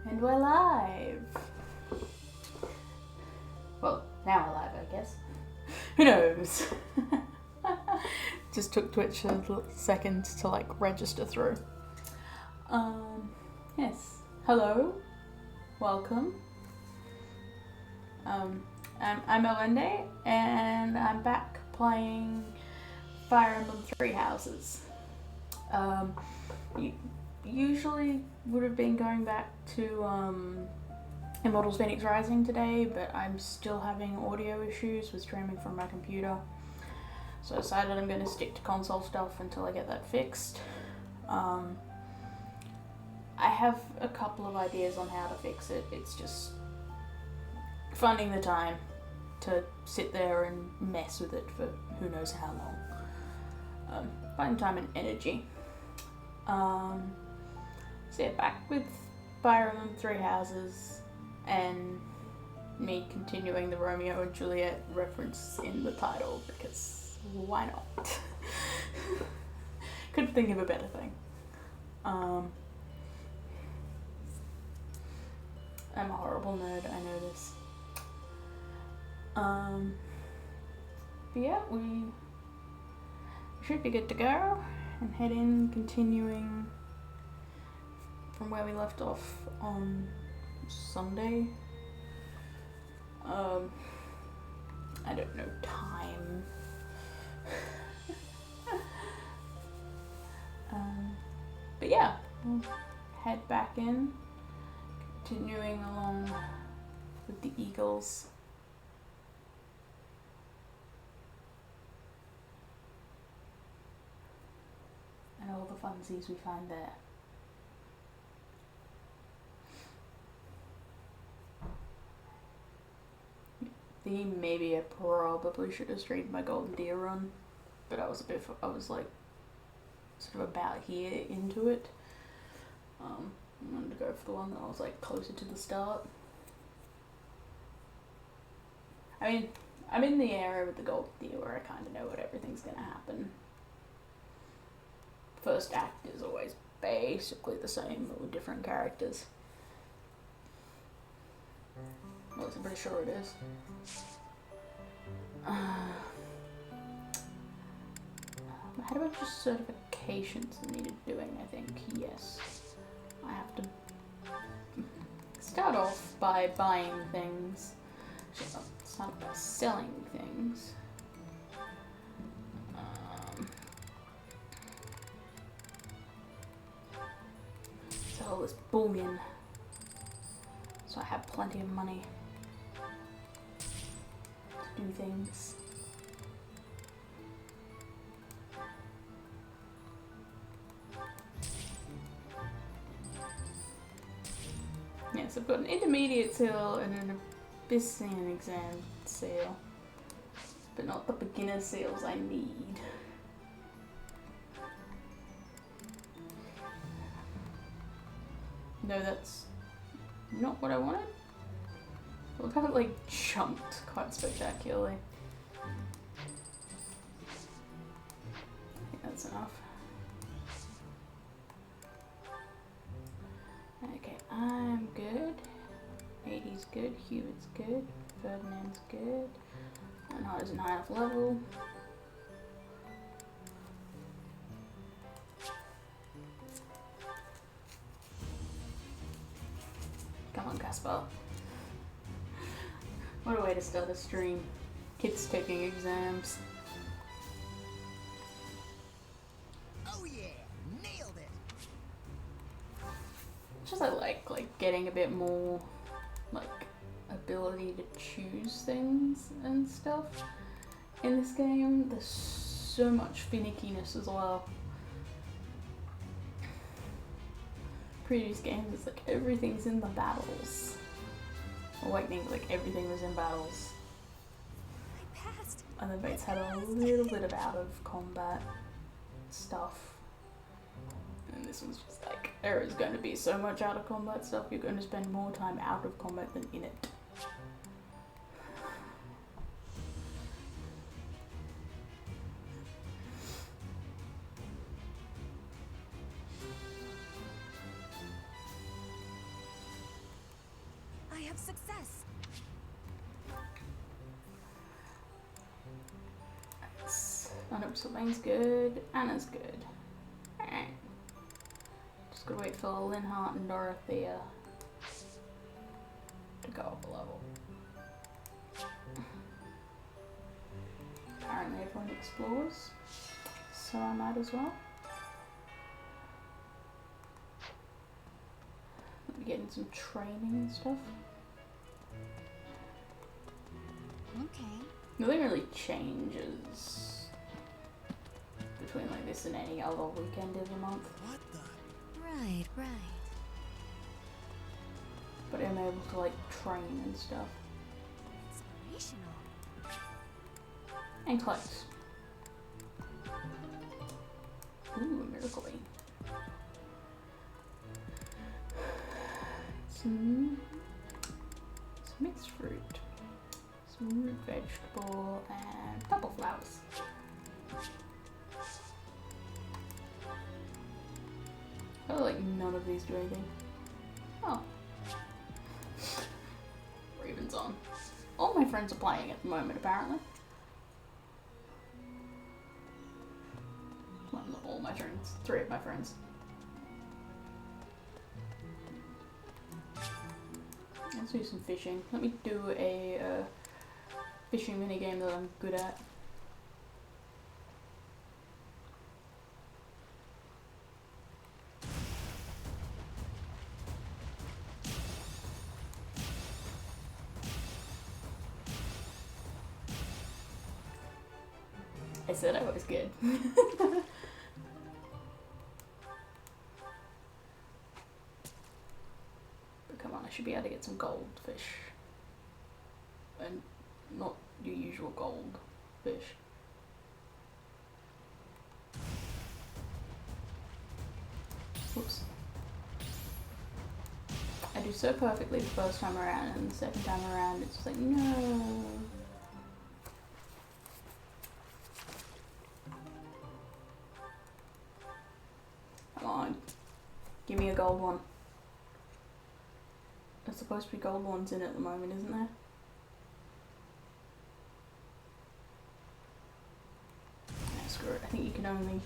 And we're live. Well, now we're live, I guess. Who knows? Just took Twitch a second to register through. Yes. Hello. Welcome. I'm Elende, and I'm back playing Fire Emblem Three Houses. Usually would have been going back to Immortals Phoenix Rising today, but I'm still having audio issues with streaming from my computer. So I decided I'm going to stick to console stuff until I get that fixed. I have a couple of ideas on how to fix it. It's just finding the time to sit there and mess with it for who knows how long. Find time and energy. So yeah, back with Fire Emblem Three Houses and me continuing the Romeo and Juliet reference in the title, because why not? Couldn't think of a better thing. I'm a horrible nerd, I know this. But yeah, we should be good to go and head in, continuing from where we left off on Sunday. I don't know time. But yeah, we'll head back in, continuing along with the Eagles. And all the funsies we find there. Maybe I probably should have streamed my Golden Deer run, but I was sort of about here into it. I wanted to go for the one that was closer to the start. I mean, I'm in the area with the Golden Deer where I kind of know what everything's gonna happen. First act is always basically the same, but with different characters. Well, I'm pretty sure it is. I had a bunch of certifications that needed doing, I think. Yes. I have to start off by buying things. It's not about selling things. Sell all this bullion, so I have plenty of money to do things. Yes, I've got an intermediate sale and an Abyssinian exam sale, but not the beginner sales I need. No, that's not what I wanted. Look how it jumped quite spectacularly. I think that's enough. Okay, I'm good. 80's good, Hewitt's good, Ferdinand's good. Anhart isn't high enough level. Come on, Caspar. What a way to start a stream. Kids taking exams. Oh yeah, nailed it. Just I like getting a bit more ability to choose things and stuff in this game. There's so much finickiness as well. Previous games, it's everything's in the battles. Awakening, everything was in battles. I passed. And the Fates had a little bit of out of combat stuff. And this one's just there is going to be so much out of combat stuff, you're going to spend more time out of combat than in it. have success. Something's good. Anna's good. Alright. Just gotta wait for Linhart and Dorothea to go up a level. Apparently everyone explores, so I might as well. I'll be getting some training and stuff. Okay. Nothing really changes between like this and any other weekend of the month. What the? Right, right. But I'm able to like train and stuff. Inspirational. And close. Ooh, miracle bean. Some mixed fruit. Some root vegetable and purple flowers. Oh, like none of these do anything. Oh. Raven's on. All my friends are playing at the moment, apparently. Well, not all my friends. 3 of my friends. Let's do some fishing. Let me do a fishing minigame that I'm good at. I said I was good. But come on, I should be able to get some goldfish. And not your usual gold fish. Whoops. I do so perfectly the first time around, and the second time around it's just like, no. Come on. Give me a gold one. There's supposed to be gold ones in at the moment, isn't there? Yeah, screw it. I think you only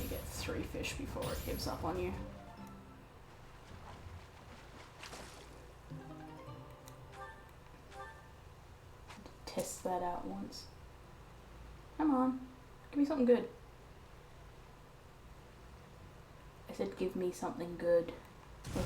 get 3 fish before it gives up on you. Test that out once. Come on. Give me something good. I said give me something good. Ugh.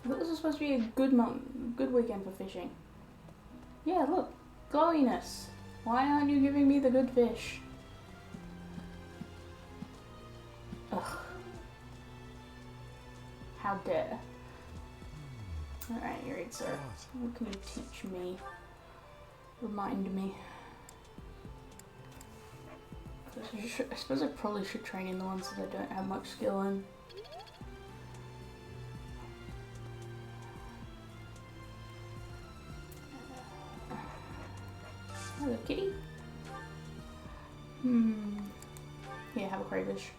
I thought this was supposed to be a good weekend for fishing. Yeah, look. Glowiness. Why aren't you giving me the good fish? Ugh. How dare. Alright, you're right, sir. What can you teach me? Remind me. I suppose I probably should train in the ones that I don't have much skill in. Hello, kitty. Yeah, have a crayfish.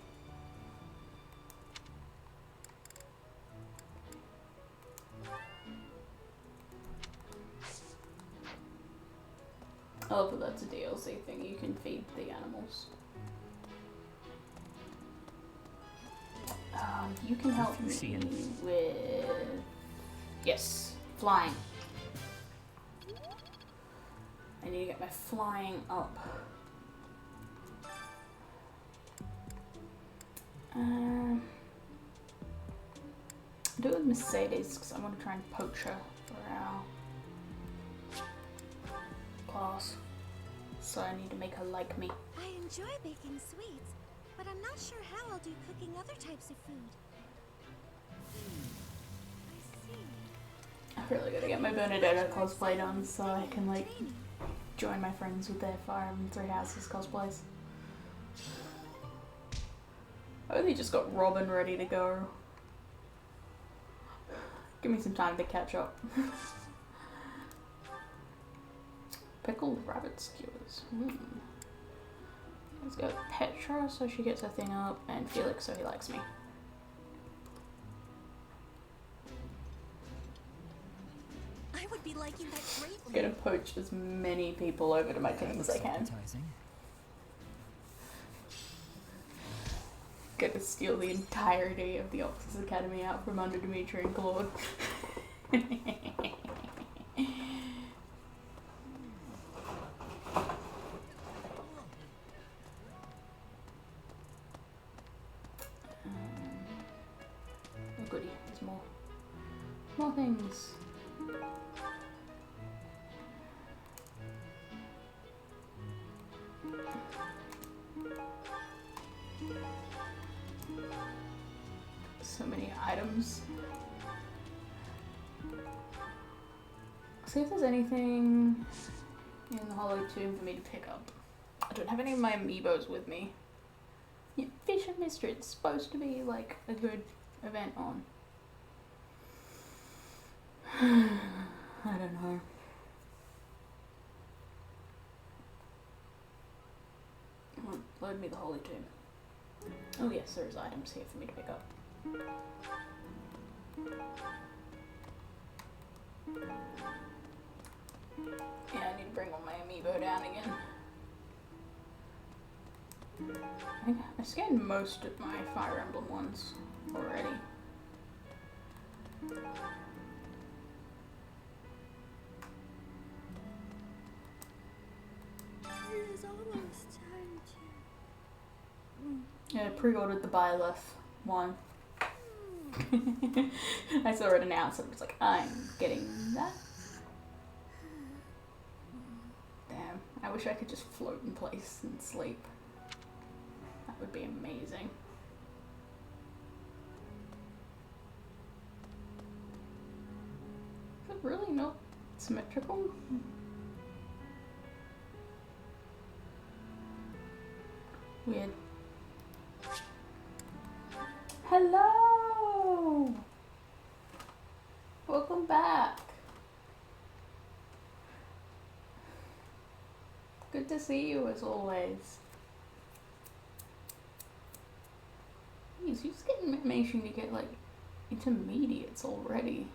Oh, but that's a DLC thing. You can feed the animals. You can help me with... Yes, flying. I need to get my flying up. Do it with Mercedes because I want to try and poach her for our class. So I need to make her like me. I enjoy baking sweets, but I'm not sure how I'll do cooking other types of food. I see. I really gotta get my Bernadetta cosplay done so I can like join my friends with their Fire Emblem Three Houses cosplays. I only just got Robin ready to go. Give me some time to catch up. Pickled rabbit skewers. Let's go Petra so she gets her thing up, and Felix so he likes me. I would be liking that greatly. I'm gonna poach as many people over to my team as I can. Gonna steal the entirety of the Octus Academy out from under Dimitri and Claude. Oh goody, there's more. More things. So many items. See if there's anything in the Hollow Tomb for me to pick up. I don't have any of my amiibos with me. Yeah, Fish and Mystery, it's supposed to be like a good event on. I don't know. Come on, load me the Holy Tomb. Oh yes, there's items here for me to pick up. Yeah, I need to bring all my amiibo down again. I think I scanned most of my Fire Emblem ones already. It is almost time to... Yeah, I pre-ordered the Byleth one. I saw it announced and I was like, I'm getting that. Damn, I wish I could just float in place and sleep. That would be amazing. Is it really not symmetrical? Weird. Hello! Welcome back. Good to see you as always. Jeez, you just getting information to get like intermediates already.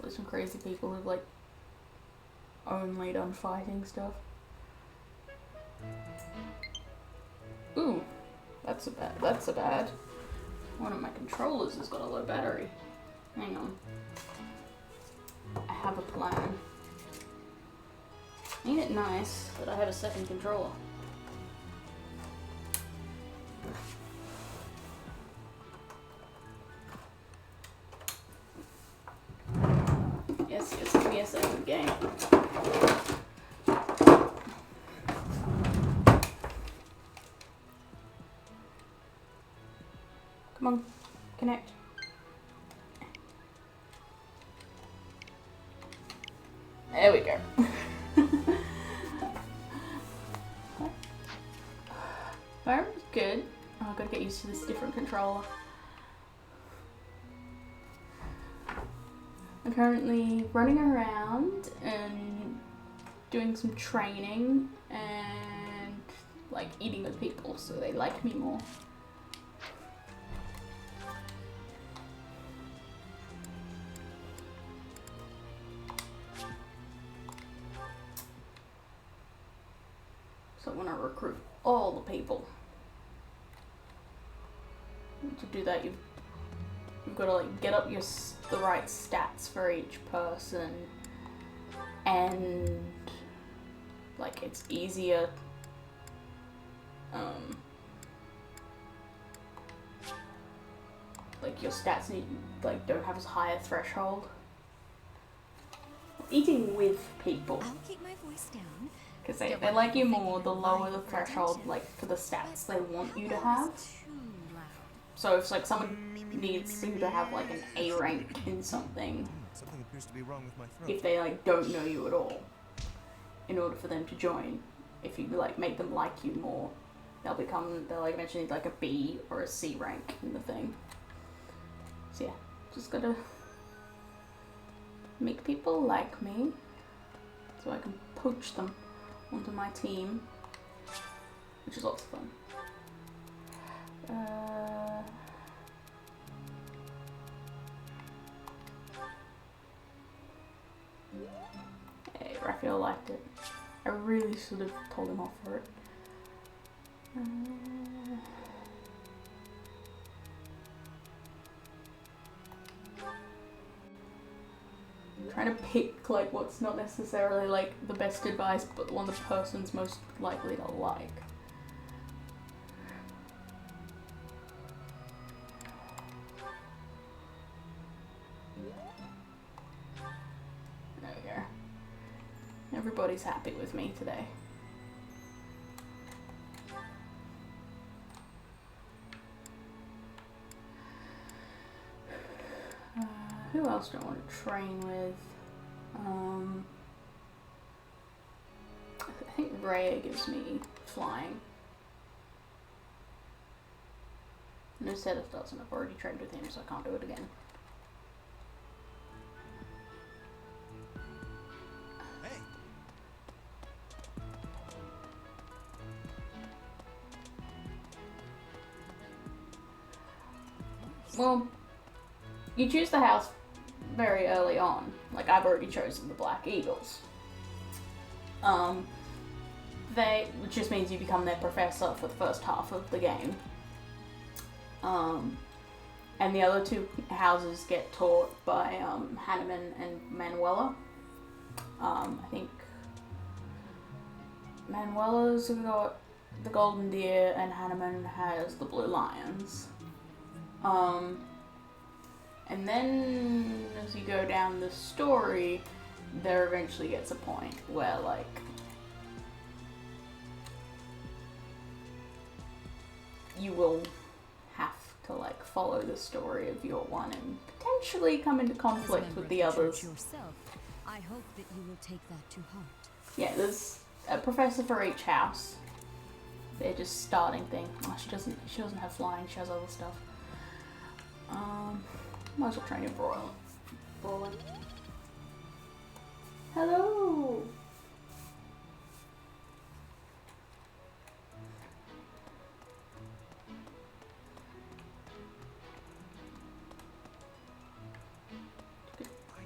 There's some crazy people who've like only done fighting stuff. Ooh. That's a bad. One of my controllers has got a low battery. Hang on. I have a plan. Ain't it nice that I have a second controller? Yes, give me a second game. Come on, connect. There we go. Fire's good. Oh, I've got to get used to this different controller. I'm currently running around and doing some training and like eating with people so they like me more. So I want to recruit all the people. To do that, you've got to like get up the right stats for each person, and like it's easier. Like your stats don't have as high a threshold. Eating with people. I'll keep my voice down. Because they like you more the lower the threshold, like, for the stats they want you to have. So if, like, someone needs you to have, like, an A rank in something, appears to be wrong with my throat. if they, like, don't know you at all, in order for them to join, if you, like, make them like you more, they'll, like, eventually need, like, a B or a C rank in the thing. So, yeah, just gotta make people like me. so I can poach them onto my team, which is lots of fun. Hey, Raphael liked it. I really should have told him off for it. Trying to pick like what's not necessarily like the best advice, but the one the person's most likely to like. There we go. Everybody's happy with me today. Who else do I want to train with? I think Rhea gives me flying. No, Seth doesn't. I've already trained with him, so I can't do it again. Hey. Well, you choose the house very early on. Like, I've already chosen the Black Eagles. Which just means you become their professor for the first half of the game. And the other two houses get taught by Hanneman and Manuela. I think Manuela's got the Golden Deer and Hanneman has the Blue Lions. And then as you go down the story, there eventually gets a point where like you will have to like follow the story of your one and potentially come into conflict with the others. Yourself, I hope that you will take that to heart. Yeah, there's a professor for each house. They're just starting thing. Oh, she doesn't have flying, she has other stuff. Might as well train in Briarwood. Hello! I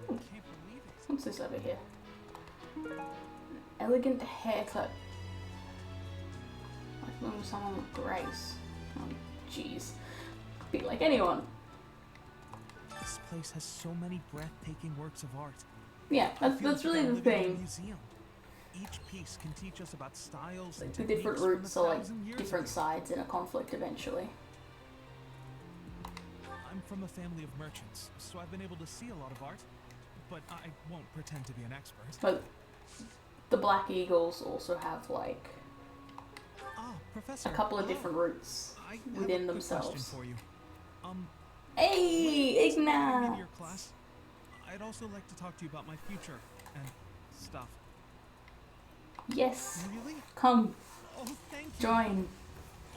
can't believe it. What's this over here? An elegant haircut. Like one with someone with grace. Oh, jeez. Be like anyone. This place has so many breathtaking works of art. Yeah, that's Feels really like I'm the living in a thing. museum. Each piece can teach us about styles and The different techniques from routes are like 1,000 years different ago. sides in a conflict eventually. I'm from a family of merchants, so I've been able to see a lot of art, but I won't pretend to be an expert. But the Black Eagles also have like Ah, Professor. a couple of hello. different routes I have within a quick themselves. question for you. Hey, Maybe Igna! your class. I'd also like to talk to you about my future and stuff. Yes, Really? come Oh, thank you. join.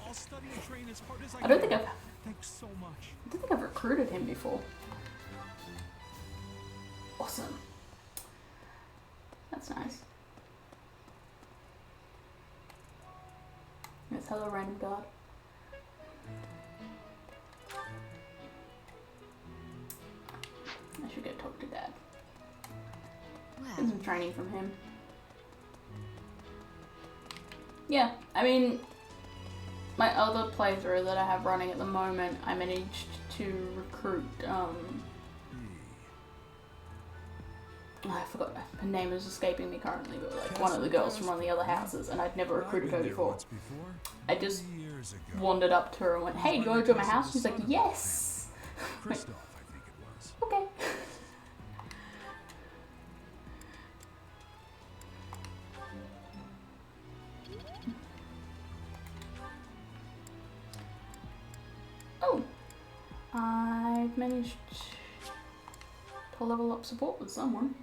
I'll study and train as hard as I don't think I've Thanks so much. recruited him before. Awesome. That's nice. Yes, hello, random guard. I should go talk to Dad. Get Well, some training from him. Yeah, I mean, my other playthrough that I have running at the moment, I managed to recruit, I forgot, her name is escaping me currently, but like one of the girls from one of the other houses, and I'd never recruited her before. I just wandered up to her and went, hey, do you want to join my house? She's like, yes! Christoph, I think it was. Okay. Oh, I've managed to level up support with someone.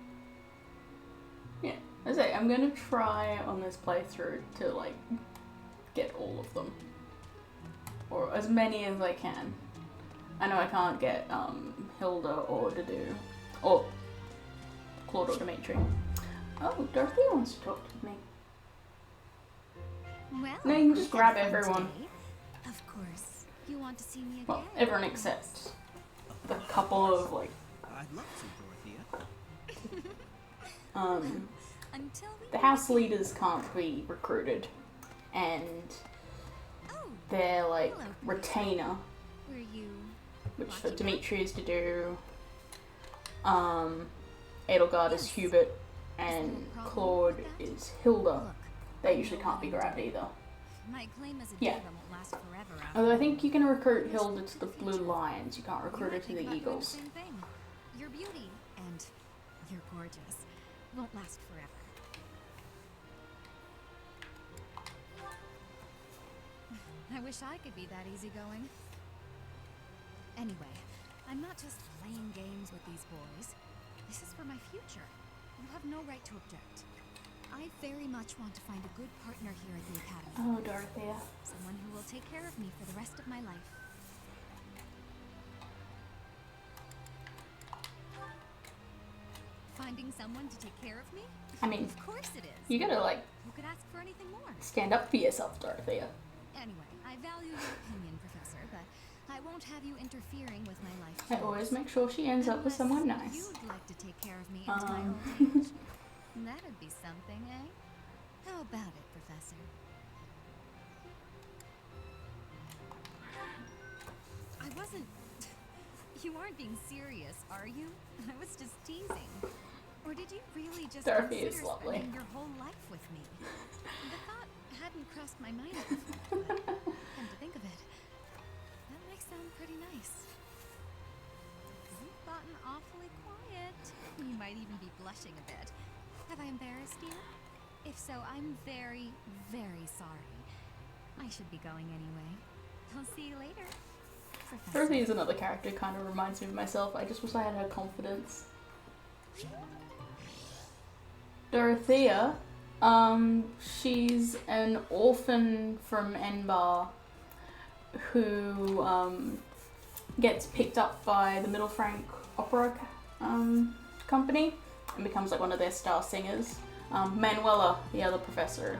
Yeah, I say I'm gonna try on this playthrough to like get all of them, or as many as I can. I know I can't get Hilda or Dedu or Claude or Dimitri. Oh, Dorothea wants to talk to me. Well, No, you can just we grab had fun everyone. today. Of course. You want to see me again? Well, everyone except the couple of, like, I'd love to, Dorothea. Until we the house leaders can't be recruited. And Oh, their, like, hello, retainer, were you which for watching Dimitri is to do, Edelgard is Yes. Hubert, and Claude is Hilda. Look, They usually can't be grabbed either. my claim as a Yeah. diva won't last forever after. Although I think you can recruit Hilda to the Blue Lions, you can't You recruit her might to think the about doing Eagles. same thing. Your beauty and you're gorgeous won't last forever. I wish I could be that easygoing. Anyway, I'm not just playing games with these boys. This is for my future. You have no right to object. I very much want to find a good partner here at the Academy. Oh, Dorothea. Someone who will take care of me for the rest of my life. Finding someone to take care of me? I mean, Of course it is. you gotta, like, Who could ask for anything more? stand up for yourself, Dorothea. Anyway, I value your opinion, Professor, but I won't have you interfering with my life. I always make sure she ends up with someone Unless nice. You'd like to take care of me into my old age. That'd be something, eh? How about it, Professor? I wasn't. You aren't being serious, are you? I was just teasing. Or did you really just Dorothy is consider lovely. spending your whole life with me? The thought hadn't crossed my mind before, but come to think of it, that might sound pretty nice. You've gotten awfully quiet. You might even be blushing a bit. Have I embarrassed you? If so, I'm very, very sorry. I should be going anyway. I'll see you later, Professor. Dorothy is another character who kind of reminds me of myself. I just wish I had her confidence. Dorothea, she's an orphan from Enbar who gets picked up by the Middle Frank Opera Company and becomes like one of their star singers. Manuela, the other professor,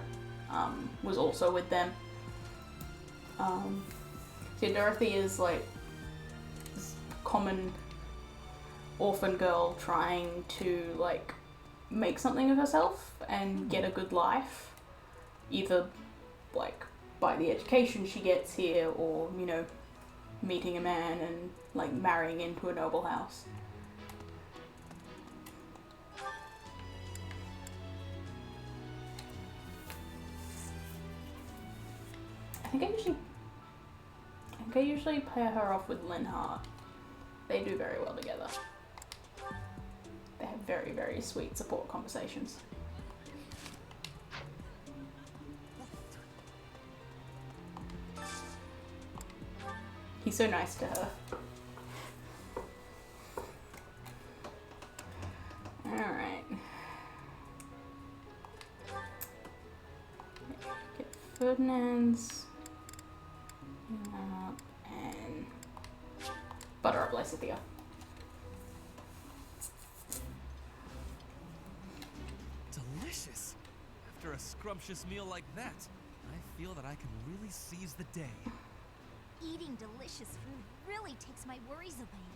was also with them. So Dorothy is like this common orphan girl trying to like make something of herself and get a good life, either like by the education she gets here or, you know, meeting a man and like marrying into a noble house. I think I usually pair her off with Linhart. They do very well together. They have very, very sweet support conversations. He's so nice to her. Alright. Get Ferdinand's and butter up Lysithea. Delicious. After a scrumptious meal like that, I feel that I can really seize the day. Eating delicious food really takes my worries away.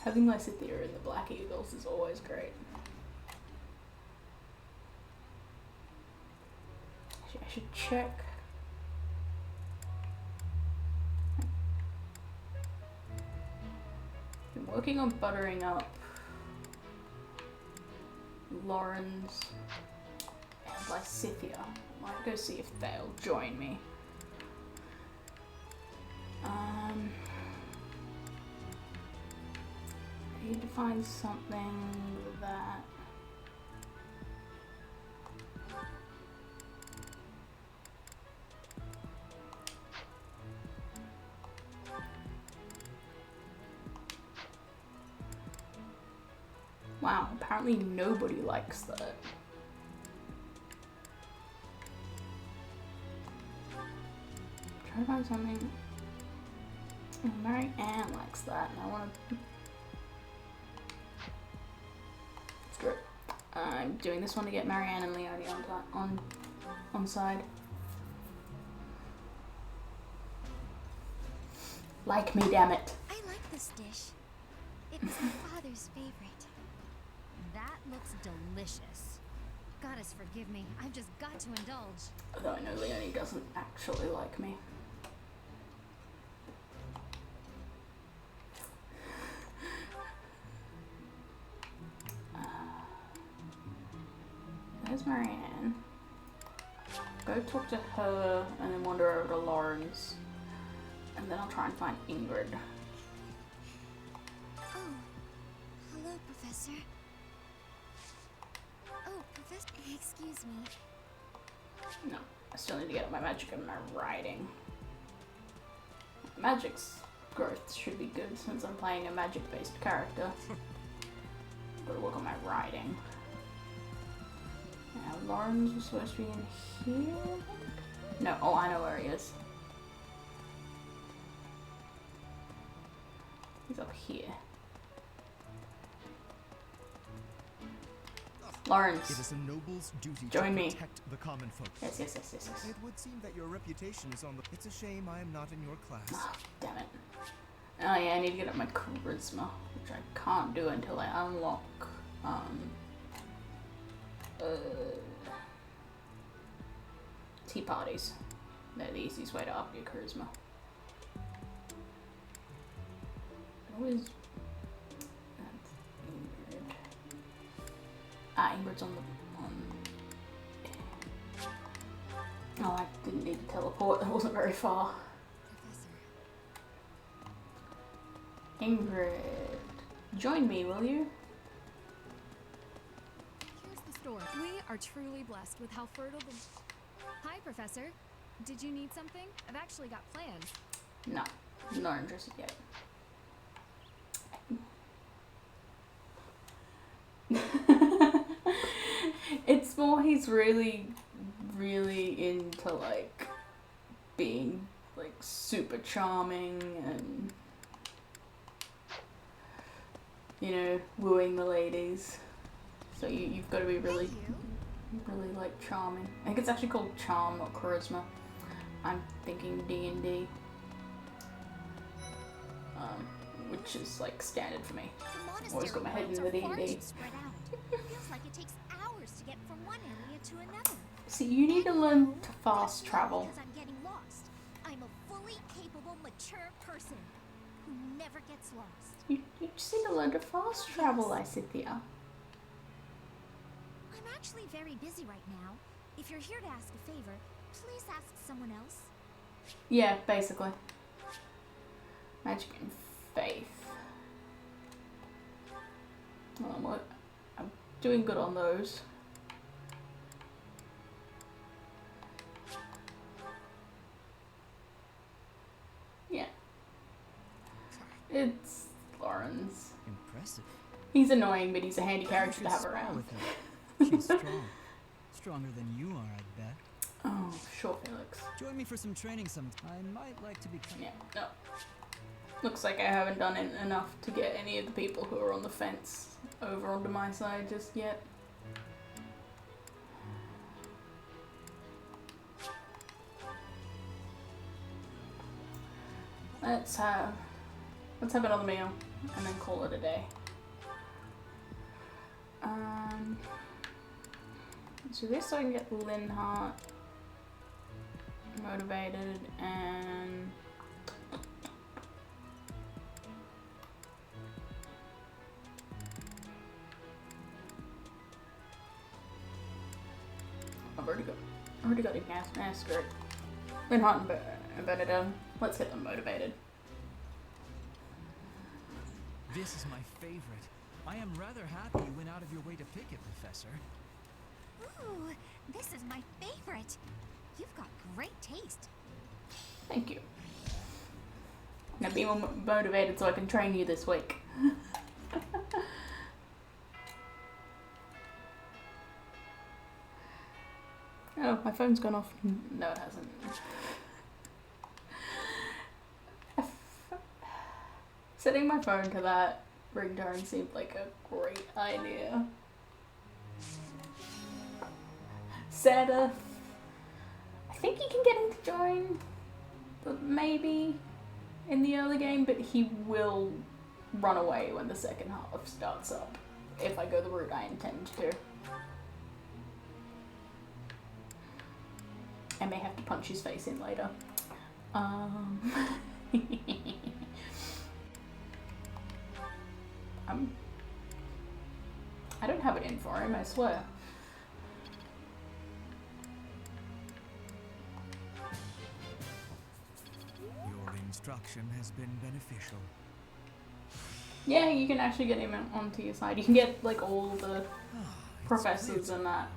Having Lysithea in the Black Eagles is always great. Actually, I should check. Been working on buttering up Lauren's and Lysithea. Might go see if they'll join me. I need to find something that wow, apparently nobody likes that. Try to find something. Mary Ann likes that, and I want to. I'm doing this one to get Marianne and Leonie on side. Like me, damn it. I like this dish. It was my father's favorite. That looks delicious. Goddess forgive me, I've just got to indulge. Although I know Leonie doesn't actually like me. There's Marianne. Go talk to her and then wander over to Lauren's. And then I'll try and find Ingrid. Oh, hello, Professor. Oh, Professor, excuse me. No, I still need to get up my magic and my writing. Magic's growth should be good since I'm playing a magic-based character. Gotta work on my writing. Now, Lauren's was supposed to be in here? No, oh, I know where he is. He's up here. Lawrence, It is a noble's duty join to me. protect the common folk. Yes. It would seem that your reputation is on the... It's a shame I am not in your class. Oh, damn it. Oh yeah, I need to get up my charisma, which I can't do until I unlock, tea parties. They're the easiest way to up your charisma. Always... That's Ingrid. Ah, Ingrid's on the... Oh, I didn't need to teleport. That wasn't very far. Professor. Ingrid, join me, will you? Here's the store. We are truly blessed with how fertile the... Hi, Professor. Did you need something? I've actually got plans. No, not interested yet. It's more he's really into like being like super charming and wooing the ladies. So you've got to be really like charming. I think it's actually called charm, not charisma. I'm thinking D&D, which is like standard for me. Always got my head in the D&D. Feels like it takes hours to get from one area to another. See, you need to learn to fast travel. Because I'm getting lost. I'm a fully capable, mature person who never gets lost. You just need to learn to fast travel, Icithia. I'm actually very busy right now. If you're here to ask a favor, please ask someone else. Yeah, basically. Magic and faith. Well, I'm doing good on those. Yeah. It's Lawrence. Impressive. He's annoying, but he's a handy character to have Spar around. with her. She's strong. Stronger than you are, I bet. Oh, sure, Felix. Join me for some training sometime. I might like to become... Yeah, no. Looks like I haven't done it enough to get any of the people who are on the fence over onto my side just yet. Let's have another meal and then call it a day. So this so I can get Linhart motivated and I've already got Ignace Masker. Linhart and Benedum. Let's get them motivated. This is my favorite. I am rather happy you went out of your way to pick it, Professor. Ooh, this is my favorite. You've got great taste. Thank you. Now be more motivated so I can train you this week. Oh, my phone's gone off. No, it hasn't. Setting my phone to that ringtone seemed like a great idea. Seta, I think you can get him to join, maybe, in the early game, but he will run away when the second half starts up, if I go the route I intend to. I may have to punch his face in later. I don't have it in for him, I swear. Your instruction has been beneficial. Yeah, you can actually get him onto your side. You can get like all the professors and that.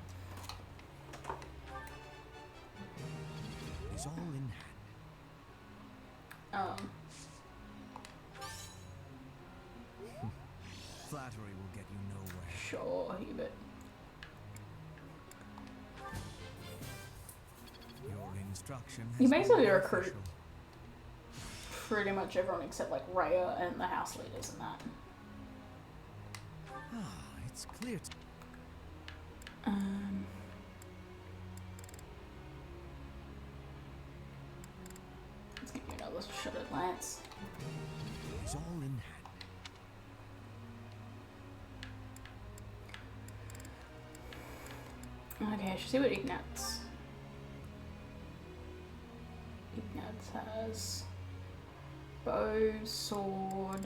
It's all in hand. Flattery will get you nowhere. Sure, Hubert. Your instruction has You basically been recruit beneficial. pretty much everyone except like Raya and the house leaders and that. It's clear. Let's give you another shot at Lance. It's all in hand. Okay, I should see what Ignatz. Ignatz has bow, sword.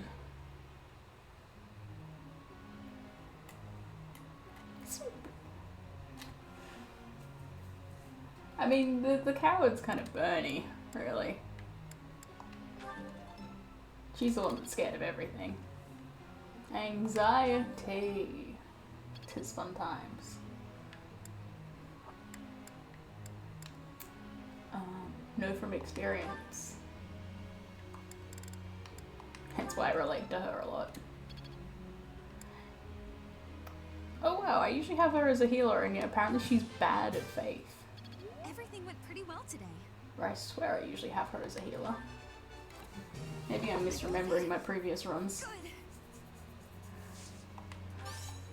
I mean, the coward's kind of Bernie, really. She's the one that's scared of everything. Anxiety. 'Tis fun times. Know from experience. Hence why I relate to her a lot. Oh wow, I usually have her as a healer, and yet apparently she's bad at faith. Everything went pretty well today. Or I swear I usually have her as a healer. Maybe I'm misremembering my previous runs. Good.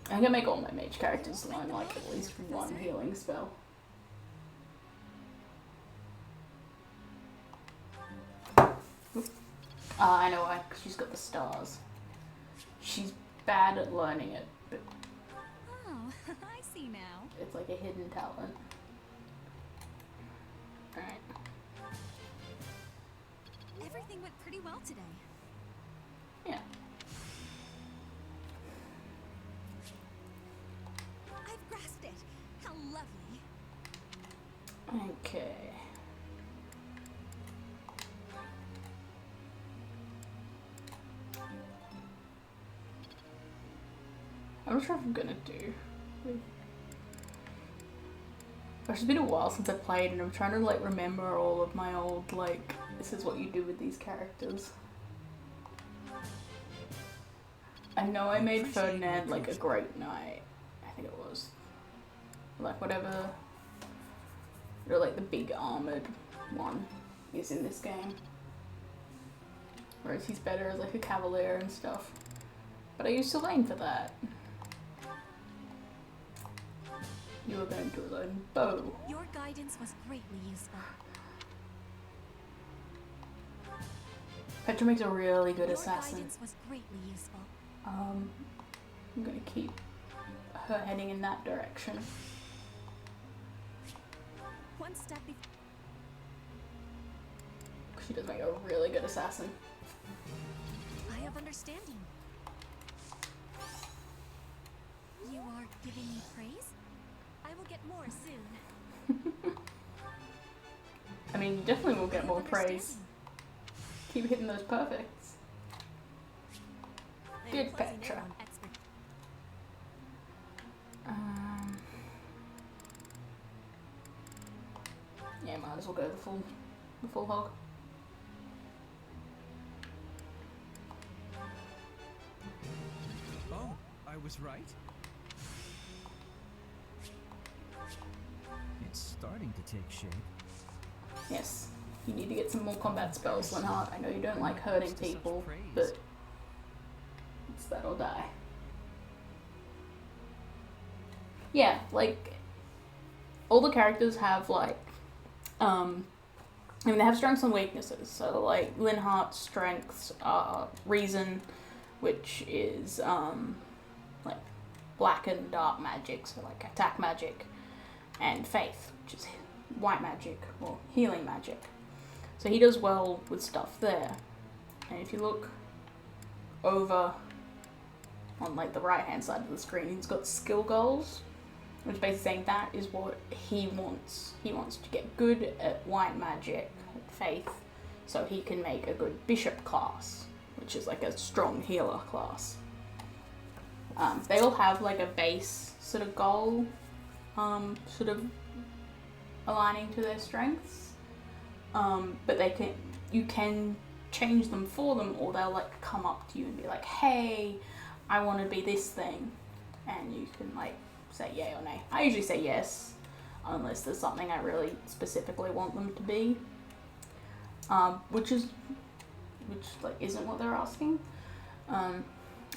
I'm gonna make all my mage characters learn like at least one healing spell. I know why, 'cause she's got the stars. She's bad at learning it, but Oh, I see now. it's like a hidden talent. Alright. Everything went pretty well today. Yeah. I've grasped it. How lovely. Okay. I'm not sure if I'm gonna do. It's been a while since I played, and I'm trying to like remember all of my old like. This is what you do with these characters. I know I made Ferdinand like a great knight. I think it was. Like whatever. Or like the big armored one is in this game. Whereas he's better as like a cavalier and stuff. But I used Sylvain for that. You are going to learn bow. Your guidance was greatly useful. Petra makes a really good Your assassin. guidance was greatly useful. I'm gonna keep her heading in that direction. One step before. She does make a really good assassin. I have understanding. You are giving me praise? I will get more soon. I mean, you definitely will get I more have praise. understanding. Keep hitting those perfects. I am Good closing in Petra. on expert. Yeah, might as well go the full hog. Oh, I was right? It's starting to take shape. Yes, you need to get some more combat spells, Linhart. I know you don't like hurting Thanks to such people, praise. but it's that or die. yeah, like all the characters have like I mean, they have strengths and weaknesses. So like Linhart's strengths are reason, which is like black and dark magic, so like attack magic, and faith, which is white magic or healing magic. So he does well with stuff there. And if you look over on like the right hand side of the screen, he's got skill goals, which basically saying that is what he wants. He wants to get good at white magic, faith, so he can make a good bishop class, which is like a strong healer class. They all have like a base sort of goal, sort of aligning to their strengths, but you can change them for them, or they'll like come up to you and be like, hey, I want to be this thing, and you can like say yay or nay. I usually say yes, unless there's something I really specifically want them to be, which like isn't what they're asking.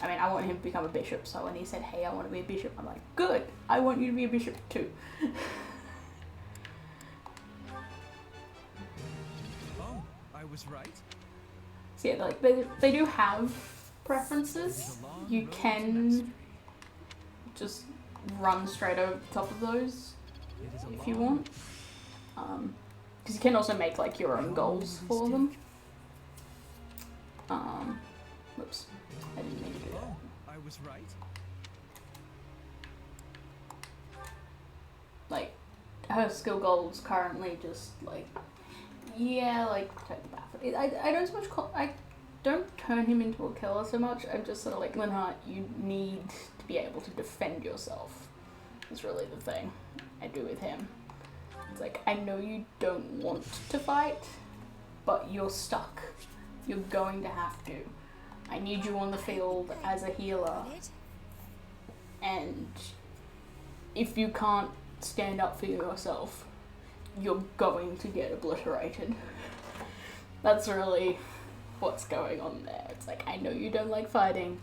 I mean, I want him to become a bishop, so when he said, hey, I want to be a bishop, I'm like, good, I want you to be a bishop too. Oh, I was right. So yeah, like they do have preferences. You can just run straight over the top of those if you want, because you can also make like your own goals for them. Whoops, I didn't mean to do that. Oh, I was right. Like her skill goals currently just like, yeah, like protect the battlefield. I don't so much I don't turn him into a killer so much. I'm just sort of like, Linhart, you need to be able to defend yourself. Is really the thing I do with him. It's like, I know you don't want to fight, but you're stuck. You're going to have to. I need you on the field as a healer. And if you can't stand up for yourself, you're going to get obliterated. That's really what's going on there. It's like, I know you don't like fighting,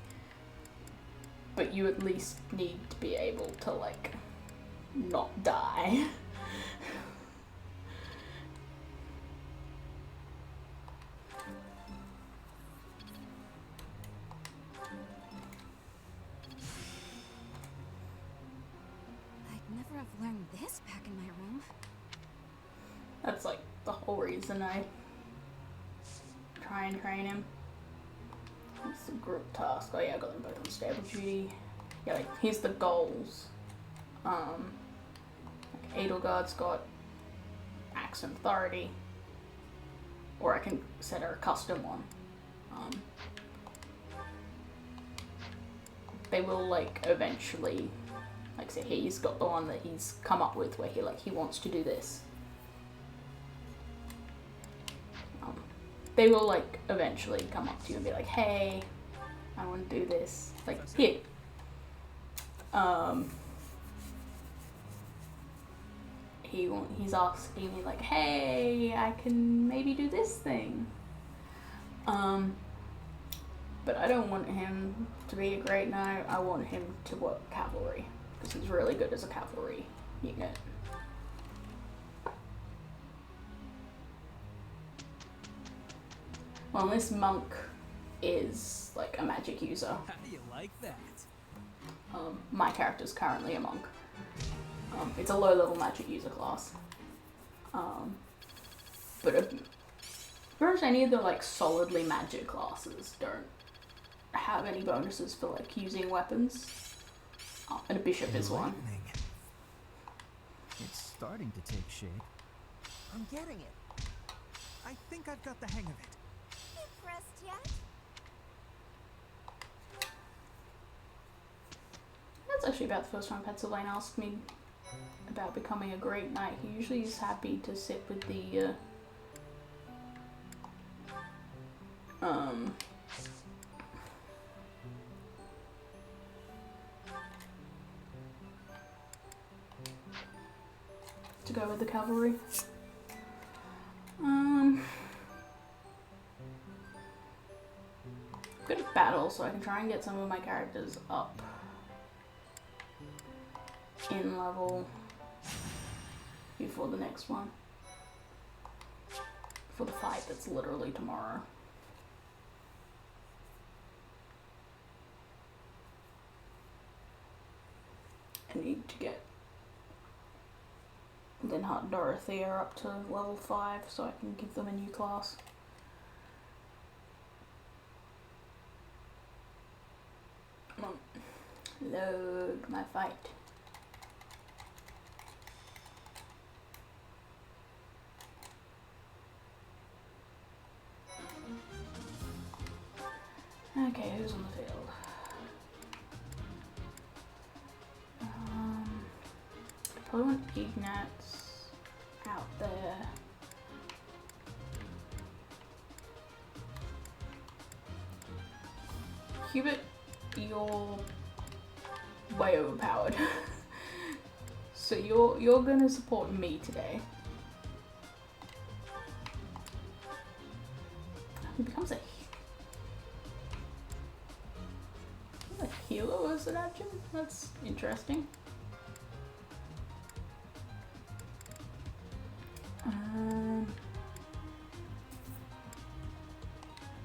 but you at least need to be able to like not die. I'd never have learned this back in my room. That's like the whole reason I try and train him. It's a group task. Oh yeah, I got them both on stable duty. Yeah, like here's the goals. Like Edelgard's got Axe and Authority, or I can set her a custom one. They will like eventually, like say he's got the one that he's come up with where he wants to do this. They will like eventually come up to you and be like, hey, I want to do this. Like here. He's asking me like, hey, I can maybe do this thing. But I don't want him to be a great knight. I want him to work cavalry because he's really good as a cavalry unit. Well, this monk is like a magic user. How do you like that? My character's currently a monk. It's a low-level magic user class. But pretty much any of the like solidly magic classes don't have any bonuses for like using weapons. And a bishop is one. It's starting to take shape. I'm getting it. I think I've got the hang of it. Impressed yet? That's actually about the first time Fódlan asked me about becoming a great knight. He usually is happy to sit with the to go with the cavalry. Good at battle, so I can try and get some of my characters up. in level before the next one. For the fight that's literally tomorrow. I need to get Linhart and Dorothea up to level 5 so I can give them a new class. Come on. Load my fight. Okay, who's on the field? Probably want Ignat's out there. Hubert, you're way overpowered. So you're gonna support me today. He becomes a healer was an action? That's interesting.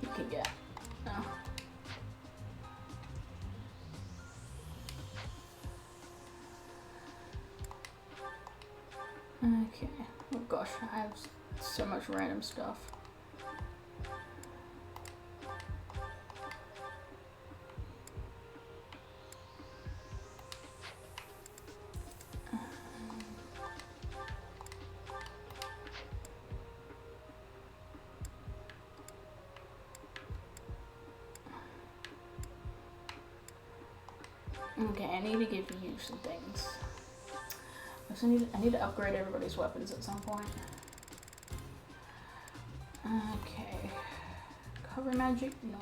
You can get. Oh. Okay. Oh gosh, I have so much random stuff. Okay, I need to give you some things. I need to upgrade everybody's weapons at some point. Okay. Cover magic? No.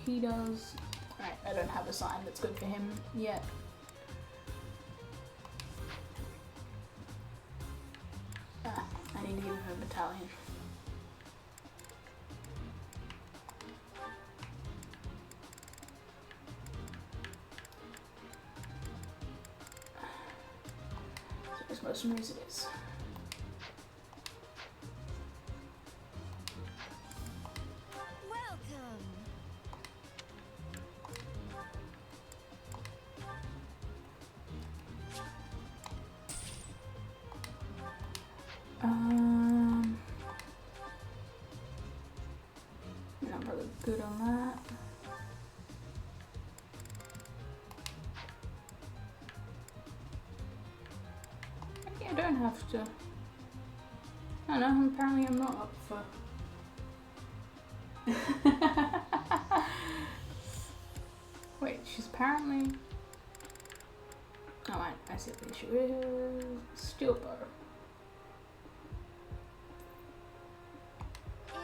He does. Alright, I don't have a sign that's good for him yet. I need to give him a battalion. Most mercenaries it is. Welcome. Not really good on that. I don't have to. I don't know, apparently I'm not up for. Wait, she's apparently. Oh, I see what the issue is. Steel bow.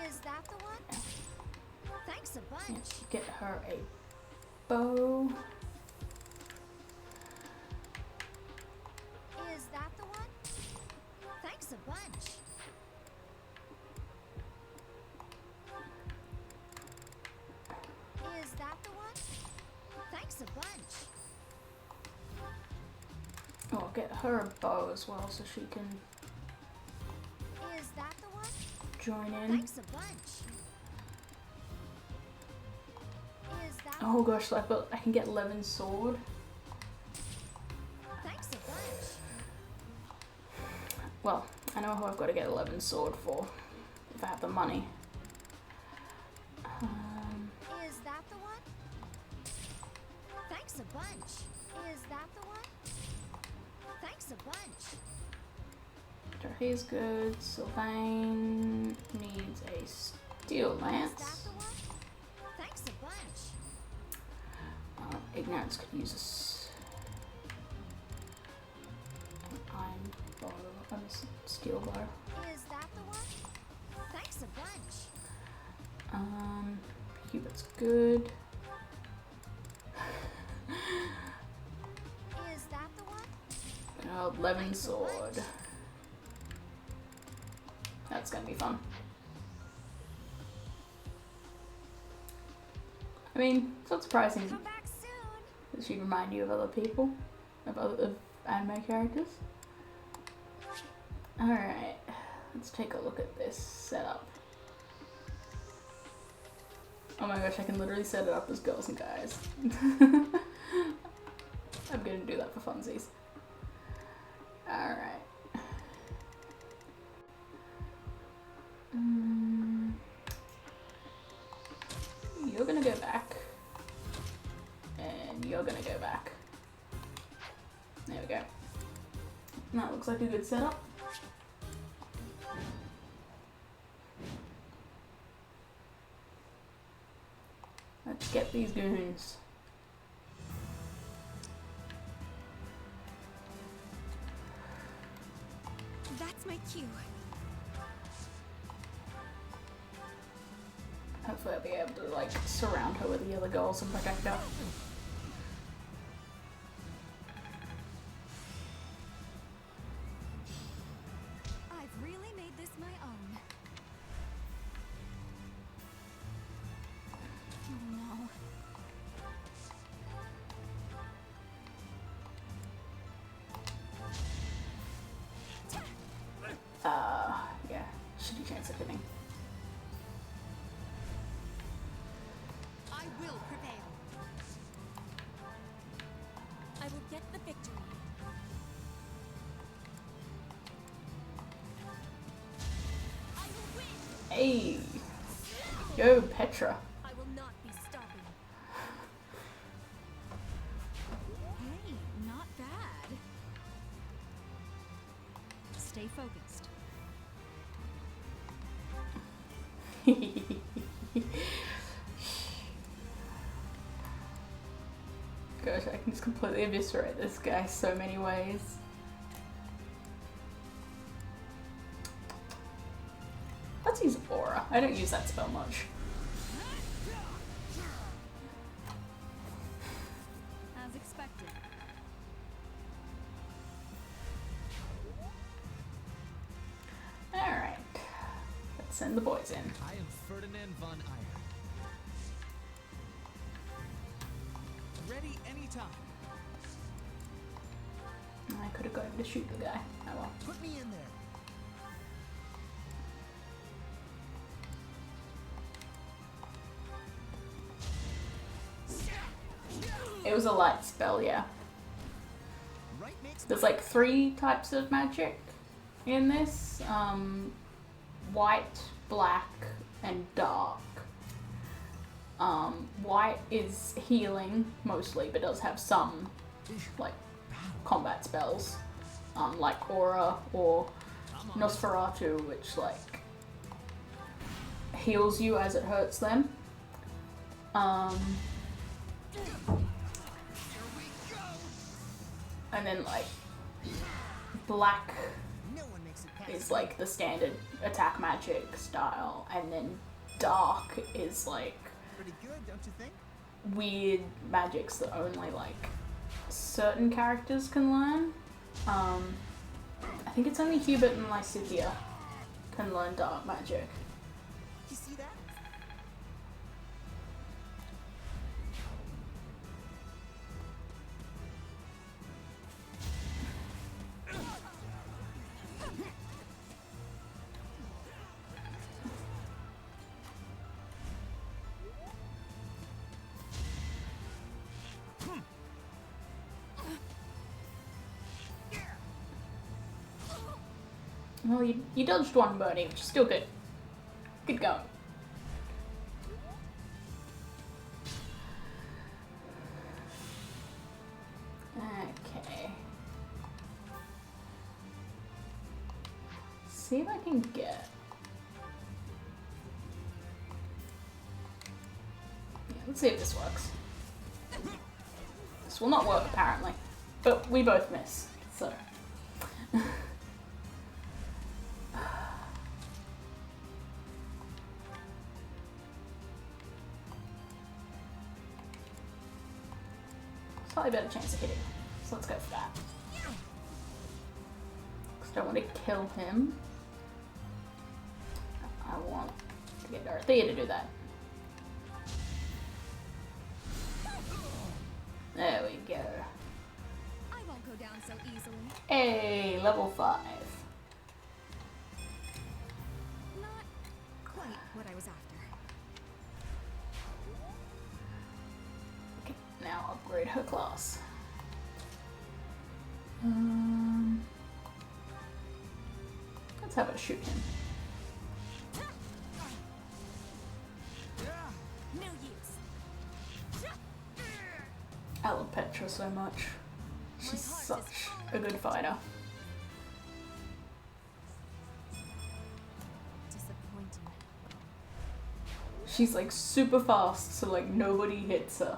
Is that the one? Thanks a bunch. Let's get her a bow. Is that the one? Thanks a bunch. Is that the one? Thanks a bunch. Oh, I'll get her a bow as well so she can Is that the one? join in. Thanks a bunch. Is that Oh gosh, so I can get Levin's sword. Thanks a bunch. Well, I know who I've got to get 11 sword for, if I have the money. Is that the one? Thanks a bunch. Is that the one? Thanks a bunch. He's good. Sylvain needs a steel Is lance. that the one? Thanks a bunch. Ignorance could use an iron bow, a steel bow. Is that the one? Thanks a bunch. Hubert's good. Is that the one? 11 sword. That's gonna be fun. I mean, it's not surprising Come back soon. that she'd remind you of other people, of anime characters. Alright, let's take a look at this setup. Oh my gosh, I can literally set it up as girls and guys. I'm gonna do that for funsies. Alright. You're gonna go back. And you're gonna go back. There we go. That looks like a good setup. Let's get these goons. That's my cue. Hopefully I'll be able to like surround her with the other girls and protect her. I've really made this my own. Oh no. Yeah, shitty chance of hitting. I will prevail. I will get the victory. I will win. Hey! Yo, Petra. I will not be stopping. Hey, not bad. Stay focused. Gosh, I can just completely eviscerate this guy so many ways. Let's use Aura. I don't use that spell much. As expected. Alright. Let's send the boys in. I am Ferdinand von Eyre. Ready anytime. I could have got him to shoot the guy. Oh well. Put me in there. It was a light spell, yeah. Right makes There's like 3 types of magic in this. White, black, and dark. White is healing mostly, but does have some like combat spells, like Aura or Nosferatu, which like heals you as it hurts them. And then like black no one makes it past. is like the standard attack magic style, and then dark is like Pretty good, don't you think? weird magics that only like certain characters can learn. I think it's only Hubert and Lysithea can learn dark magic. You see that? Well, you dodged one birdie, which is still good. Good going. Okay. See if I can get... Yeah, let's see if this works. This will not work, apparently. But we both miss, so... Slightly better chance of hitting. So let's go for that. Because I don't want to kill him. I want to get Dorothea to do that. I won't go down so easily. Hey, level 5. Not quite what I was after. Okay, now upgrade her class. Let's have her shoot him. No use. I love Petra so much. She's such a good fighter. Disappointing. She's like super fast, so like nobody hits her.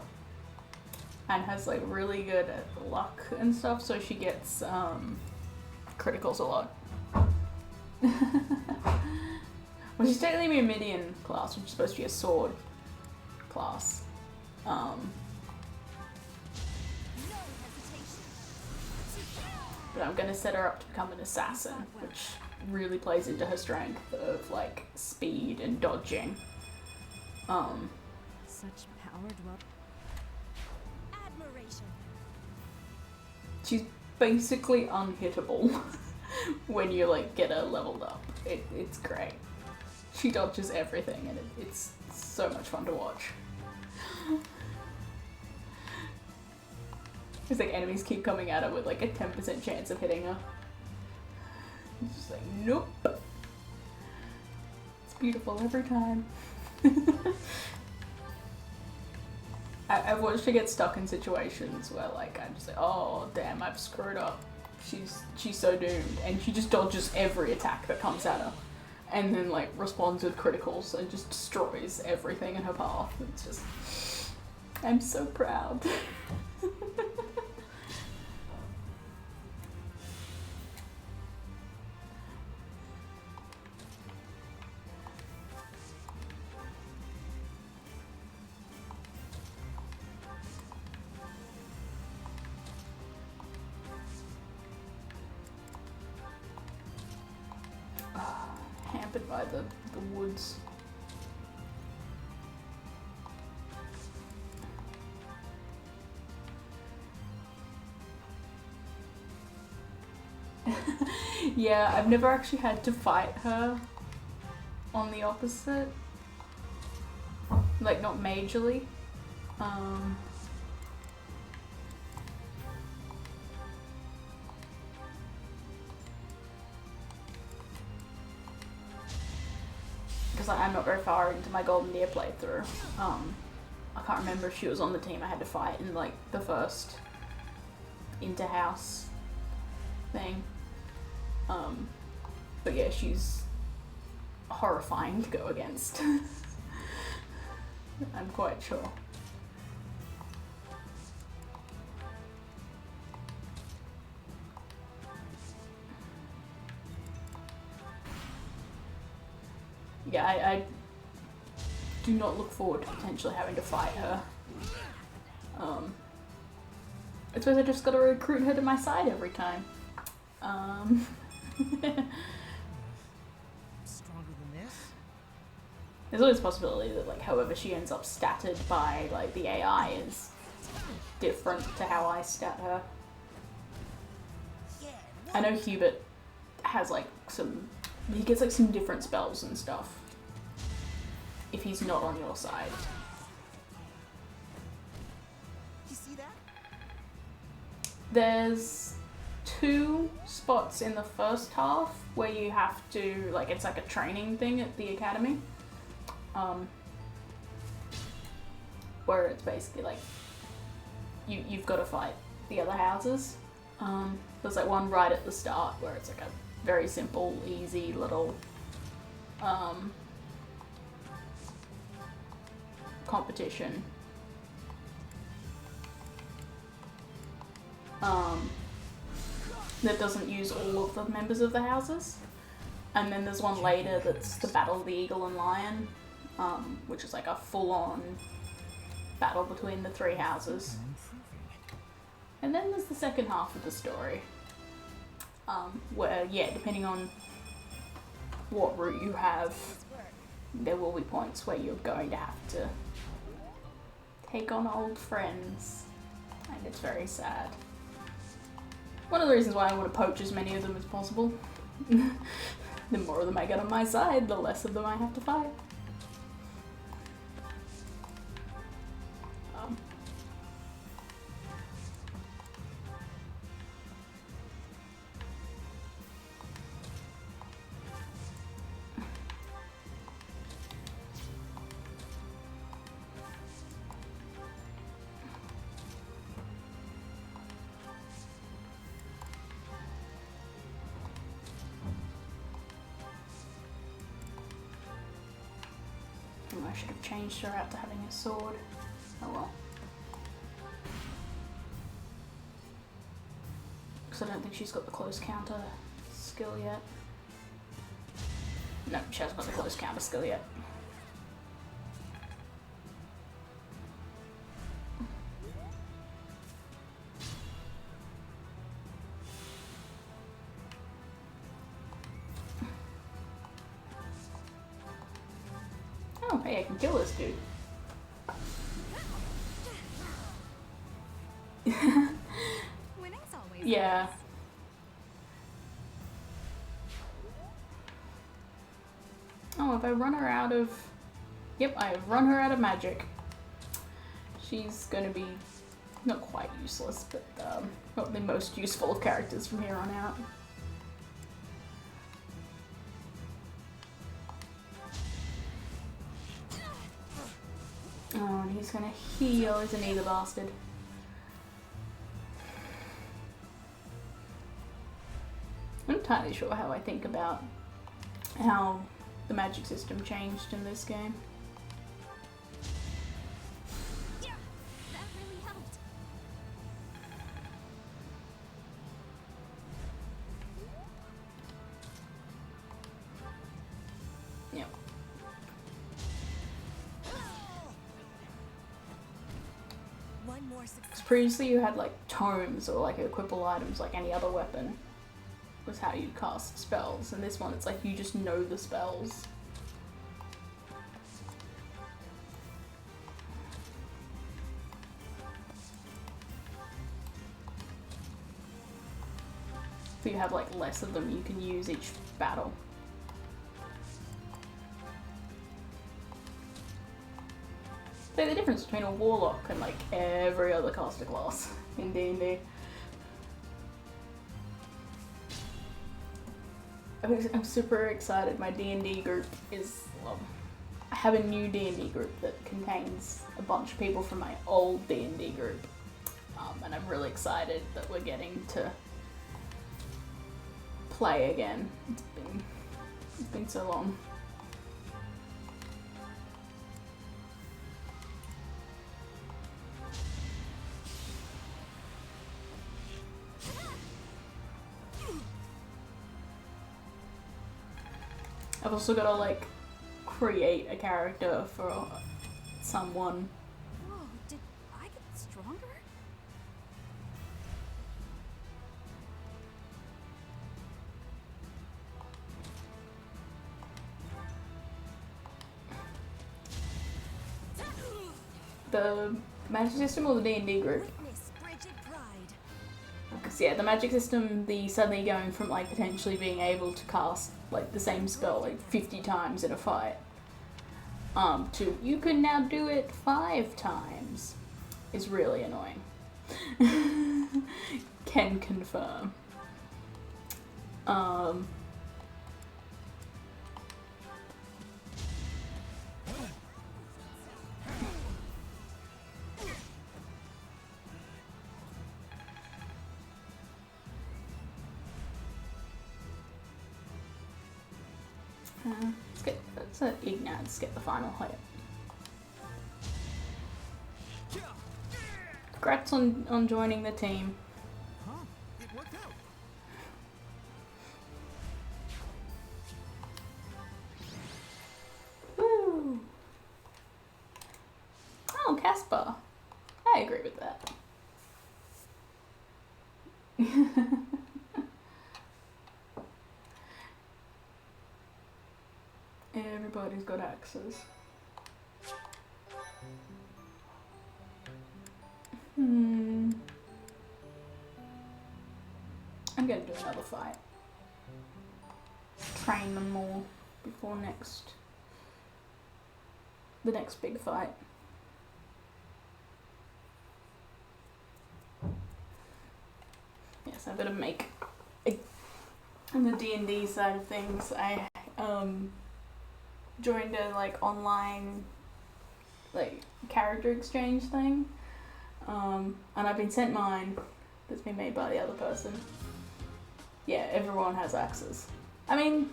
And has like really good luck and stuff, so she gets criticals a lot. Well, she's technically a Midian class, which is supposed to be a sword class. No hesitation. But I'm gonna set her up to become an assassin, which really plays into her strength of like speed and dodging. Such power dwell. Admiration. She's basically unhittable when you like get her leveled up. It's great. She dodges everything and it's so much fun to watch. It's like enemies keep coming at her with like a 10% chance of hitting her. It's just like, nope. It's beautiful every time. I've watched her get stuck in situations where like I'm just like, oh damn, I've screwed up. She's so doomed, and she just dodges every attack that comes at her, and then like responds with criticals and just destroys everything in her path. It's just, I'm so proud. Hampered by the woods. Yeah, I've never actually had to fight her on the opposite. Like, not majorly. Because I'm not very far into my Golden Deer playthrough. I can't remember if she was on the team I had to fight in like the first inter-house thing. But yeah, she's horrifying to go against. I'm quite sure. Yeah, I do not look forward to potentially having to fight her. I suppose I just gotta recruit her to my side every time. Stronger than this? There's always a possibility that like however she ends up statted by like the AI is different to how I stat her. I know Hubert has like he gets like some different spells and stuff if he's not on your side. You see that? There's 2 spots in the first half where you have to, like, it's like a training thing at the academy. Where it's basically like, you've got to fight the other houses. There's like one right at the start where it's like a very simple, easy little competition. That doesn't use all of the members of the houses. And then there's one later that's the Battle of the Eagle and Lion, which is like a full-on battle between the 3 houses. And then there's the second half of the story, where, yeah, depending on what route you have, there will be points where you're going to have to take on old friends, and it's very sad. One of the reasons why I want to poach as many of them as possible. The more of them I get on my side, the less of them I have to fight. I should have changed her out to having a sword. Oh well. Because I don't think she's got the close counter skill yet. No, she hasn't got the close counter skill yet. Oh, hey, I can kill this dude. Winning's always Yeah. nice. Oh, have I run her out of... Yep, I have run her out of magic. She's gonna be not quite useless, but not the most useful of characters from here on out. Oh, and he's gonna heal, isn't he, the bastard? I'm not entirely sure how I think about how the magic system changed in this game. Yeah, that really helped. Yep. One more success. Because previously you had like tomes or like equipable items like any other weapon was how you cast spells, and this one it's like you just know the spells. So you have like less of them you can use each battle. So the difference between a warlock and like every other caster class in D&D. I'm super excited. My D&D group is, I have a new D&D group that contains a bunch of people from my old D&D group. And I'm really excited that we're getting to play again. It's been so long. I've also got to like create a character for someone. Whoa, did I get stronger? The magic system or the D&D group? Witness Bridget Pride. Because yeah, the magic system, the suddenly going from like potentially being able to cast like the same spell like 50 times in a fight, to you can now do it 5 times, is really annoying. Can confirm. Let's ignite, let's get the final hit. Congrats on joining the team. Huh? It worked out. Woo! Oh, Caspar. I agree with that. Everybody's got axes. I'm gonna do another fight. Train them more before the next big fight. Yes, I've got to make on the D&D side of things. I joined a like online like character exchange thing, and I've been sent mine that's been made by the other person. Yeah, everyone has axes. I mean,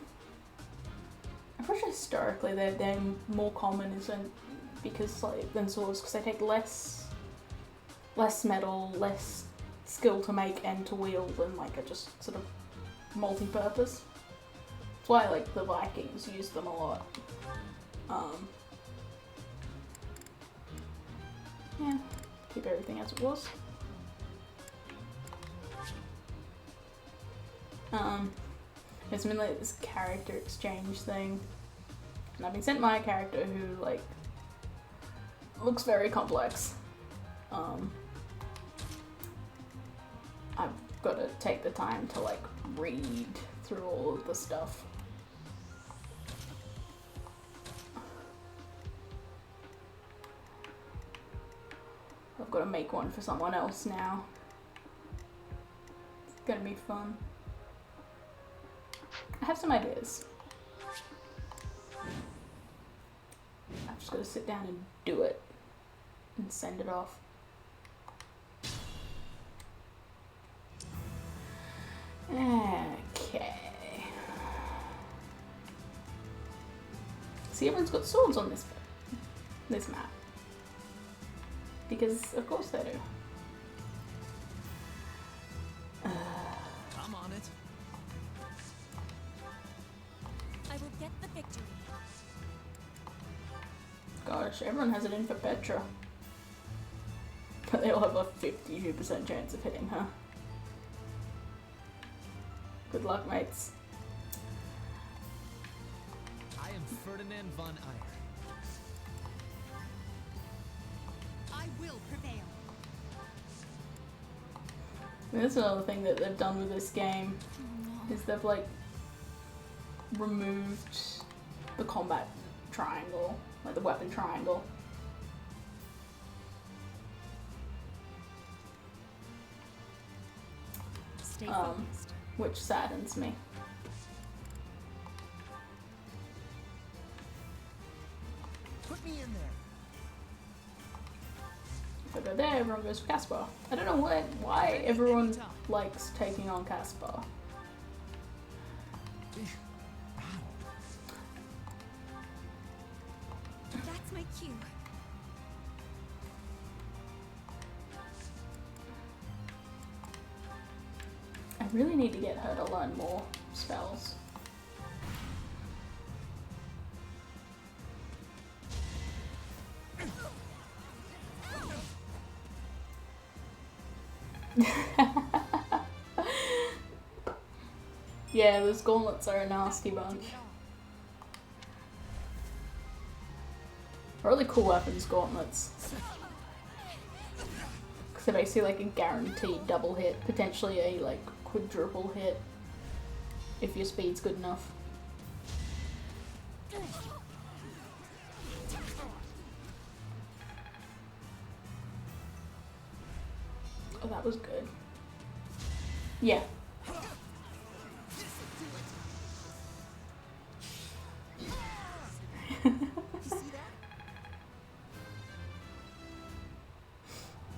I'm pretty sure historically they're more common isn't because like than swords because they take less metal, less skill to make and to wield, and like are just sort of multi-purpose. That's why like the Vikings used them a lot. Yeah, keep everything as it was. It's been like this character exchange thing, and I've been sent my character who like looks very complex. I've got to take the time to like read through all of the stuff. I've got to make one for someone else now. It's gonna be fun. I have some ideas. I've just got to sit down and do it and send it off. Okay. See, everyone's got swords on this map. Because of course they do. I'm on it. I will get the victory. Gosh, everyone has it in for Petra. But they all have a 52% chance of hitting her. Good luck, mates. I am Ferdinand von Eyre. I will prevail. That's another thing that they've done with this game, is they've like removed the combat triangle, like the weapon triangle. Stay focused. Which saddens me. Put me in there. If I go there, everyone goes for Caspar. I don't know why everyone likes taking on Caspar. That's my cue. I really need to get her to learn more spells. Yeah, those gauntlets are a nasty bunch. Really cool weapons, gauntlets. Because they're basically like a guaranteed double hit, potentially a like quadruple hit if your speed's good enough. Oh, that was good. Yeah.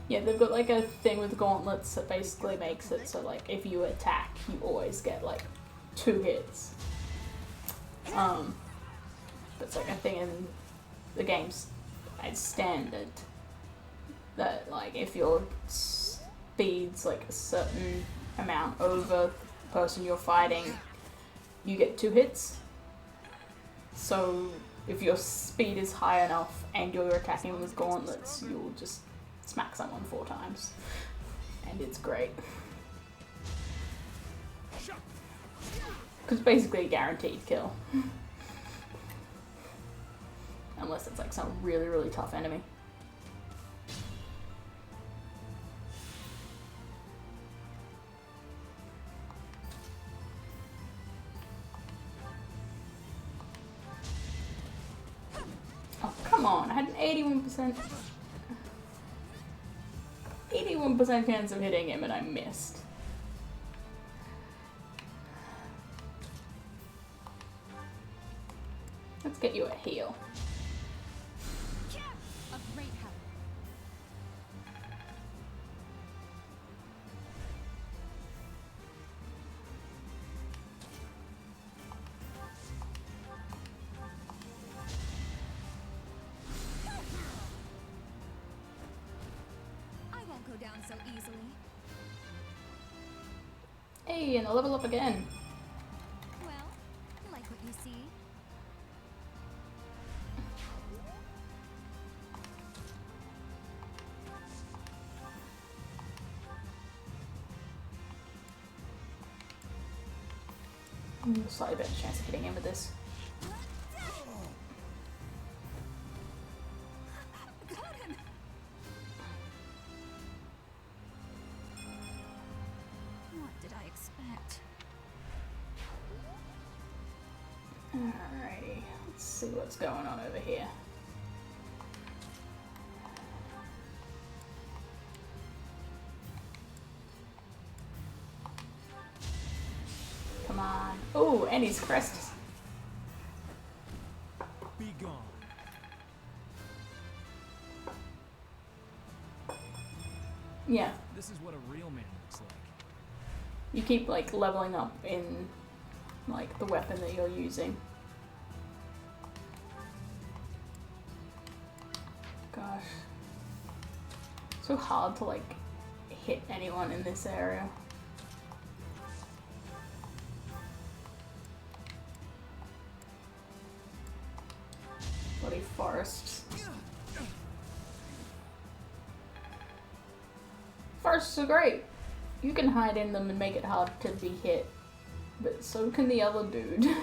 Yeah, they've got like a thing with gauntlets that basically makes it so like if you attack, you always get like 2 hits. That's like a thing in the game's as standard that like if your speed's like a certain amount over the person you're fighting, you get 2 hits. So if your speed is high enough and you're attacking with gauntlets, you'll just smack someone 4 times, and it's great. Because basically a guaranteed kill. Unless it's like some really, really tough enemy. Come on, I had an 81% chance of hitting him and I missed. Let's get you a heal. A great help. I won't go down so easily. Hey, and a level up again. Well, like what you see. Slightly better chance of hitting him with this. Got him. What did I expect? Alrighty, let's see what's going on over here. Come on. Oh, and his crest. Be gone. Yeah, This is what a real man looks like. you keep like leveling up in like the weapon that you're using. Gosh. So hard to like hit anyone in this area. Bloody forests. Forests are great. You can hide in them and make it hard to be hit. But so can the other dude. I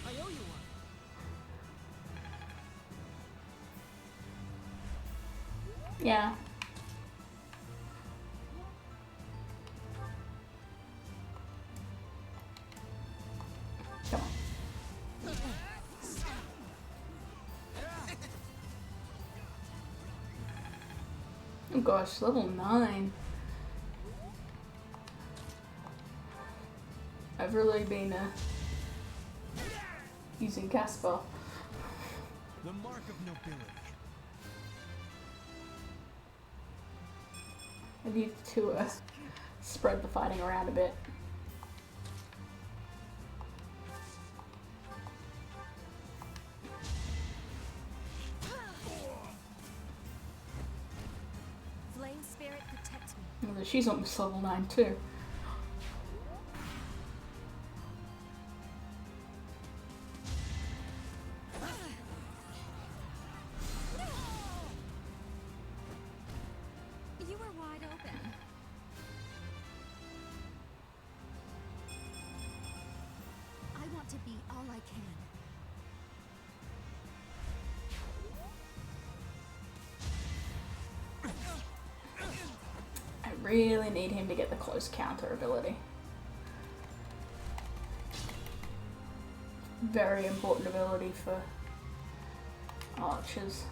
owe you one. Yeah. Come on. Oh gosh, level 9. I've really been using Casper. The mark of nobility. I need to spread the fighting around a bit. Flame spirit protect me. Although she's almost level 9 too. You were wide open. I want to be all I can. I really need him to get the close counter ability. Very important ability for archers.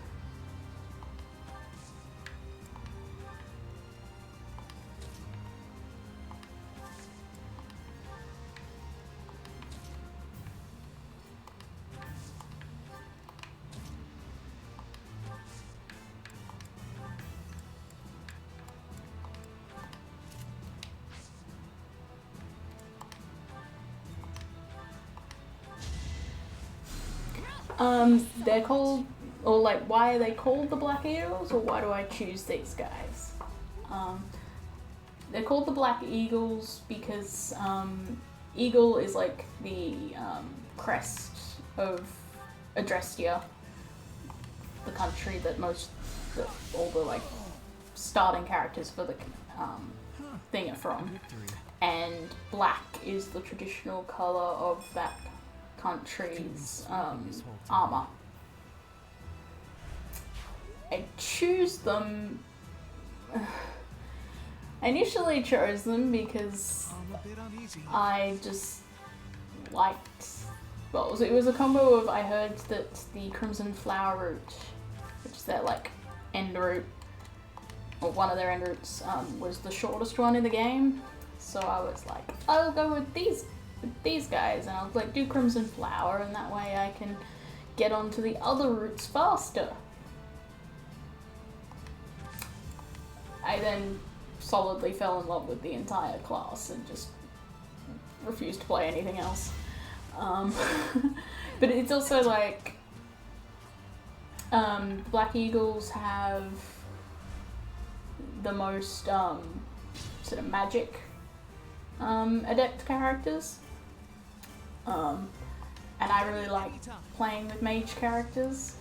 They're called, or like, why are they called the Black Eagles, or why do I choose these guys? They're called the Black Eagles because eagle is like the crest of Adrestia, the country that all the like starting characters for the thing are from, Victory. and black is the traditional color of that country's armor. I choose them. I initially chose them because I'm a bit uneasy. I just liked well, it was a combo of, I heard that the Crimson Flower route, which is their like end route, or one of their end routes, was the shortest one in the game. So I was like, I'll go with these guys, and I'll like do Crimson Flower, and that way I can get onto the other routes faster. I then solidly fell in love with the entire class and just refused to play anything else. But it's also like, Black Eagles have the most sort of magic adept characters, and I really like playing with mage characters.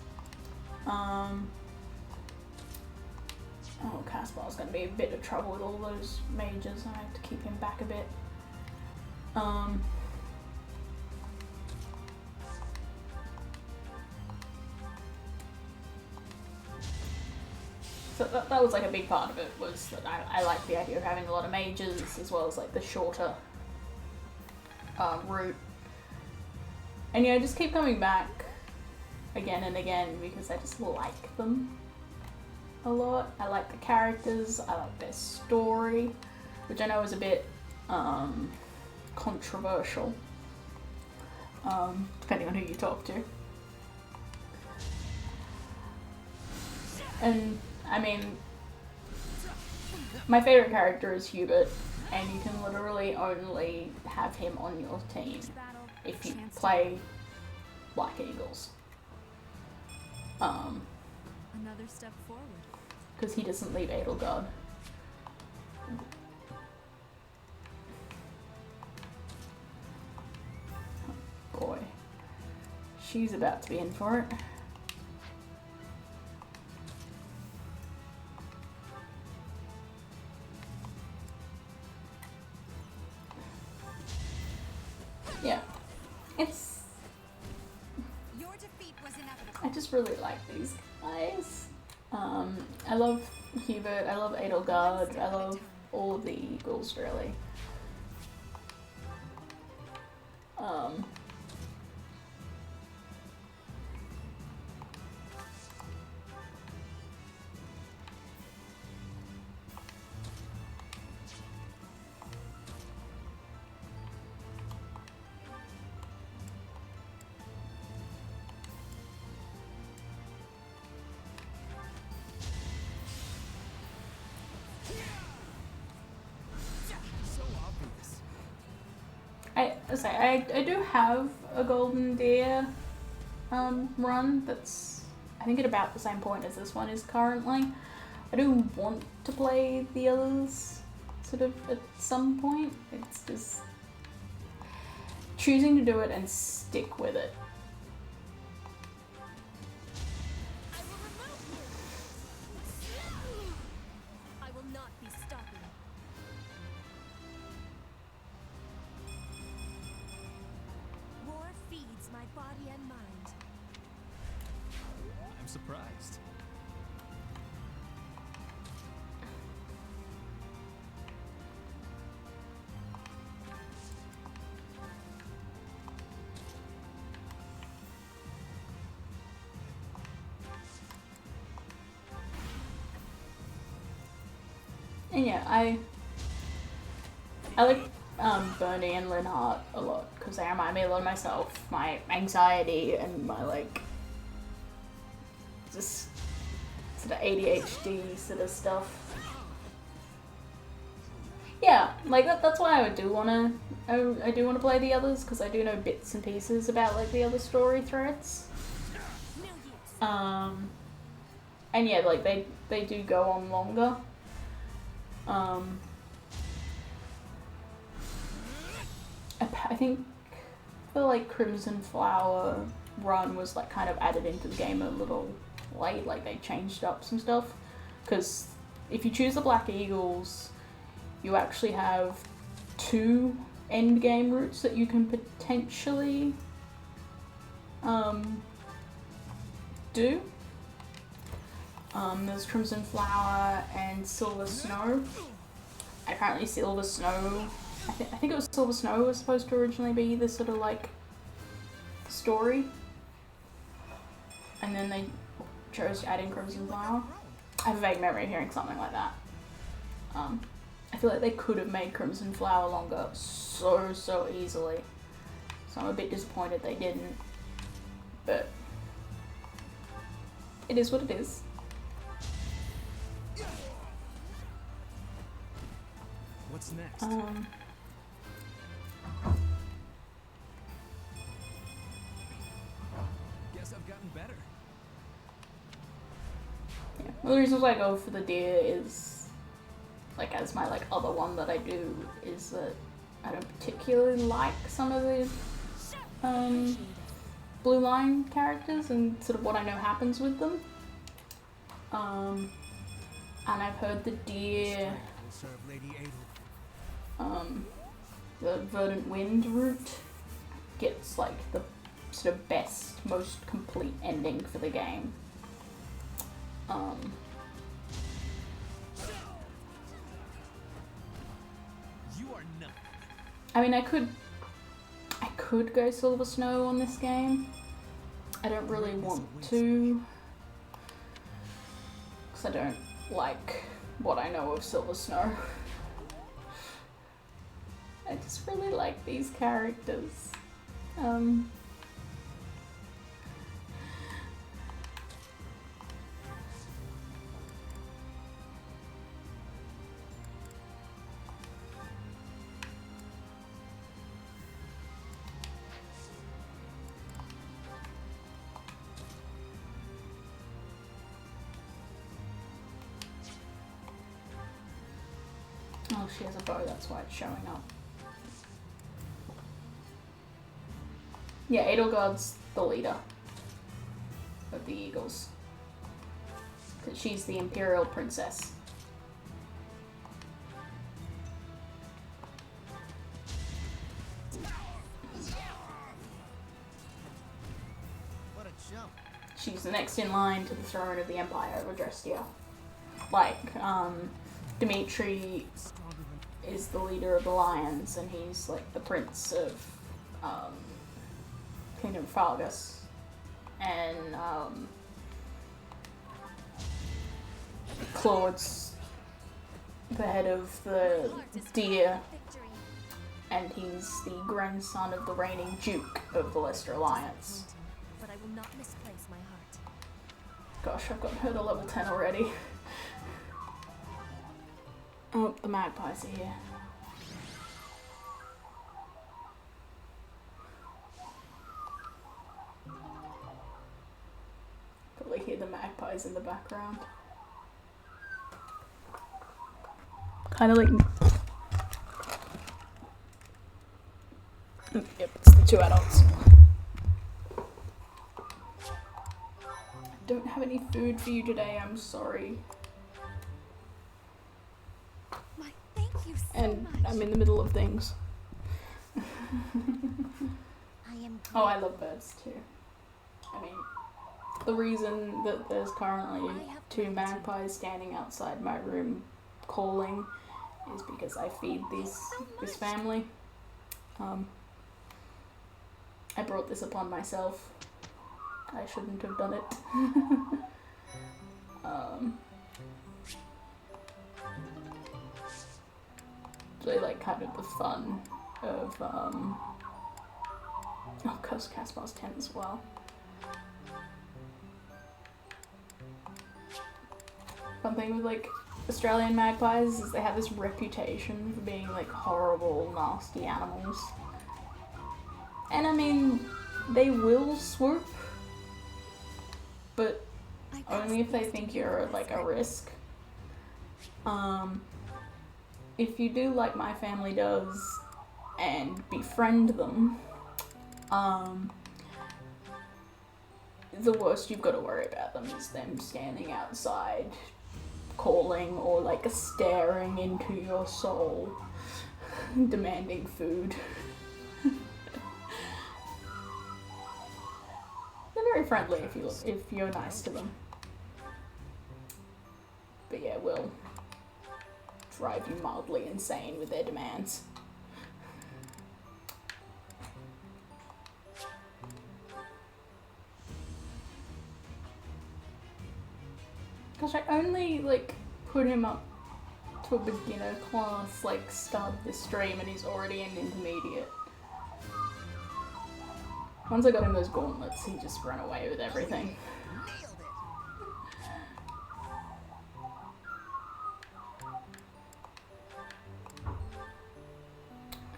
Oh, Caspar's going to be a bit of trouble with all those mages. I have to keep him back a bit. So that was like a big part of it, was that I like the idea of having a lot of mages as well as like the shorter route. And yeah, I just keep coming back again and again because I just like them a lot. I like the characters, I like their story, which I know is a bit controversial, depending on who you talk to. And I mean, my favorite character is Hubert, and you can literally only have him on your team if you play Black Eagles. Another step forward. Because he doesn't leave Edelgard. Oh boy. She's about to be in for it. Yeah. It's... Your defeat was inevitable. I just really like these guys. I love Hubert, I love Edelgard, I love all of the Eagles, really. I do have a Golden Deer run that's, I think, at about the same point as this one is currently. I do want to play the others sort of at some point. It's just choosing to do it and stick with it. I will not be stopping. War feeds my body and mind. I'm surprised. And yeah, I like Bernie and Linhart a lot because they remind me a lot of myself, my anxiety and my like just sort of ADHD sort of stuff. Yeah, like that's why I do wanna play the others, because I do know bits and pieces about like the other story threads. And yeah, like they do go on longer. I think the like Crimson Flower run was like kind of added into the game a little late, like they changed up some stuff, because if you choose the Black Eagles, you actually have 2 end game routes that you can potentially do. There's Crimson Flower and Silver Snow. Apparently Silver Snow, I think it was Silver Snow was supposed to originally be the sort of like story, and then they chose to add in Crimson Flower. I have a vague memory of hearing something like that. I feel like they could have made Crimson Flower longer so easily. So I'm a bit disappointed they didn't. But it is what it is. What's next? Guess I've gotten better. Yeah. Well, the reasons why I go for the deer is, like, as my like other one that I do, is that I don't particularly like some of the blue line characters and sort of what I know happens with them. And I've heard the deer, Will serve Lady Adel. the Verdant Wind route gets like the sort of best, most complete ending for the game. You are not. I mean, I could go Silver Snow on this game. I don't really want to, because I don't like what I know of Silver Snow. I just really like these characters. Oh, she has a bow, that's why it's showing up. Yeah, Edelgard's the leader of the Eagles. Because she's the Imperial Princess. What a jump. She's the next in line to the throne of the Empire of Adrestia. Like, Dimitri is the leader of the Lions, and he's like the prince of Kingdom of Fargus. And Claude's the head of the Deer, and he's the grandson of the reigning Duke of the Leicester Alliance. But I will not misplace my heart. Gosh, I've got her to level 10 already. Oh, the magpies are here. Probably hear the magpies in the background. Kind of like... Yep, it's the two adults. I don't have any food for you today, I'm sorry. My thank you so And much. I'm in the middle of things. I am Oh, I love birds too. I mean, the reason that there's currently two magpies standing outside my room calling is because I feed this family. I brought this upon myself. I shouldn't have done it. Really like kind of the fun of oh, Coast Caspar's 10 as well. One thing with like Australian magpies is they have this reputation for being like horrible, nasty animals. And I mean, they will swoop, but only if they think you're like a risk. If you do like my family does and befriend them, the worst you've got to worry about them is them standing outside calling or like staring into your soul demanding food. They're very friendly if you're nice to them, but yeah, will drive you mildly insane with their demands. Gosh, I only, like, put him up to a beginner class, like, start the stream, and he's already in intermediate. Once I got him those gauntlets, he just ran away with everything.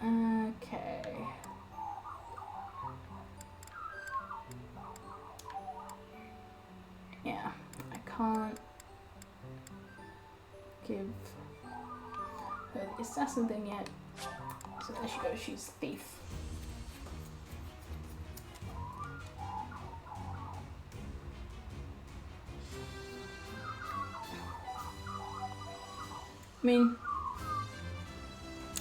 Okay. Yeah, I can't give her the assassin thing yet. So there she goes, she's thief. I mean,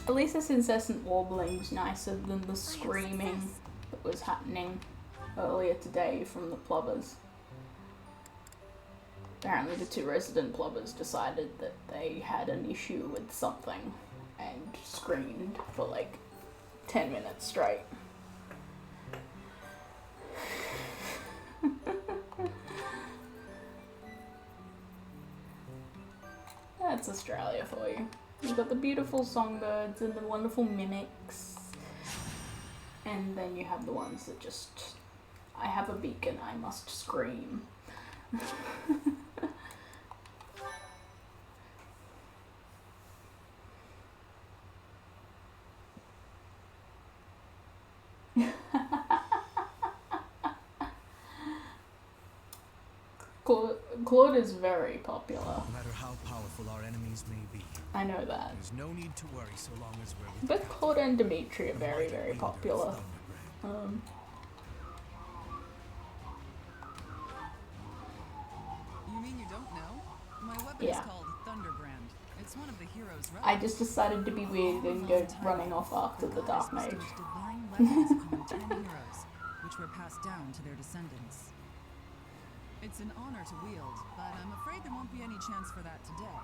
at least this incessant warbling's nicer than the screaming that was happening earlier today from the plobbers. Apparently the two resident plobbers decided that they had an issue with something and screamed for like 10 minutes straight. That's Australia for you. You've got the beautiful songbirds and the wonderful mimics. And then you have the ones that just, I have a beacon, I must scream. Claude is very popular. No matter how powerful our enemies may be, I know that. there's no need to worry so long as we're with Both Claude and Dimitri are very, very popular. You mean you don't know? My weapon Yeah. is called Thunderbrand. It's one of the hero's I just decided to be weird and go running off after the Dark Mage. Divine weapons among 10 heroes, which were passed down to their descendants. It's an honor to wield, but I'm afraid there won't be any chance for that today.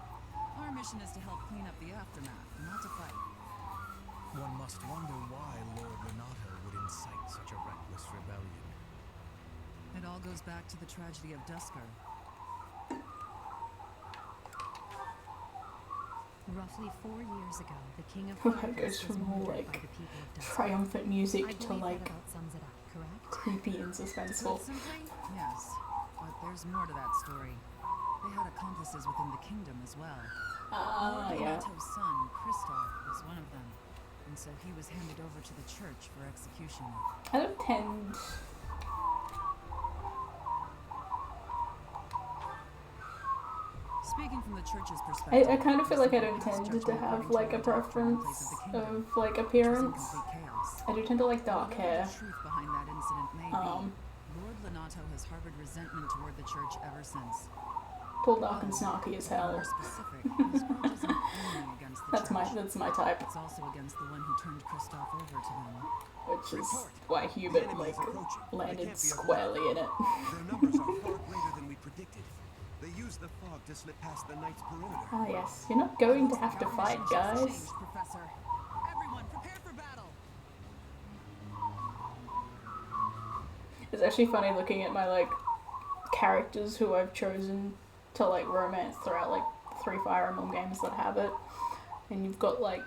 Our mission is to help clean up the aftermath, not to fight. One must wonder why Lord Renato would incite such a reckless rebellion. It all goes back to the tragedy of Dusker. Roughly 4 years ago, the King of That goes Fighters was from all murdered like by the people of Dusk. triumphant I music to believe like that about sums it up, correct? creepy and suspenseful. Put simply, yes. But there's more to that story. They had accomplices within the kingdom as well. Lord Yeah. Renato's son, Kristoff, was one of them. And so he was handed over to the church for execution. I don't tend. Speaking from the church's perspective, I kind of feel like I don't this tend to judgment have according like to a the doctrine in preference place of the kingdom, of like which was in appearance. complete chaos. I do tend to like dark Whatever hair. the truth behind that incident may Um, be, Lord Renato has harbored resentment toward the church ever since. Tall, dark, and snarky as To be hell. more specific, his grudge isn't only against the That's church. my type, It's also against the one who turned Kristoff over to them. which is why Hubert like landed squarely in it. Their numbers are far greater than we predicted. They use the fog to slip past the knight's perimeter. Ah yes, you're not going to have to fight, guys. Changed, Professor. Everyone, prepare for battle. It's actually funny looking at my like characters who I've chosen to like romance throughout like 3 Fire Emblem games that have it. And you've got like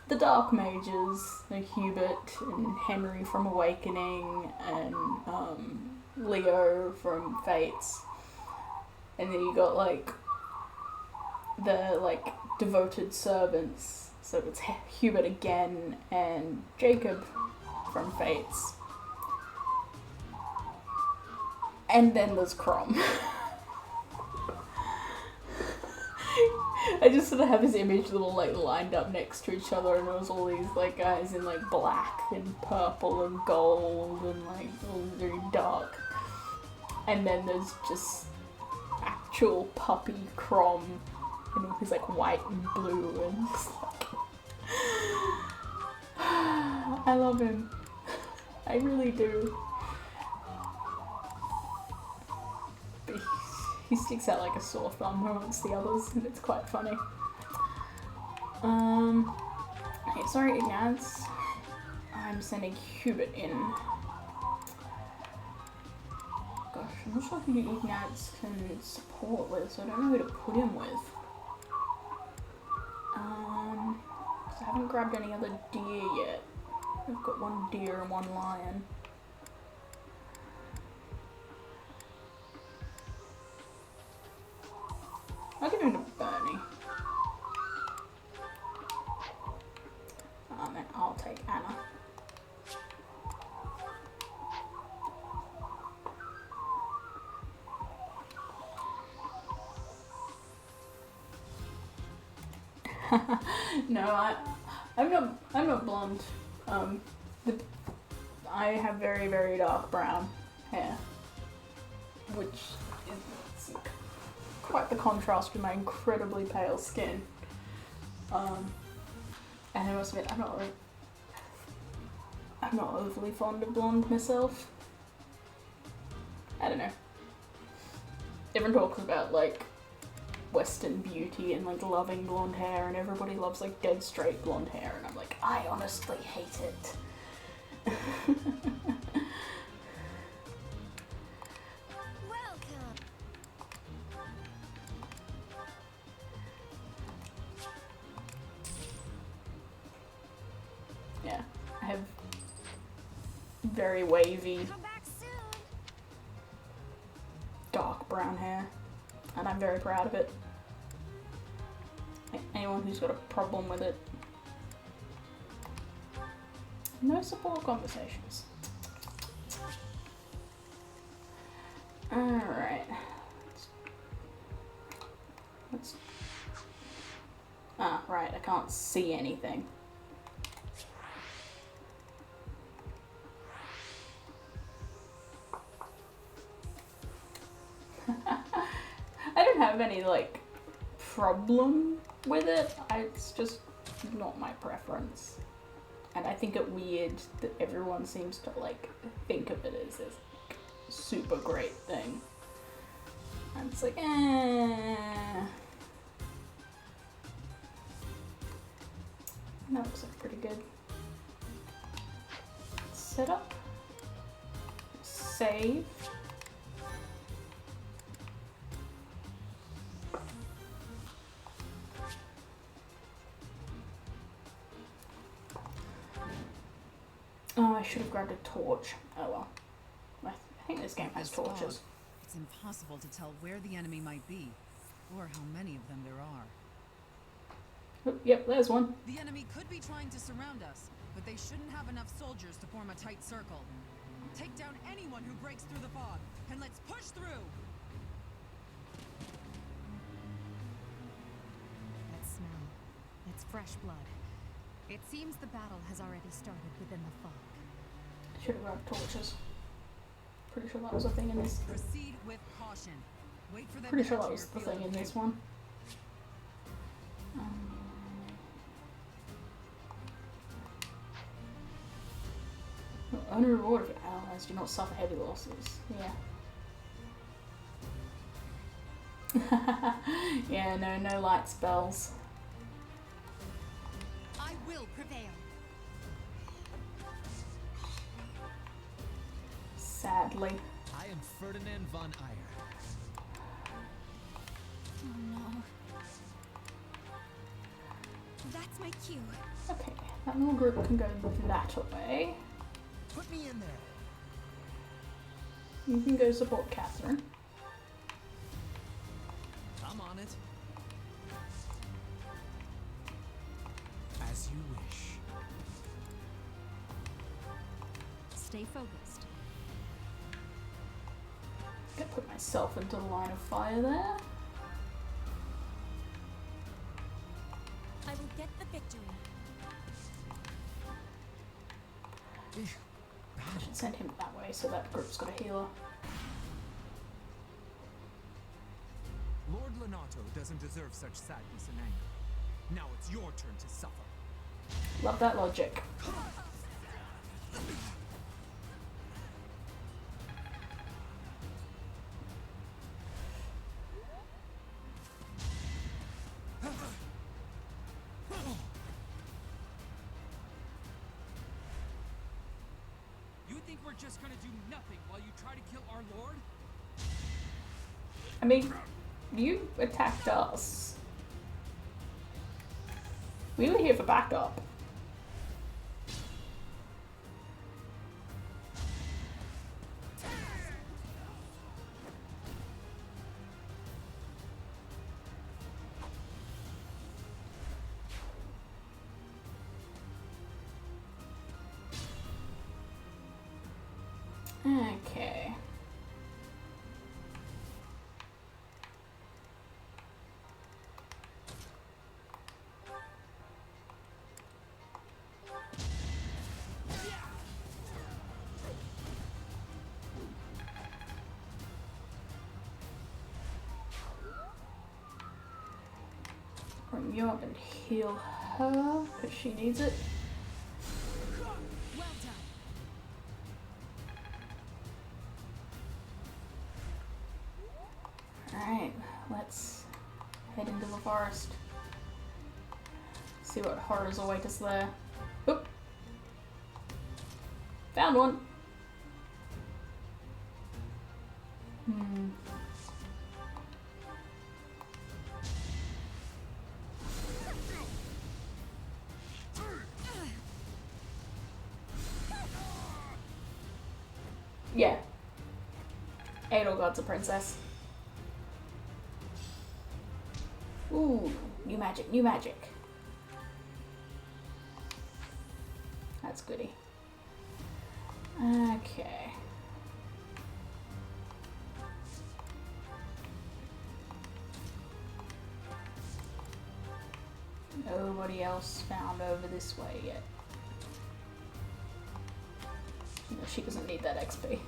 the Dark Mages, like Hubert and Henry from Awakening and Leo from Fates. And then you got like the like devoted servants. So it's Hubert again and Jacob from Fates. And then there's Crom. I just sort of have this image that all like lined up next to each other, and it was all these like guys in like black and purple and gold and like all very dark. And then there's just actual puppy Crom and all his like white and blue and just like I love him. I really do. But he sticks out like a sore thumb amongst the others, and it's quite funny. Okay, sorry, Ignaz. I'm sending Hubert in. Gosh, I'm not sure who Ignatz can support with, so I don't know who to put him with. 'Cause I haven't grabbed any other deer yet. I've got one deer and one lion. I'll give him to Bernie. And then I'll take Anna. No, I'm not blonde. I have very, very dark brown hair, which is quite the contrast with my incredibly pale skin. And I must admit, I'm not overly fond of blonde myself. I don't know. Everyone talks about like Western beauty and like loving blonde hair, and everybody loves like dead straight blonde hair, and I'm like, I honestly hate it. Welcome. Yeah, I have very wavy, Come back soon. dark brown hair, and I'm very proud of it. Anyone who's got a problem with it, no support conversations. Alright. Right, I can't see anything. I don't have any, like, problem with it. It's just not my preference. And I think it weird that everyone seems to, like, think of it as this super great thing. And it's like, That looks like pretty good. Set up. Save. Oh, I should have grabbed a torch. Oh well. I think this game has torches. It's impossible to tell where the enemy might be, or how many of them there are. Oh, yep, there's one. The enemy could be trying to surround us, but they shouldn't have enough soldiers to form a tight circle. Take down anyone who breaks through the fog, and let's push through! That smell. It's fresh blood. It seems the battle has already started within the fog. I should have grabbed torches. Pretty sure that was a thing in this. Proceed with caution. Wait for them Pretty to sure that enter was your the field thing in of this view. one. Earn a reward if your allies do not suffer heavy losses. Yeah. Yeah, no light spells. I will prevail. Sadly. I am Ferdinand von Eyre. Oh no. That's my cue. Okay, that little group can go that way. Put me in there. You can go support Catherine. I'm on it. As you wish. Stay focused. Gonna put myself into the line of fire there. I will get the victory. I should send him that way so that group's got a healer. Lord Lenato doesn't deserve such sadness and anger. Now it's your turn to suffer. Love that logic. You think we're just gonna do nothing while you try to kill our lord? I mean, you attacked us. We were here for backup. Okay. Bring you up and heal her, because she needs it. Well done. Alright, let's head into the forest. See what horrors await us there. Oop! Found one! Yeah. Edelgard's a princess. Ooh, new magic, new magic. That's goody. Okay. Nobody else found over this way yet. No, she doesn't need that XP.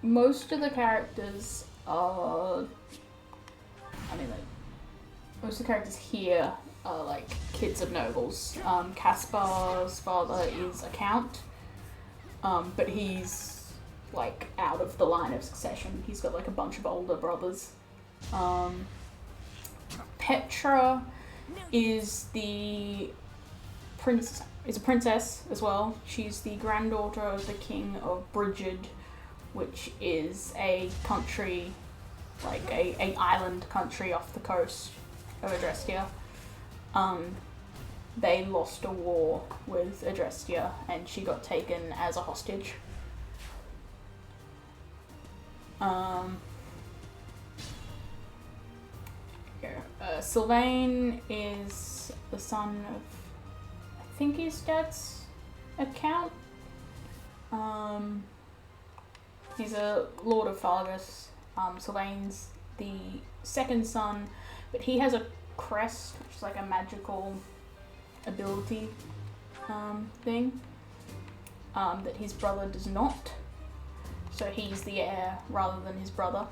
Most of the characters are, most of the characters here are like kids of nobles. Caspar's father is a count, but he's like out of the line of succession. He's got like a bunch of older brothers. Petra is a princess as well. She's the granddaughter of the king of Brigid, which is a country, like a island country off the coast of Adrestia. They lost a war with Adrestia and she got taken as a hostage. Sylvain is the son of, I think his dad's a count. He's a lord of Fargus. Sylvain's the second son, but he has a crest, which is like a magical ability thing that his brother does not. So he's the heir rather than his brother.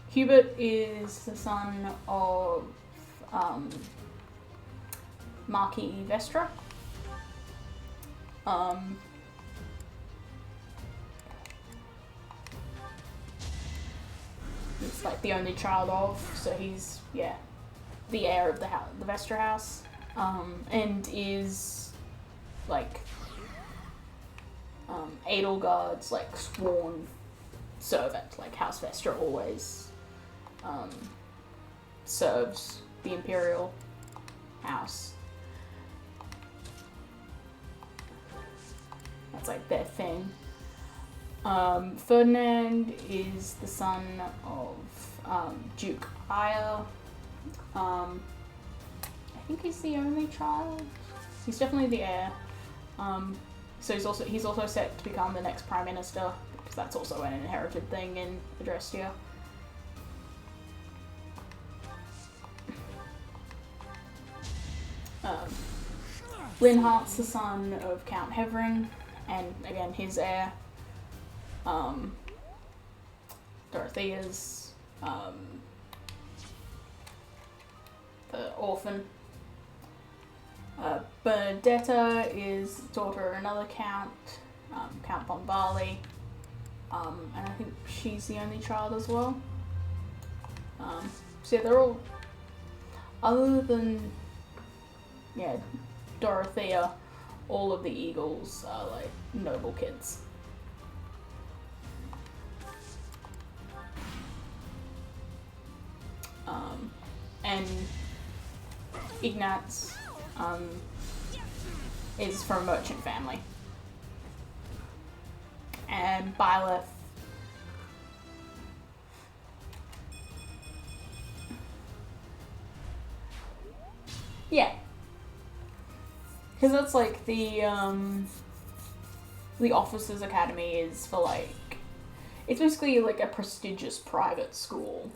Hubert is the son of Marquis Vestra. It's like the only child of, so he's, yeah, the heir of the Vestra house, and is like Edelgard's like sworn servant. Like House Vestra always serves the Imperial House. That's like their thing. Ferdinand is the son of Duke Aya. I think he's the only child. He's definitely the heir. So he's also set to become the next prime minister, because that's also an inherited thing in Adrestia. Linhart's the son of Count Hevering, and again his heir. Dorothea's the orphan. Bernadetta is daughter of another count, Count Bombali, and I think she's the only child as well. So yeah, they're all, other than Dorothea, all of the Eagles are like noble kids. And Ignatz is from a merchant family. And Byleth because that's like the Officers Academy is for like, it's basically like a prestigious private school.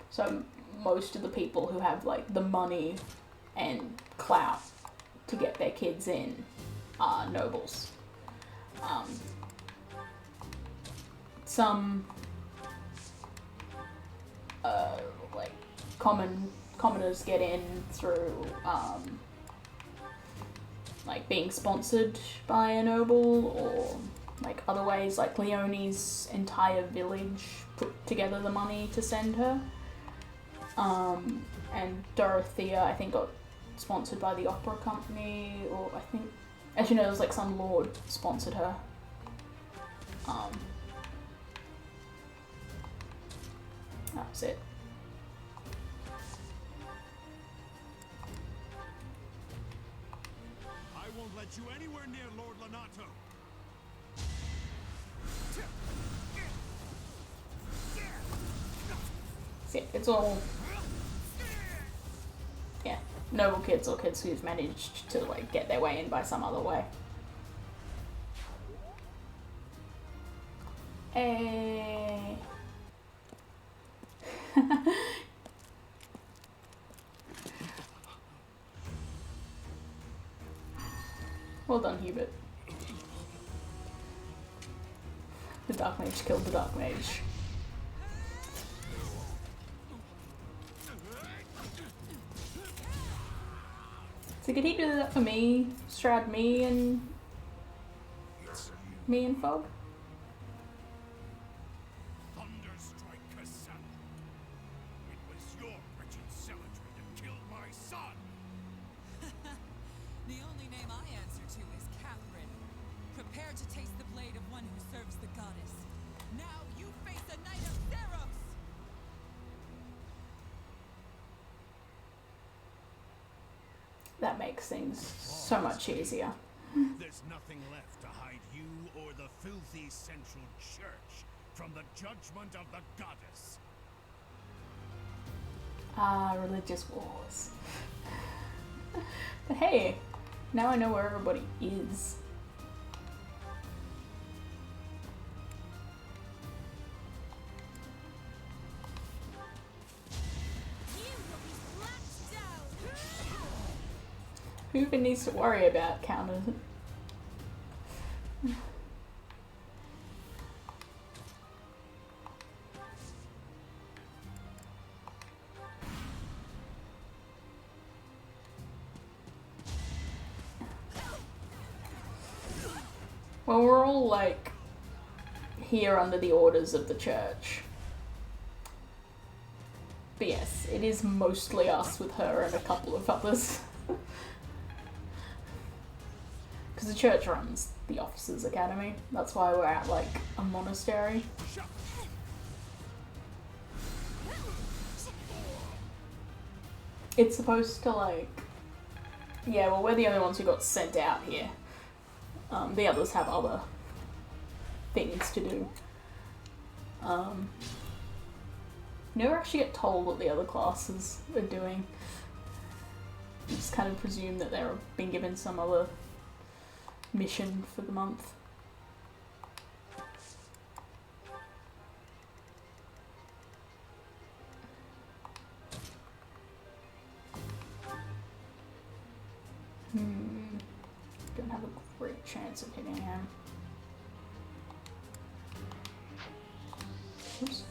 So most of the people who have like the money and clout to get their kids in are nobles. Some like commoners get in through like being sponsored by a noble, or like other ways, like Leonie's entire village put together the money to send her. And Dorothea, I think, got sponsored by the opera company, or I think, actually no, it was like some lord sponsored her. That was it. I won't let you anywhere near Lord Lonato. So yeah, it's all noble kids or kids who've managed to like get their way in by some other way. Well done, Hubert. The Dark Mage killed the Dark Mage. So did he do that for me? Strad me and Fog? Thunderstrike Cassandra. It was your wretched zealotry that killed my son. The only name I answer to is Catherine. Prepare to taste the blade of one who serves the goddess. Now you face a knight of Theros! That makes things so much easier. There's nothing left to hide you or the filthy central church from the judgment of the goddess. Religious wars. But hey, now I know where everybody is. Who even needs to worry about counters? Well, we're all like here under the orders of the church. But yes, it is mostly us with her and a couple of others. Because the church runs the Officers Academy. That's why we're at like a monastery. It's supposed to like... Yeah, well, we're the only ones who got sent out here. The others have other things to do. Never actually get told what the other classes are doing. You just kind of presume that they're being given some other mission for the month. Don't have a great chance of hitting him. Oops.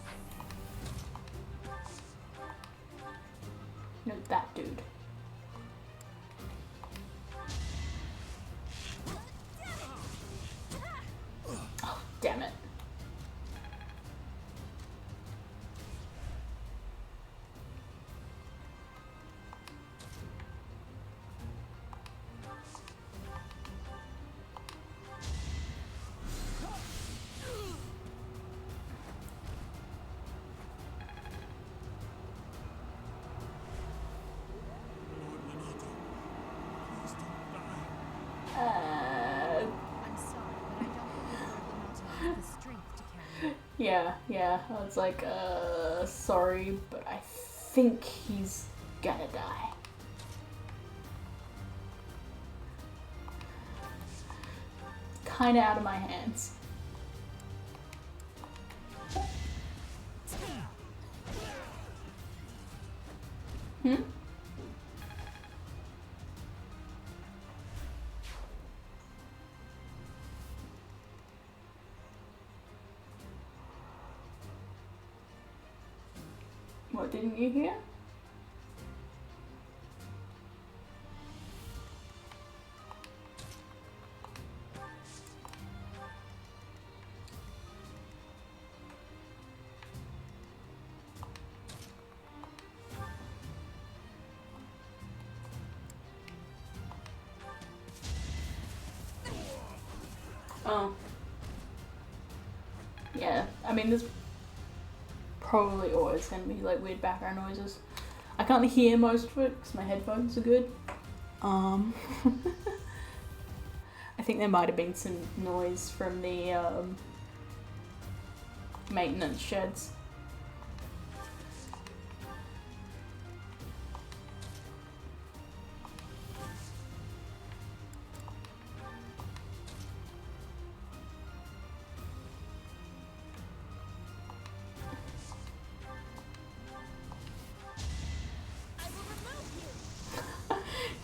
No, that dude. Yeah, I was like, sorry, but I think he's gonna die. Kinda out of my hands. Hmm? What, didn't you hear? Oh. Yeah, I mean, there's probably always gonna be like weird background noises. I can't hear most of it because my headphones are good. I think there might have been some noise from the maintenance sheds.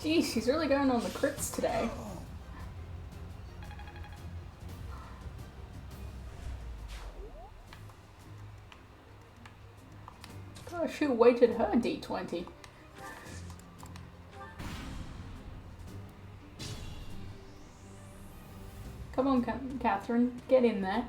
Jeez, she's really going on the crits today. Gosh, she weighted her D20. Come on, Catherine, get in there.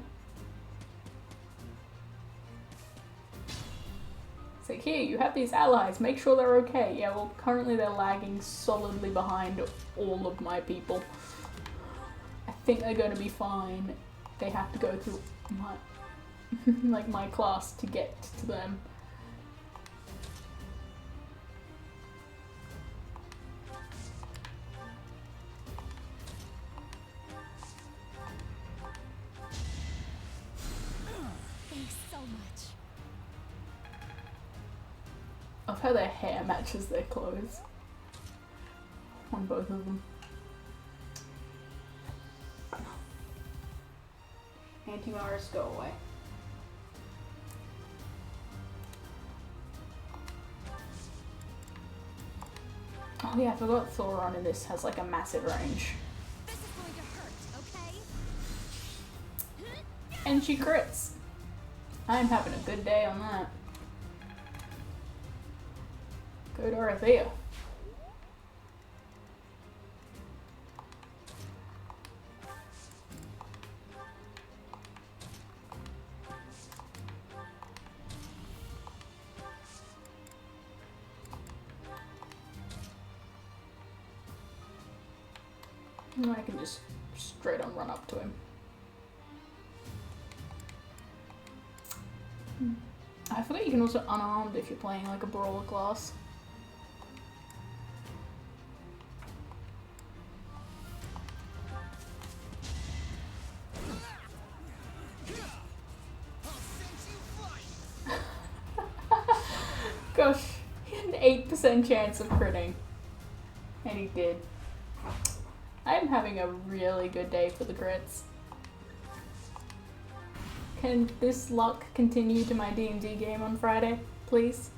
It's like, here, you have these allies, make sure they're okay. Yeah, well, currently they're lagging solidly behind all of my people. I think they're gonna be fine. They have to go through my, like, my class to get to them. Thanks so much. I love how their hair matches their clothes. On both of them. Antivirus, go away. Oh yeah, I forgot Thoron in this has like a massive range. This is going to hurt, okay? And she crits. I'm having a good day on that. Go Dorothea. I can just straight on run up to him. I forgot you can also unarmed if you're playing like a brawler class. Gosh, he had an 8% chance of critting. And he did. I'm having a really good day for the crits. Can this luck continue to my D&D game on Friday, please?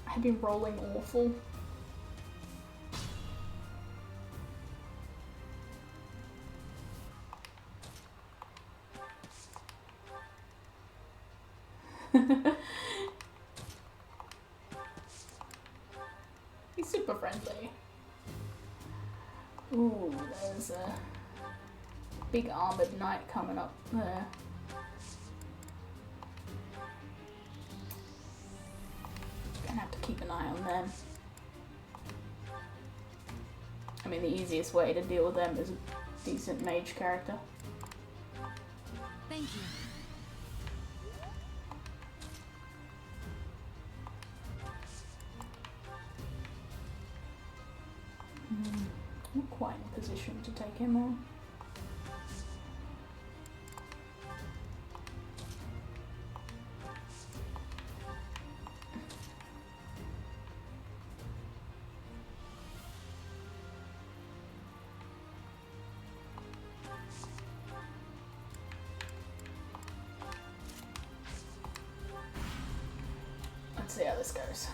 I've been rolling awful. He's super friendly. Ooh, there's a big armored knight coming up there. Gonna have to keep an eye on them. I mean, the easiest way to deal with them is a decent mage character. Thank you. Not quite in a position to take him on. see how this goes.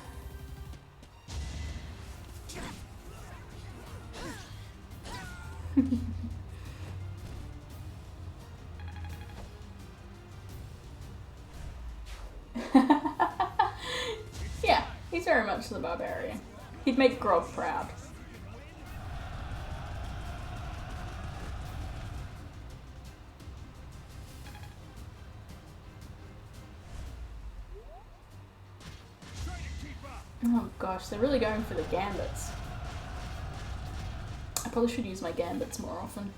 Yeah, he's very much the barbarian. He'd make Grog proud. Oh gosh, they're really going for the gambits. I probably should use my gambits more often.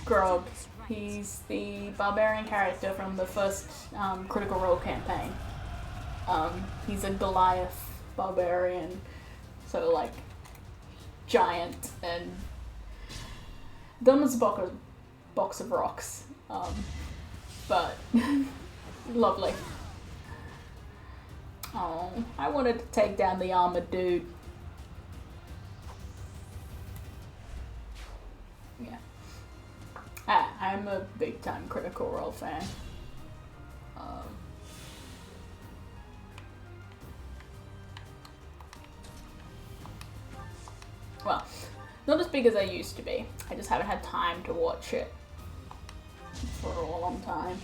Grog. He's the barbarian character from the first Critical Role campaign. He's a Goliath barbarian, so like giant and dumb as a box of rocks, but lovely. Oh, I wanted to take down the armored dude. Yeah. I'm a big time Critical Role fan. Well, not as big as I used to be. I just haven't had time to watch it for a long time.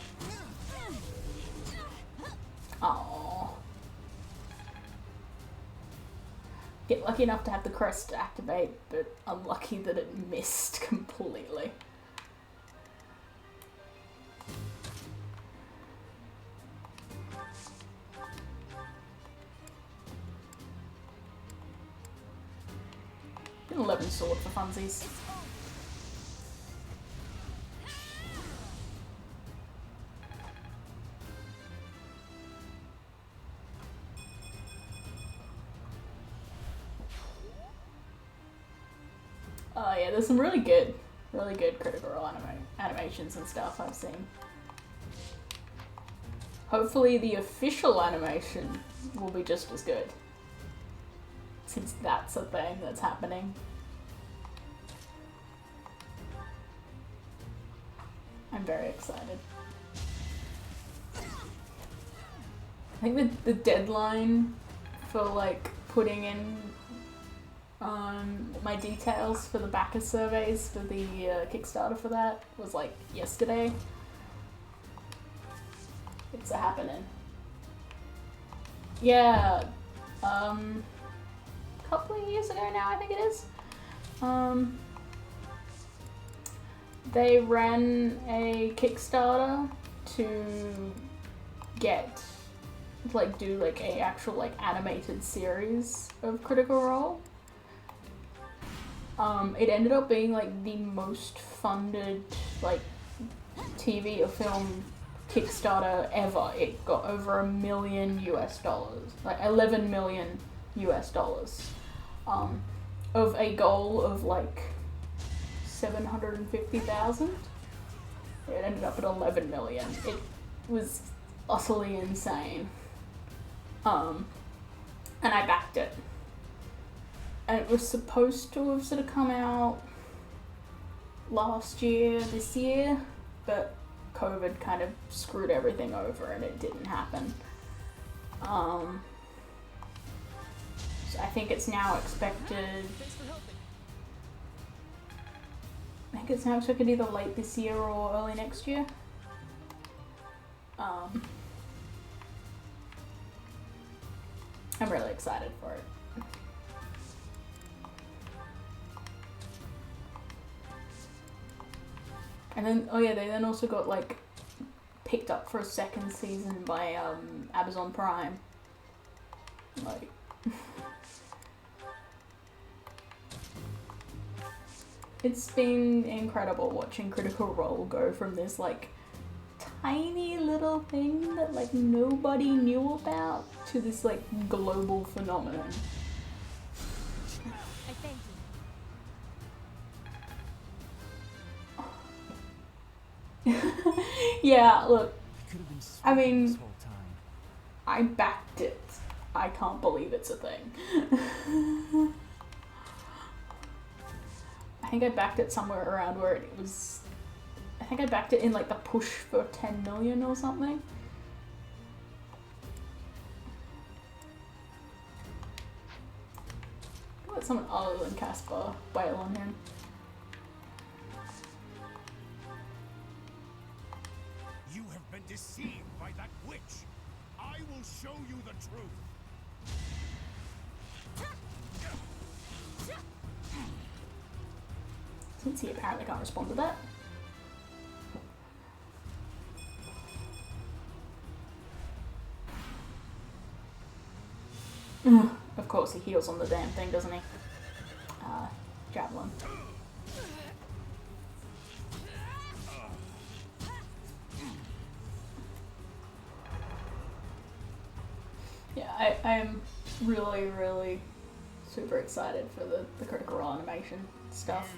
Oh. Get lucky enough to have the crest activate, but unlucky that it missed completely. An 11 sword for funsies. Oh yeah, there's some really good Critical Role animations and stuff I've seen. Hopefully the official animation will be just as good, since that's a thing that's happening. I'm very excited. I think the deadline for like putting in my details for the backer surveys for the Kickstarter for that was like yesterday. It's a happening. Yeah, couple of years ago now, I think it is. They ran a Kickstarter to get, like, do like a actual like animated series of Critical Role. It ended up being like the most funded like TV or film Kickstarter ever. It got over $1 million US, like 11 million US dollars. Of a goal of like 750,000. It ended up at 11 million. It was utterly insane. And I backed it. And it was supposed to have sort of come out last year, this year, but COVID kind of screwed everything over and it didn't happen. So I think it's now expected. I think it's now expected either late this year or early next year. I'm really excited for it. And then, oh yeah, they then also got like picked up for a second season by Amazon Prime. Like, it's been incredible watching Critical Role go from this like tiny little thing that like nobody knew about to this like global phenomenon. I thank you. Yeah, look, Could have been I sweet mean, this whole time. I backed it. I can't believe it's a thing. I think I backed it somewhere around where it was. I think I backed it in like the push for 10 million or something. put someone other than Caspar wail on him. You have been deceived by that witch. I will show you the truth. Since he apparently can't respond to that. Of course, he heals on the damn thing, doesn't he? Javelin. Yeah, I am really, really super excited for the Critical Role animation stuff.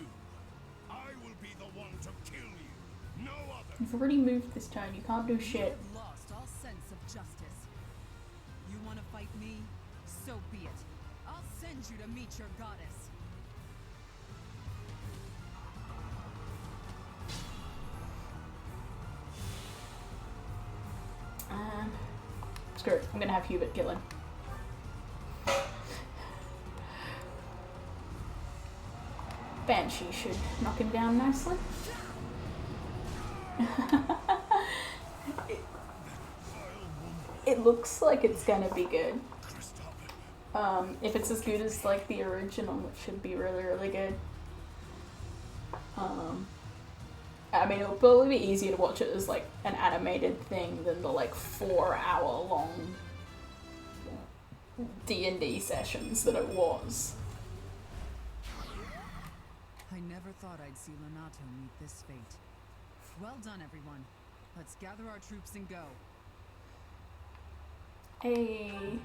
I will be the one to kill you. No other. You've already moved this turn, you can't do shit. You've lost all sense of justice. You want to fight me? So be it. I'll send you to meet your goddess. Screw it, I'm gonna have Hubert kill him. Banshee should knock him down nicely. It looks like it's gonna be good. If it's as good as like the original, it should be really, really good. I mean, it'll probably be easier to watch it as like an animated thing than the like 4-hour long D&D sessions that it was. I never thought I'd see Lonato meet this fate. Well done, everyone. Let's gather our troops and go. Hey.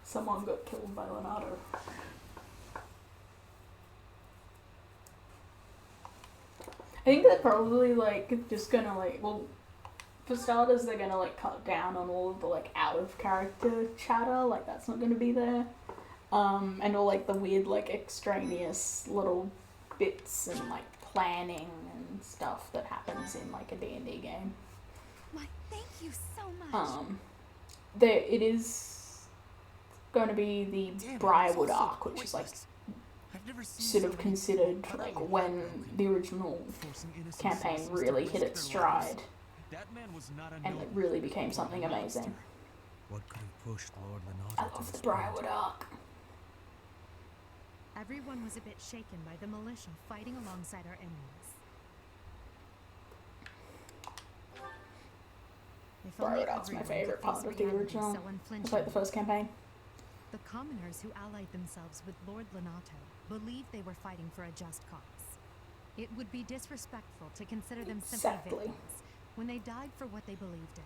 Someone got killed by Leonardo. I think they're probably like just gonna like, well, for starters they're gonna like cut down on all of the like out of character chatter, like that's not gonna be there. And all like the weird like extraneous little bits and like planning and stuff that happens in like a D&D game. Why, thank you so much. It is going to be the Briarwood Arc, which is like sort of considered like when the original campaign really hit its stride and it really became something amazing. What could have pushed Lord Lenato I love the Briarwood Arc. Everyone was a bit shaken by the militia fighting alongside our enemies. If only Briarwood Arc's my everyone favourite could part face of the reality original. so It's like the first campaign. The commoners who allied themselves with Lord Lenato believed they were fighting for a just cause. It would be disrespectful to consider them simply Exactly. victims when they died for what they believed in.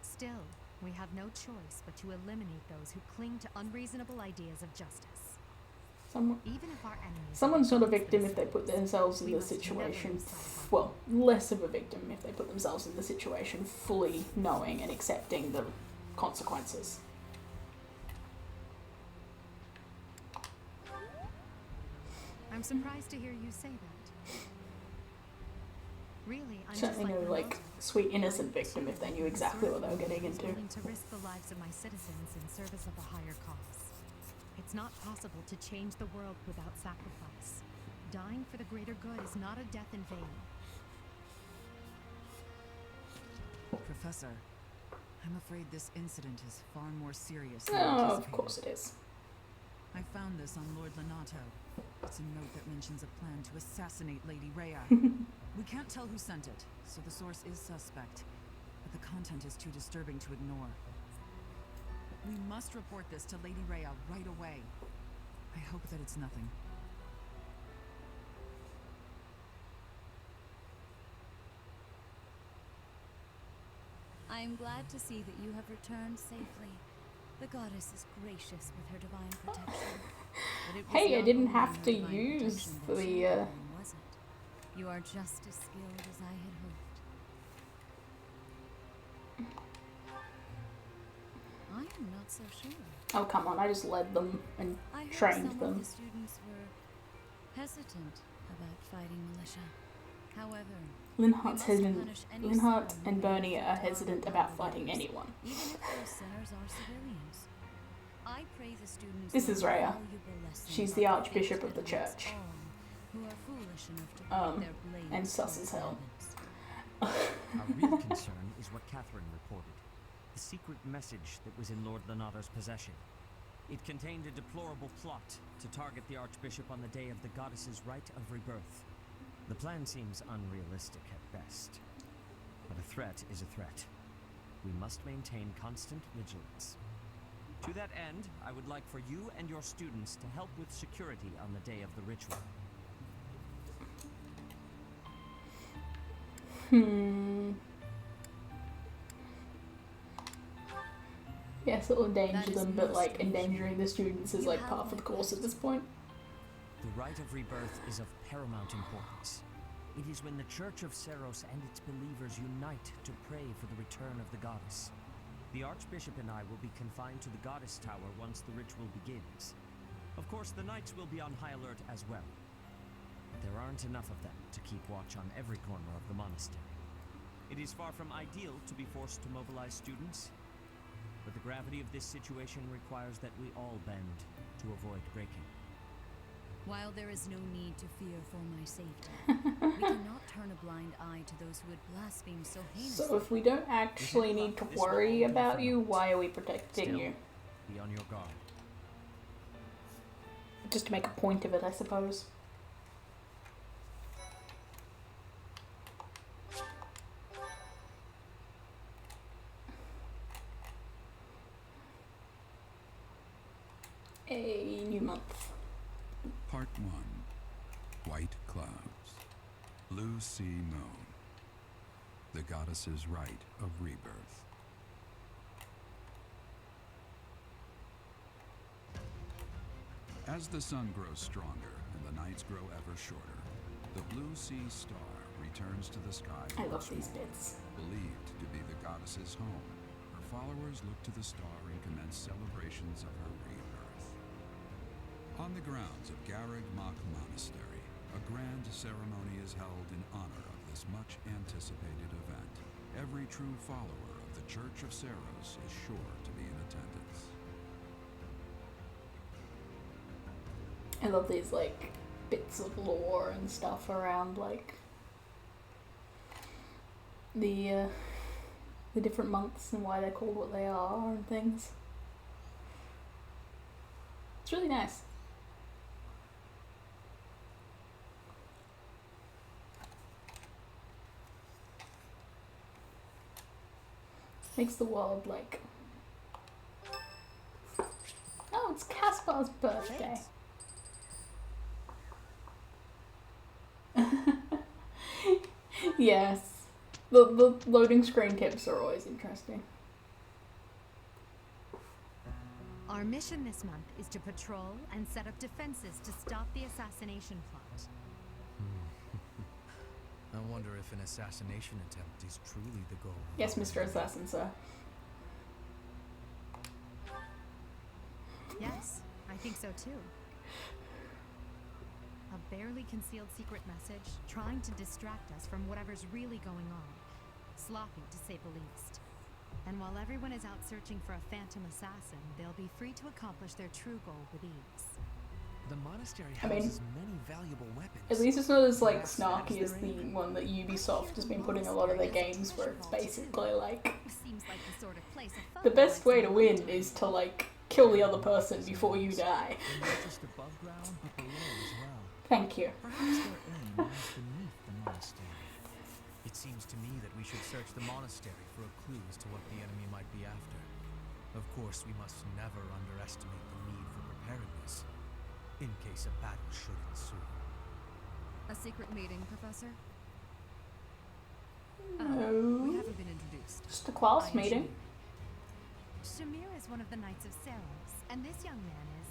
Still, we have no choice but to eliminate those who cling to unreasonable ideas of justice. Even if our enemies Someone's not a victim if they put themselves in we the must never situation, lose sight of our well, less of a victim if they put themselves in the situation fully knowing and accepting the consequences. I'm surprised to hear you say that. Really, I'm Certainly just no, like, sweet innocent victim if they knew exactly what they were getting into. willing to risk the lives of my citizens in service of a higher cause. It's not possible to change the world without sacrifice. Dying for the greater good is not a death in vain. Professor, I'm afraid this incident is far more serious than Oh, of anticipated. course it is. I found this on Lord Lenato. It's a note that mentions a plan to assassinate Lady Rhea. We can't tell who sent it, so the source is suspect. But the content is too disturbing to ignore. We must report this to Lady Rhea right away. I hope that it's nothing. I am glad to see that you have returned safely. The goddess is gracious with her divine protection. But it was Hey, I not didn't only have your to divine use protection that the, shielded you, was it? You are just as skilled as I had hoped. I am not so sure. Oh, come on, I just led them and I heard trained some them. of the students were hesitant about fighting militia. However, Linhart and Bernie are hesitant about fighting anyone. even if those sinners are civilians. I pray the students This is learn Rhea. valuable lessons She's the about Archbishop fate of the that awaits church. all who are foolish enough to point their blades And sus towards as hell. heavens. Our real concern is what Catherine reported. The secret message that was in Lord Lenato's possession. It contained a deplorable plot to target the Archbishop on the day of the goddess's Right of Rebirth. The plan seems unrealistic at best. But a threat is a threat. We must maintain constant vigilance. To that end, I would like for you and your students to help with security on the day of the ritual. Yes, it'll endanger them, but like endangering the students is like part of the course at this point. The Rite of Rebirth is of paramount importance. It is when the Church of Seros and its believers unite to pray for the return of the goddess. The Archbishop and I will be confined to the Goddess Tower once the ritual begins. Of course, the Knights will be on high alert as well. But there aren't enough of them to keep watch on every corner of the monastery. It is far from ideal to be forced to mobilize students, but the gravity of this situation requires that we all bend to avoid breaking. While there is no need to fear for my safety, we cannot turn a blind eye to those who would blaspheme so heinously. So if we don't actually need to worry about you, why are we protecting you? Be on your guard. Just to make a point of it, I suppose. A new month. Part 1. White Clouds. Blue Sea Moon. The Goddess's Rite of Rebirth. As the sun grows stronger and the nights grow ever shorter, the Blue Sea Star returns to the sky. I love these bits. Believed to be the goddess's home, her followers look to the star and commence celebrations of her rebirth. On the grounds of Garreg Mach Monastery, a grand ceremony is held in honor of this much-anticipated event. Every true follower of the Church of Seros is sure to be in attendance. I love these like bits of lore and stuff around like the different months and why they're called what they are and things. It's really nice. Makes the world like... Oh, it's Caspar's birthday. Yes. The loading screen tips are always interesting. Our mission this month is to patrol and set up defenses to stop the assassination plot. I wonder if an assassination attempt is truly the goal. Yes, Mr. Assassin, sir. Yes, I think so too. A barely concealed secret message trying to distract us from whatever's really going on. Sloppy, to say the least. And while everyone is out searching for a phantom assassin, they'll be free to accomplish their true goal with ease. The monastery houses many valuable weapons. At least it's not as like snarky as the one that Ubisoft has been putting a lot of their games where it's basically like the best way to win is to like kill the other person before you die. Just above ground, but below as well. Thank you. Perhaps their aim lies beneath the monastery. It seems to me that we should search the monastery for a clue as to what the enemy might be after. Of course, we must never underestimate the need for preparedness, in case a battle should ensue. A secret meeting, Professor? No. We haven't been introduced. Just a class meeting. Shamir is one of the Knights of Seros, and this young man is...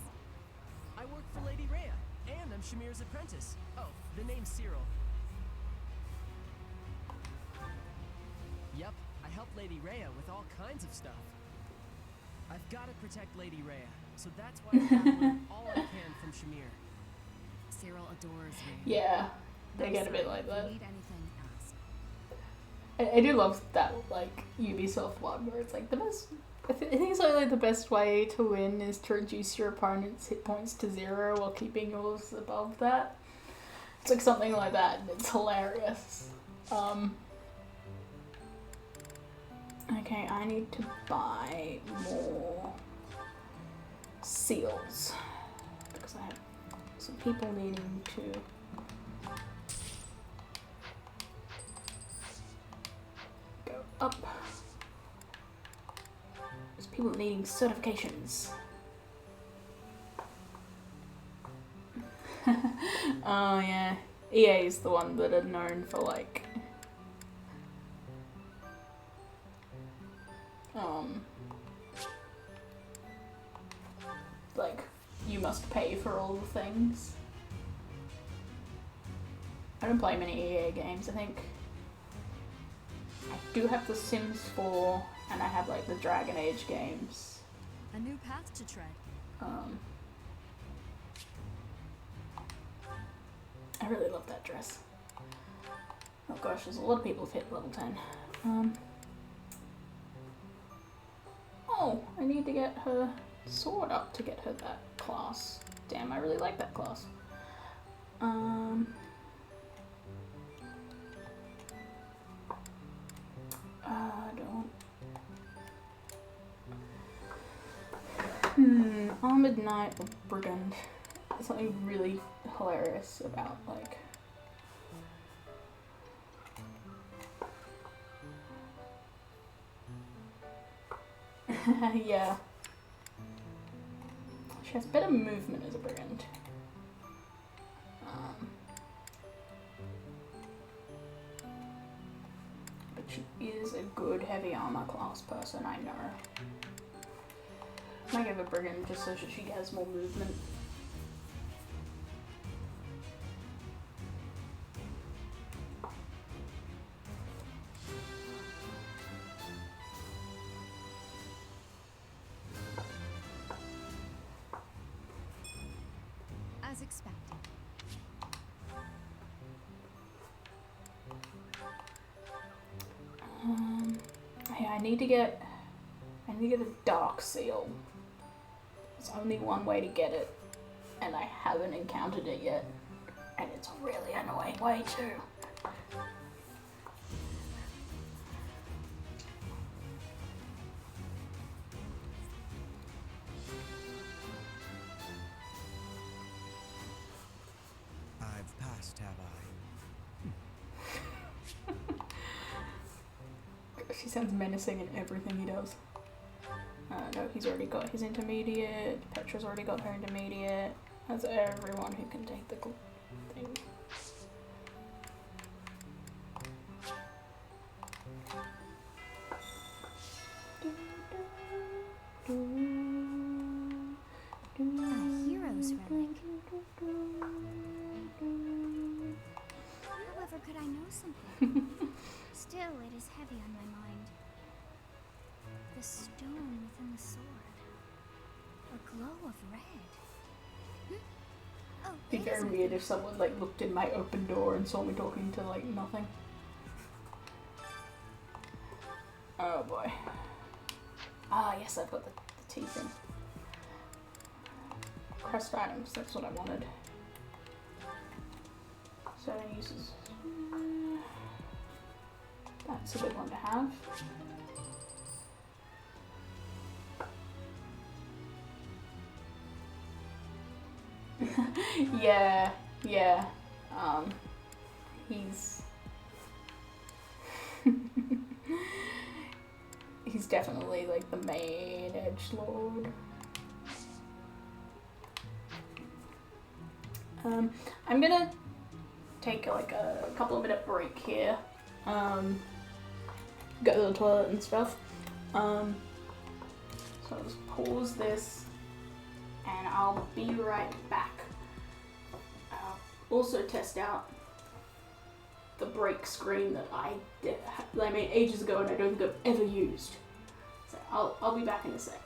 I work for Lady Rhea, and I'm Shamir's apprentice. Oh, the name's Cyril. Yep, I help Lady Rhea with all kinds of stuff. I've got to protect Lady Rhea, so that's why I'm gathering all I can from Shamir. Cyril adores Rhea. Yeah, they No, get a bit sorry, like if that. you need anything, ask. I do love that, like, Ubisoft one where it's like the best. I think it's like the best way to win is to reduce your opponent's hit points to 0 while keeping yours above that. It's like something like that, and it's hilarious. Okay, I need to buy more seals because I have some people needing to go up. There's people needing certifications. Oh yeah, EA is the one that are known for like like you must pay for all the things. I don't play many EA games. I think I do have The Sims 4 and I have like the Dragon Age games. A new path to tread. I really love that dress. Oh gosh, there's a lot of people who've hit level 10. Oh, I need to get her sword up to get her that class. Damn, I really like that class. Armored Knight or Brigand. There's something really hilarious about, like, yeah. She has better movement as a Brigand. But she is a good heavy armor class person, I know. I might give a Brigand just so that she has more movement. As expected. Yeah, I need to get a dark seal. There's only one way to get it, and I haven't encountered it yet. And it's a really annoying way too. I've passed, have I? She sounds menacing in everything he does. No, he's already got his intermediate. Petra's already got her intermediate. That's everyone who can take the thing. A hero's relic. However, could I know something? Still, it is heavy on my mind. The stone within the sword. A glow of red. Oh, It'd be very weird if someone like looked in my open door and saw me talking to like nothing. Oh boy. Ah yes, I've got the tea thing. Crest items, that's what I wanted. 7 uses. That's a good one to have. yeah. He's definitely like the main edgelord. I'm gonna take like a couple of minute break here. Go to the toilet and stuff. So I'll just pause this and I'll be right back. I'll also test out the break screen that I made ages ago and I don't think I've ever used. So I'll be back in a sec.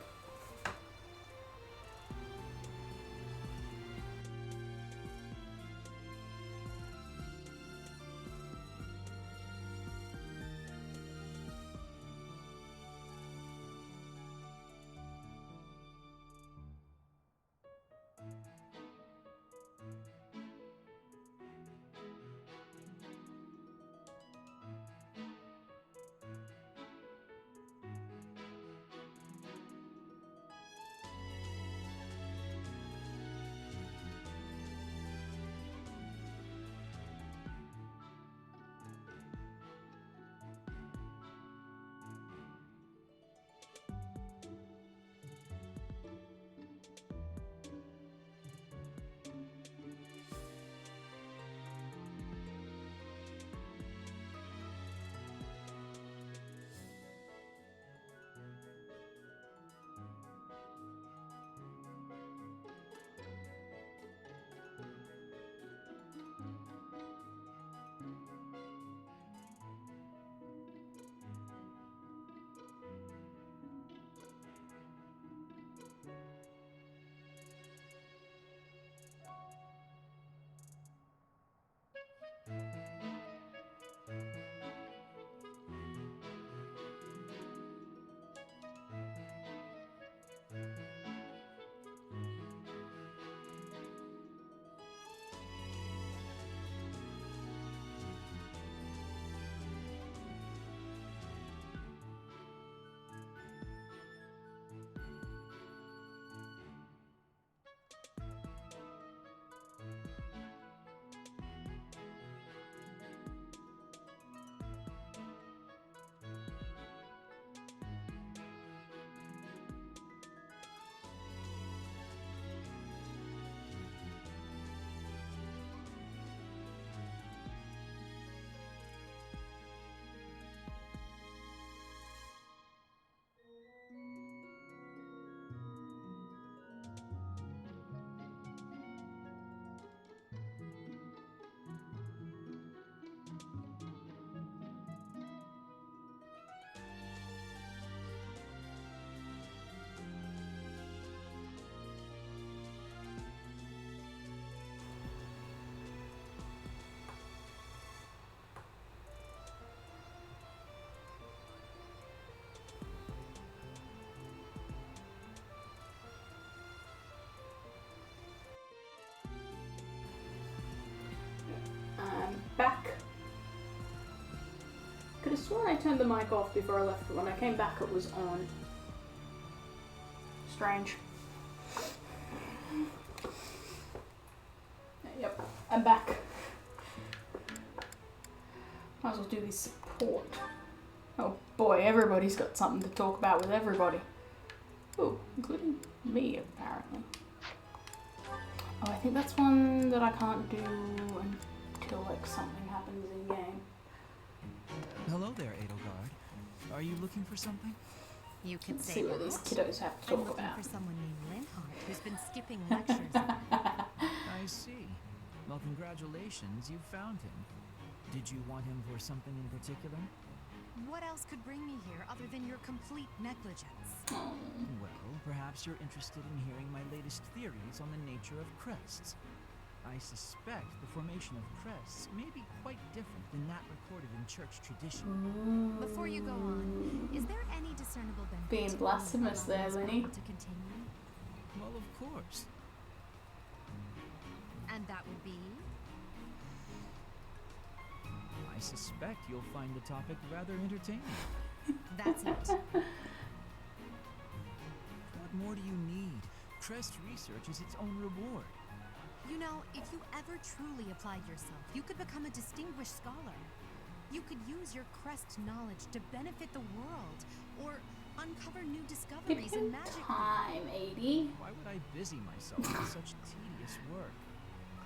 could have sworn I turned the mic off before I left, but when I came back it was on. Strange. Yep, I'm back. Might as well do this support. Oh boy, everybody's got something to talk about with everybody. Oh, including me, apparently. Oh, I think that's one that I can't do until, like, something happens in game. Hello there, Edelgard. Are you looking for something? You could Let's say see what these that. kiddos have to I'm talk looking about. for someone named Linhardt who's been skipping lectures. I see. Well, congratulations, you found him. Did you want him for something in particular? What else could bring me here other than your complete negligence? Well, perhaps you're interested in hearing my latest theories on the nature of crests. I suspect the formation of crests may be quite different than that recorded in church tradition. Before you go on, is there any discernible benefit Being to blasphemous there, Lenny. to continue? Well, of course. And that would be? I suspect you'll find the topic rather entertaining. That's it. What more do you need? Crest research is its own reward. You know, if you ever truly applied yourself, you could become a distinguished scholar. You could use your crest knowledge to benefit the world, or uncover new discoveries Give in him magic. time, 80. Why would I busy myself with such tedious work?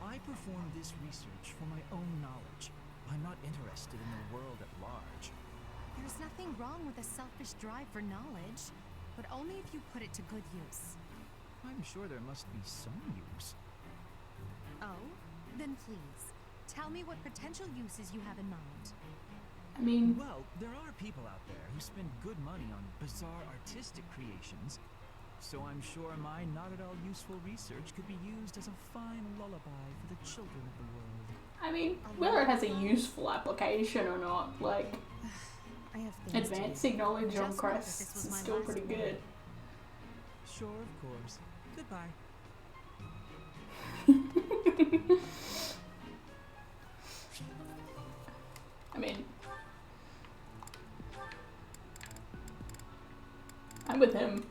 I perform this research for my own knowledge. I'm not interested in the world at large. There's nothing wrong with a selfish drive for knowledge, but only if you put it to good use. I'm sure there must be some use. Oh? Then please, tell me what potential uses you have in mind. I mean, Well, there are people out there who spend good money on bizarre artistic creations, so I'm sure my not at all useful research could be used as a fine lullaby for the children of the world. I mean, whether it has a useful application or not, like, I have things to do. advancing knowledge on Just know that this crests was is my still last pretty one. good. Sure, of course. Goodbye. I mean, I'm with him.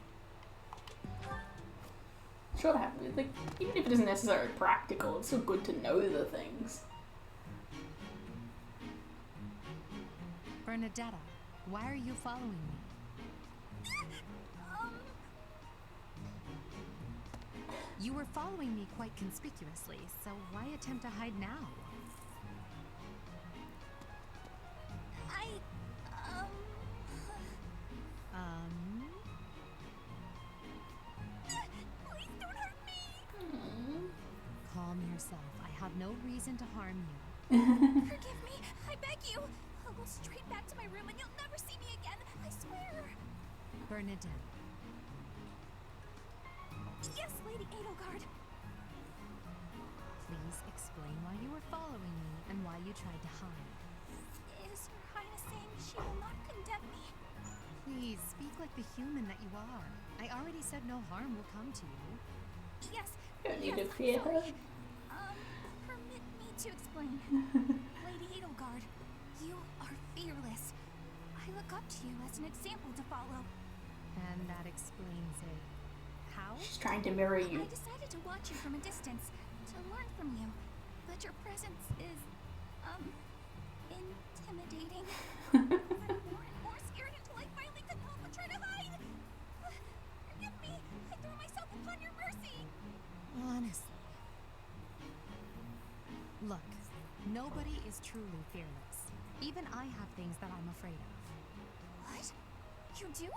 Sure, like, even if it isn't necessarily practical, it's still good to know the things. Bernadetta, why are you following me? You were following me quite conspicuously, so why attempt to hide now? Please don't hurt me! Calm yourself. I have no reason to harm you. Forgive me, I beg you. I'll go straight back to my room and you'll never see me again, I swear. Bernadette, Yes, Lady Edelgard. please explain why you were following me and why you tried to hide. Is Her Highness saying she will not condemn me? Please, speak like the human that you are. I already said no harm will come to you. Yes. You don't need yes, to fear her. sorry. Permit me to explain. Lady Edelgard, you are fearless. I look up to you as an example to follow. And that explains it. How? She's trying to mirror you. I decided to watch you from a distance, to learn from you. But your presence is, intimidating. I'm more and more scared until I finally couldn't help but try to hide. Forgive me. I throw myself upon your mercy. Honestly. Look, nobody is truly fearless. Even I have things that I'm afraid of. What? You do?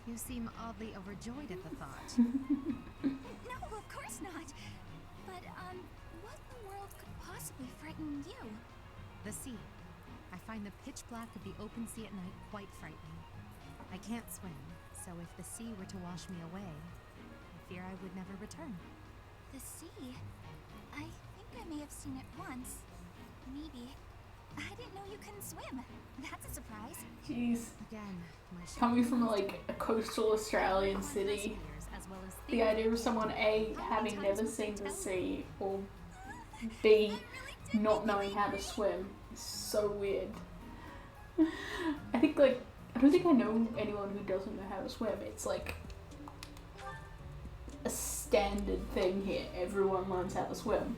You seem oddly overjoyed at the thought. No, of course not. But, what in the world could possibly frighten you? The sea. I find the pitch black of the open sea at night quite frightening. I can't swim, so if the sea were to wash me away, I fear I would never return. The sea? I think I may have seen it once. Maybe. I didn't know you couldn't swim. That's a surprise. Jeez. Again, my Coming from, like, a coastal Australian city, the idea of someone A, having never seen the sea, or B, not knowing how to swim is so weird. I think, like, I don't think I know anyone who doesn't know how to swim. It's like a standard thing here. Everyone learns how to swim.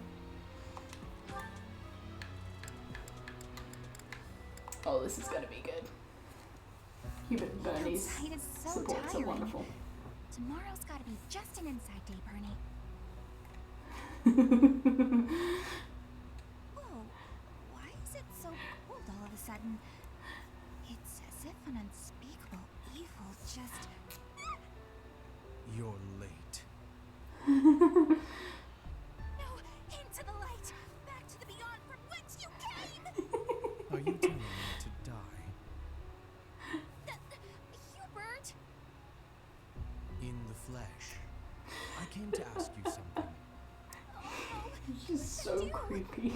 Oh, this is gonna be good. Hubert and Bernie's Outside is so supports are tiring. wonderful. Tomorrow's gotta be just an inside day, Bernie. Whoa, why is it so cold all of a sudden? It's as if an unspeakable evil just... You're late. No, into the light! Back to the beyond from whence you came! Are you telling me to die? Hubert! In the flesh. I came to ask you something. She's so creepy.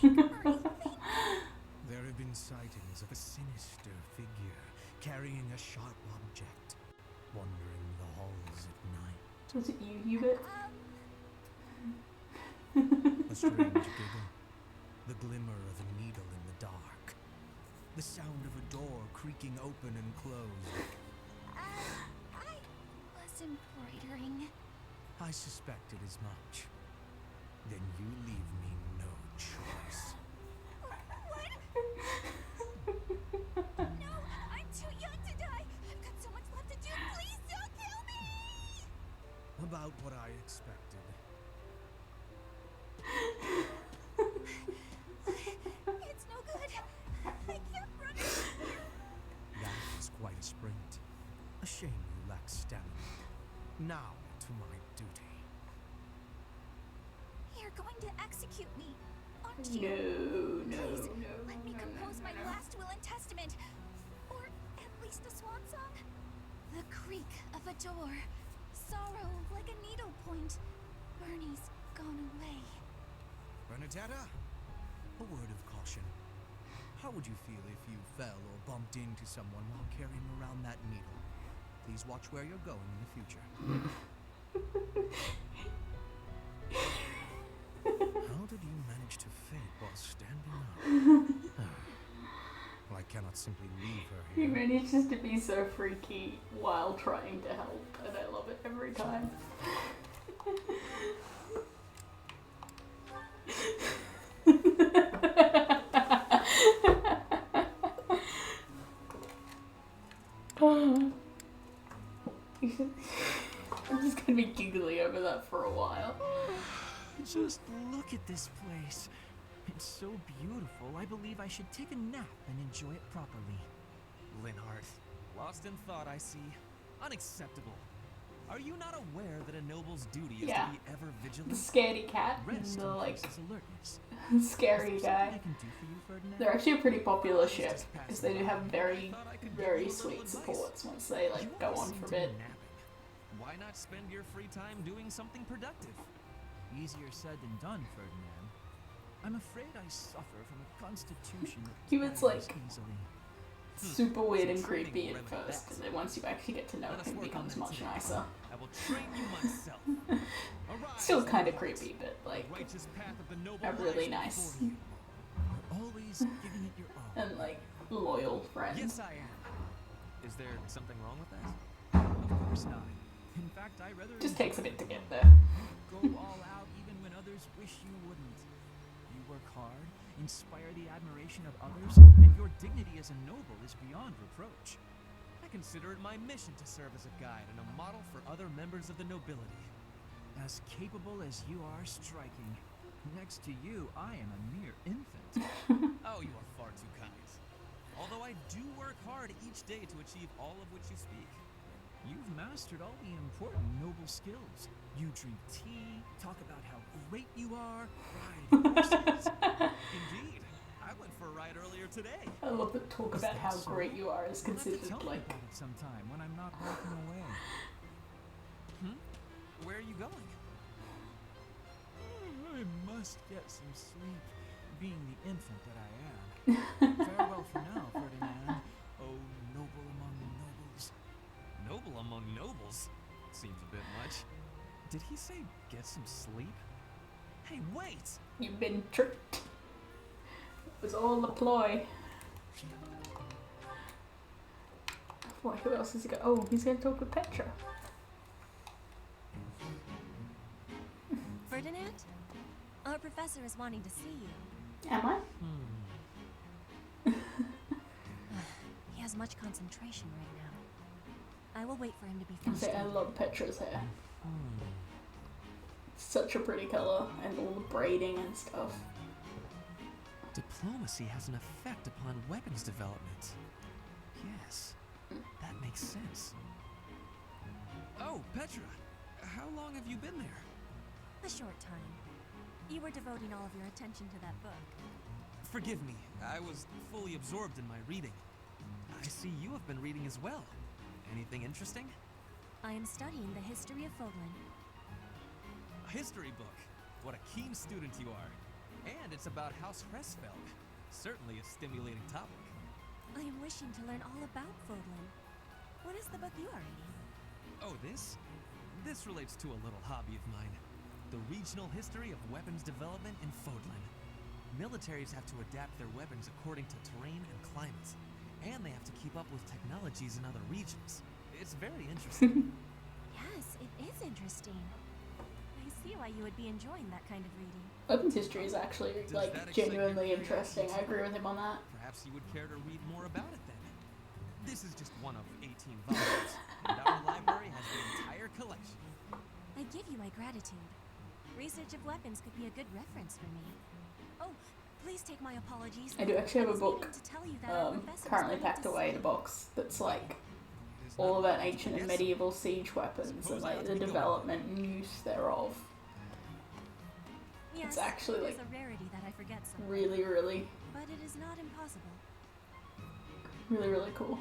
There have been sightings of a sinister figure carrying a sharp object, wandering the halls at night. Was it you, Hubert? A strange giggle, the glimmer of a needle in the dark, the sound of a door creaking open and closed. I was embroidering. I suspected as much. Then you leave me no choice. No, I'm too young to die. I've got so much left to do. Please don't kill me. About what I expected. It's no good. I can't run from here. That was quite a sprint. A shame you lack stamina. Now to my duty. You're going to execute me, aren't No, you? no, Please, no, let me no, compose no, my no. last will and testament. Or at least a swan song. The creak of a door. Sorrow like a needle point. Bernie's gone away. Bernadetta, a word of caution. How would you feel if you fell or bumped into someone while carrying around that needle? Please watch where you're going in the future. How did you manage to faint while standing up? Well, I cannot simply leave her He here. manages to be so freaky while trying to help, and I love it every time. I'm just gonna be giggly over that for a while. Just look at this place. It's so beautiful, I believe I should take a nap and enjoy it properly. Linhardt, lost in thought, I see. Unacceptable. Are you not aware that a noble's duty is Yeah. to be ever The vigilant? scaredy cat and Rest the like increases alertness. scary Is there something guy. I can do for you, Ferdinand? They're actually a pretty popular ship because they do have very, very sweet supports once they like go on for a bit. Why not spend your free time doing something productive? Easier said than done, Ferdinand. I'm afraid I suffer from a constitution that He was, tires like, easily. Super weird and Some training creepy will at remedy first, that. and then once you actually get to know Let us him, work he becomes on that much today. nicer. I will train you myself. Arise, Still kind of Linhardt. creepy, but like The righteous path of the noble a really lies nice before you. You're always giving it your all. and like loyal friend. Yes, I am. Is there something wrong with that? Of course not. In fact, I rather Just takes a enjoy bit to it. get there. Go all out even when others wish you wouldn't. You work hard, inspire the admiration of others, and your dignity as a noble is beyond reproach. I consider it my mission to serve as a guide and a model for other members of the nobility. As capable as you are striking. Next to you, I am a mere infant. Oh, you are far too kind. Although I do work hard each day to achieve all of which you speak. You've mastered all the important noble skills. You drink tea, talk about how great you are, ride horses. Indeed. I went for a ride earlier today. I love that talk Is about that how so? great you are is You'll have to considered tell me like about it sometime when I'm not walking away. Where are you going? I must get some sleep, being the infant that I am. Farewell for now, Ferdinand. Oh, noble among nobles. Noble among nobles? Seems a bit much. Did he say get some sleep? Hey, wait! you've been tricked. It was all a ploy. What? Who else has he got? Oh, he's gonna talk with Petra. Ferdinand? Our professor is wanting to see you. Am I? He has much concentration right now. I will wait for him to be I finished. say I love Petra's hair. Such a pretty color, and all the braiding and stuff. Diplomacy has an effect upon weapons development. Yes, that makes sense. Oh, Petra, how long have you been there? A short time. You were devoting all of your attention to that book. Forgive me, I was fully absorbed in my reading. I see you have been reading as well. Anything interesting? I am studying the history of Fódlan. A history book. What a keen student you are. And it's about House Cressfeld. Certainly a stimulating topic. I am wishing to learn all about Fódlan. What is the book you are reading? Oh, this? This relates to a little hobby of mine. The regional history of weapons development in Fódlan. Militaries have to adapt their weapons according to terrain and climate. And they have to keep up with technologies in other regions. It's very interesting. Yes, it is interesting. I see why you would be enjoying that kind of reading. Weapons history is actually, like, genuinely interesting. I agree with him on that. Perhaps you would care to read more about it then. This is just one of 18 volumes, and our library has the entire collection. I give you my gratitude. Research of weapons could be a good reference for me. Oh, please take my apologies. I do actually have a book to tell you that our professor currently is going packed to away see in a you. box that's like all about ancient and medieval siege weapons and like the development and use thereof. Yes, It's actually it like is a rarity that I forget something. really, really, But it is not impossible. really, really cool.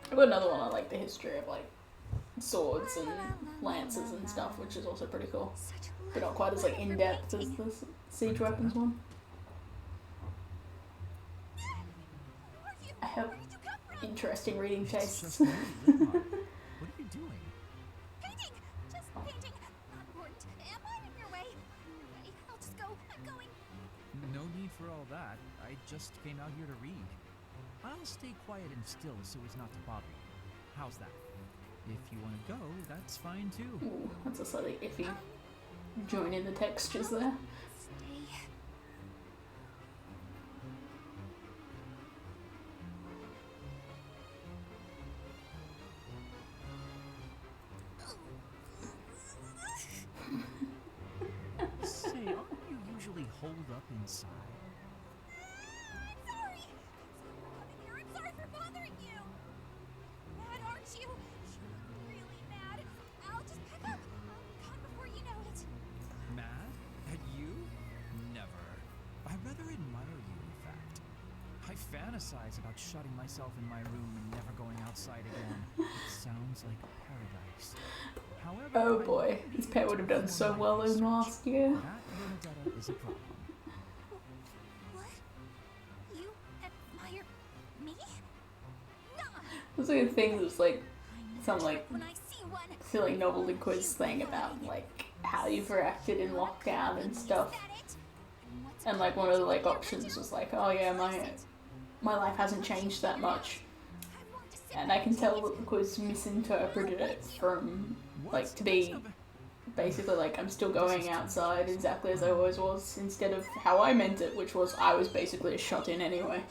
I've got another one on like the history of like swords and lances and stuff, which is also pretty cool. But not quite as like in depth as the siege weapons one. I have interesting reading tastes. What are you doing? Painting! Just painting! Not important. Am I in your way? Anyway, I'll just go. I'm going. No need for all that. I just came out here to read. I'll stay quiet and still so as not to bother you. How's that? If you want to go, that's fine too. Ooh, that's a slightly iffy join in the textures there. Stay. Say, aren't you usually holed up inside? I'm sorry. I'm sorry for bothering you. Mad, aren't you? You look really mad. I'll just pack up. I'll be gone before you know it. Mad? At you? Never. I rather admire you, in fact. I fantasize about shutting myself in my room and never going outside again. It sounds like paradise. However, Oh boy, this pair would have done so well in last year. that Bernadetta is a problem. What? You admire me? Nah. There's like a thing that's like some like When I see one. silly novelty quiz thing about like how you've reacted in lockdown and stuff. And like one of the like options was like, oh yeah, my life hasn't changed that much. And I can tell that the quiz misinterpreted it from like to be basically like I'm still going outside exactly as I always was, instead of how I meant it, which was I was basically a shut in anyway.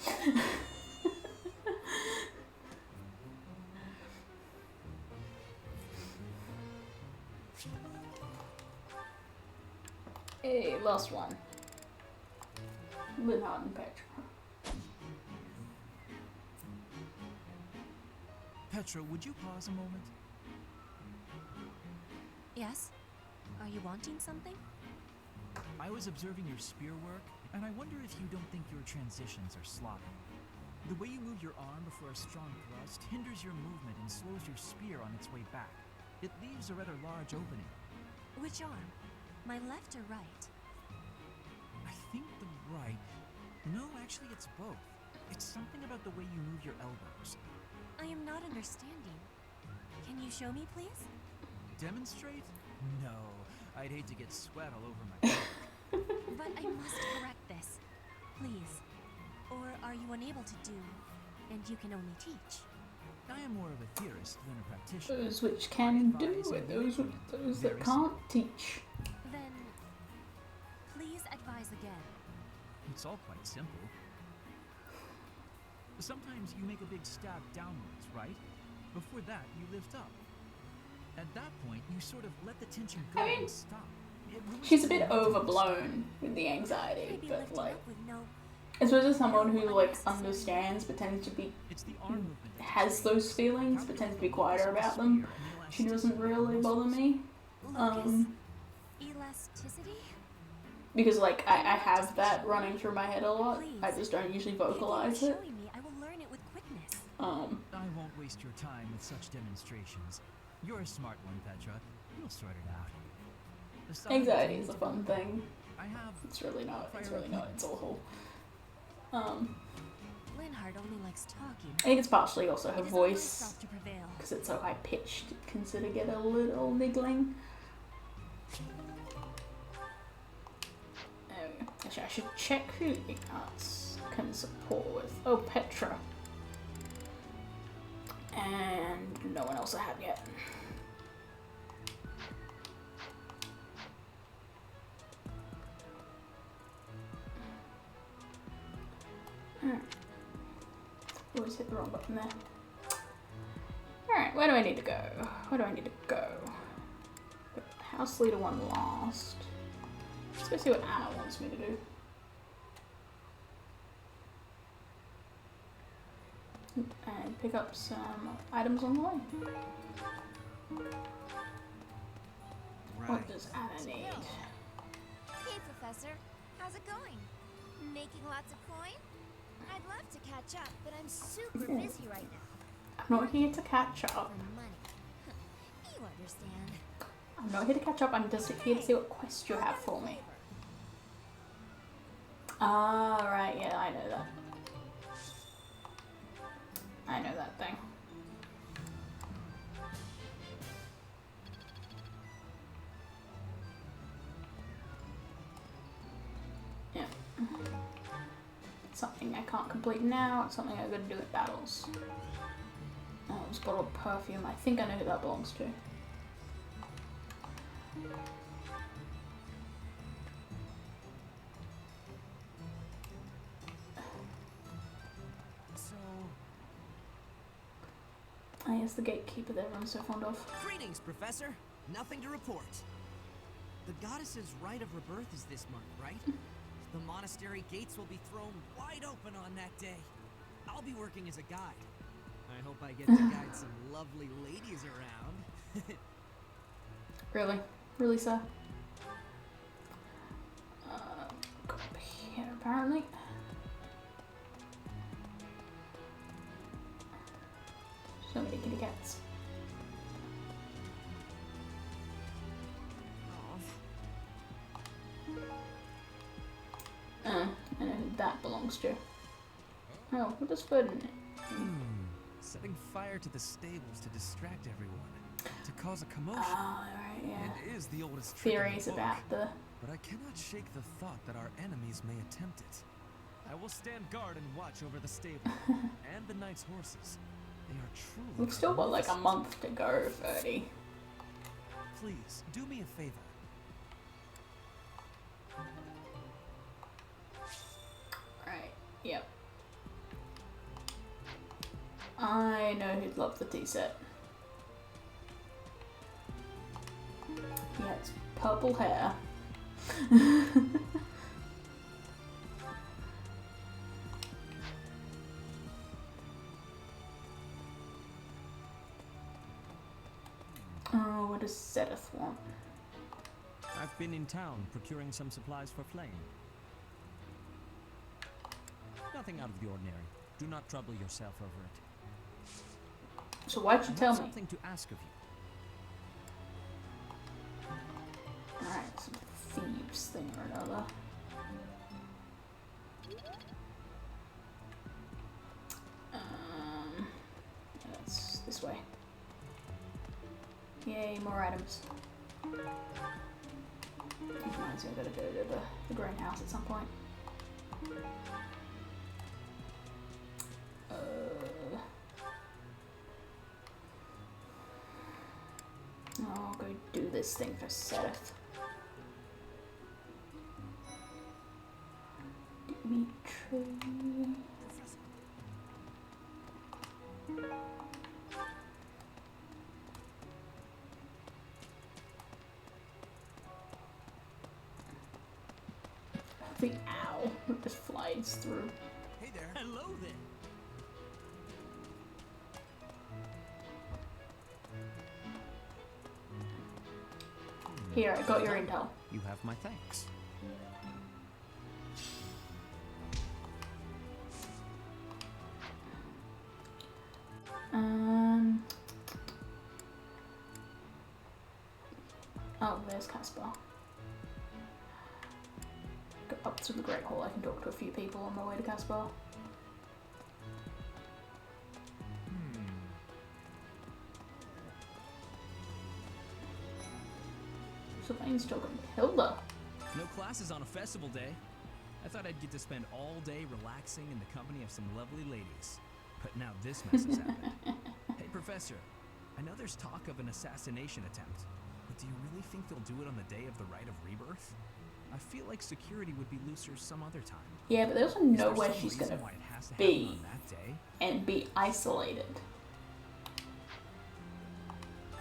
Hey, last one. Linhard and Petra. Petra, would you pause a moment? Yes? Are you wanting something? I was observing your spear work, and I wonder if you don't think your transitions are sloppy. The way you move your arm before a strong thrust hinders your movement and slows your spear on its way back. It leaves a rather large opening. Which arm? My left or right? I think the right... No, actually it's both. It's something about the way you move your elbows. I am not understanding. Can you show me, please? Demonstrate? No, I'd hate to get sweat all over my back. But I must correct this. Please. Or are you unable to do, and you can only teach? I am more of a theorist than a practitioner. Those which can do and those that can't teach. Then, please advise again. It's all quite simple. Sometimes you make a big stab downwards, right? Before that, you lift up. At that point, you sort of let the tension go and stop. She's a bit overblown with the anxiety, but like, especially someone who like understands but tends to be has those feelings but tends to be quieter about them. She doesn't really bother me. Elasticity? Because like I have that running through my head a lot. I just don't usually vocalize it. I will learn it with quickness. I won't waste your time with such demonstrations. You're a smart one, Petra. You'll sort it out. Anxiety is a fun thing. It's really not. It's really not. It's awful. Linhardt only likes talking. I think it's partially also her It is voice, self to prevail. because it's so high pitched. It can sort of get a little niggling. Actually, I should check who Ignatz can support with. Oh, Petra. And no one else I have yet. Always hit the wrong button there. Alright, where do I need to go? Where do I need to go? House Leader 1 last. Let's go see what Anna wants me to do. And pick up some items on the way. What does Anna need? Hey, Professor. How's it going? Making lots of coin? I'd love to catch up, but I'm super busy right now. I'm not here to catch up. For money. You understand. I'm not here to catch up, I'm just here to see what quest you have for me. Ah, right, yeah, I know that. I know that thing. Yeah. Something I can't complete now, it's something I gotta do at battles. Oh, this bottle of perfume, I think I know who that belongs to. Ah, yes, the gatekeeper that everyone's so fond of. Greetings, Professor. Nothing to report. The goddess's Right of Rebirth is this month, right? The monastery gates will be thrown wide open on that day. I'll be working as a guide. I hope I get to guide some lovely ladies around. Really? Really, sir? Go up here, apparently. So many kitty cats. I know who that belongs to. Oh, what does Fódlan need? Setting fire to the stables to distract everyone, to cause a commotion. Oh, right, yeah. It is the oldest trick in Theories the book, about the... but I cannot shake the thought that our enemies may attempt it. I will stand guard and watch over the stable and the knight's horses. They are truly. We've still got like a month to go, 30. Please do me a favor. Right. Yep. I know who'd love the tea set. Yeah, it's purple hair. Oh, what does Zedith want? I've been in town procuring some supplies for flame. Nothing out of the ordinary. Do not trouble yourself over it. So why'd you tell me? Something to ask of you. Alright, some thieves thing or another. That's this way. Yay, more items. Keep my reminds me I gotta go to the greenhouse at some point. I'll go do this thing for Seth. Dimitri. The owl that just flies through. Hey there. Hello there. Here, I got your intel. You have my thanks. Oh, there's Caspar. Go up to the Great Hall. I can talk to a few people on my way to Caspar. Sylvain's talking to Hilda. No classes on a festival day. I thought I'd get to spend all day relaxing in the company of some lovely ladies. But now this mess has happened. Hey, Professor. I know there's talk of an assassination attempt. But do you really think they'll do it on the day of the Right of Rebirth? I feel like security would be looser some other time. Yeah, but they also know where she's gonna be and be isolated.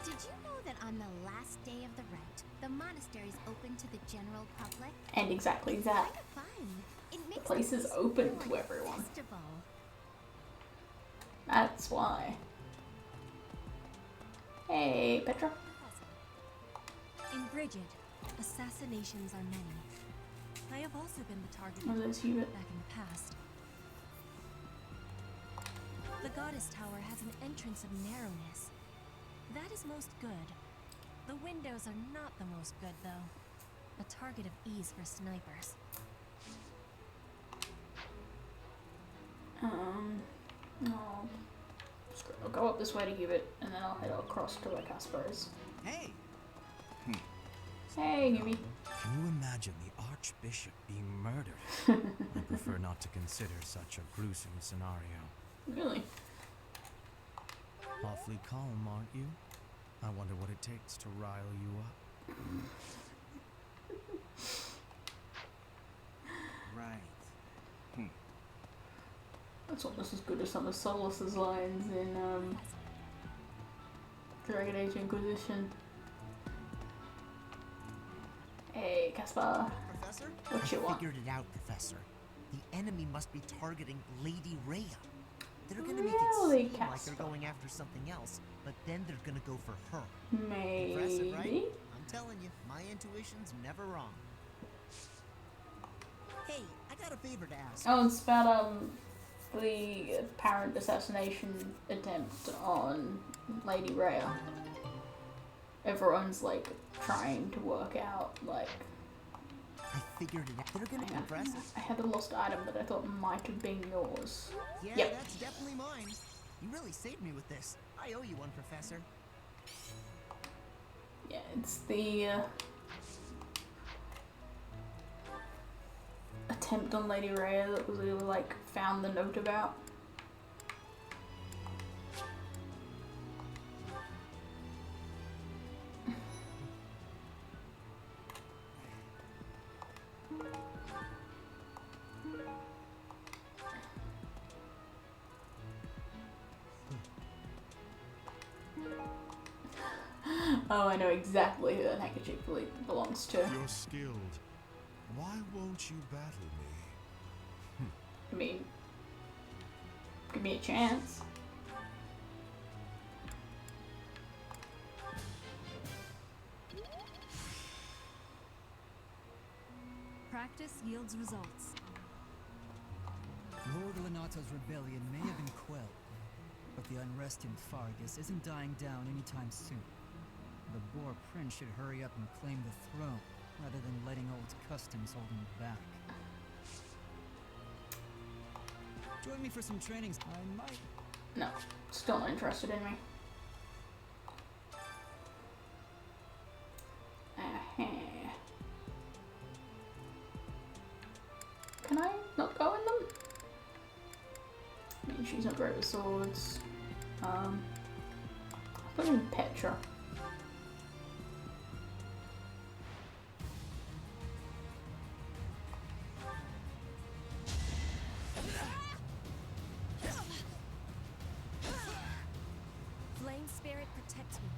Did you know that on the last day of the rite, the monastery is open to the general public? And exactly that. Kind of fun. It makes The place is open to everyone. festival. That's why. Hey, Petra. In Bridget, assassinations are many. I have also been the target Oh, there's Hubert. back in the past. The Goddess Tower has an entrance of narrowness. That is most good. The windows are not the most good, though. A target of ease for snipers. I'll go up this way to Hubert, and then I'll head across to where Caspar is. Hey. Hey, Hubie. Can you imagine the Archbishop being murdered? I prefer not to consider such a gruesome scenario. Really? Awfully calm, aren't you? I wonder what it takes to rile you up. Right. That's almost as good as some of Solus's lines in Dragon Age Inquisition. Hey, Caspar. Professor? What you want? Figured it out, Professor. The enemy must be targeting Lady Rhea. They're gonna make Really, it seem like Caspar? they're going after something else, but then they're gonna go for her. Maybe. Impressive, right? I'm telling you, my intuition's never wrong. Hey, I got a favor to ask. Oh, it's about the apparent assassination attempt on Lady Rhea. Everyone's like trying to work out like. I figured it out. They're gonna be impressive. I had a lost item that I thought might have been yours. Yeah, Yep. that's definitely mine. You really saved me with this. I owe you one, Professor. Yeah, it's the attempt on Lady Rhea that was really like found the note about. Oh, I know exactly who that handkerchief belongs to. You're skilled. Why won't you battle me? I mean, give me a chance. Practice yields results. Lord Lenato's rebellion may have been quelled, but the unrest in Fargus isn't dying down anytime soon. The Boar Prince should hurry up and claim the throne, rather than letting old customs hold him back. Join me for some trainings. I might. No, still not interested in me. she's not great with swords. Put in Petra. Flame spirit, protect me.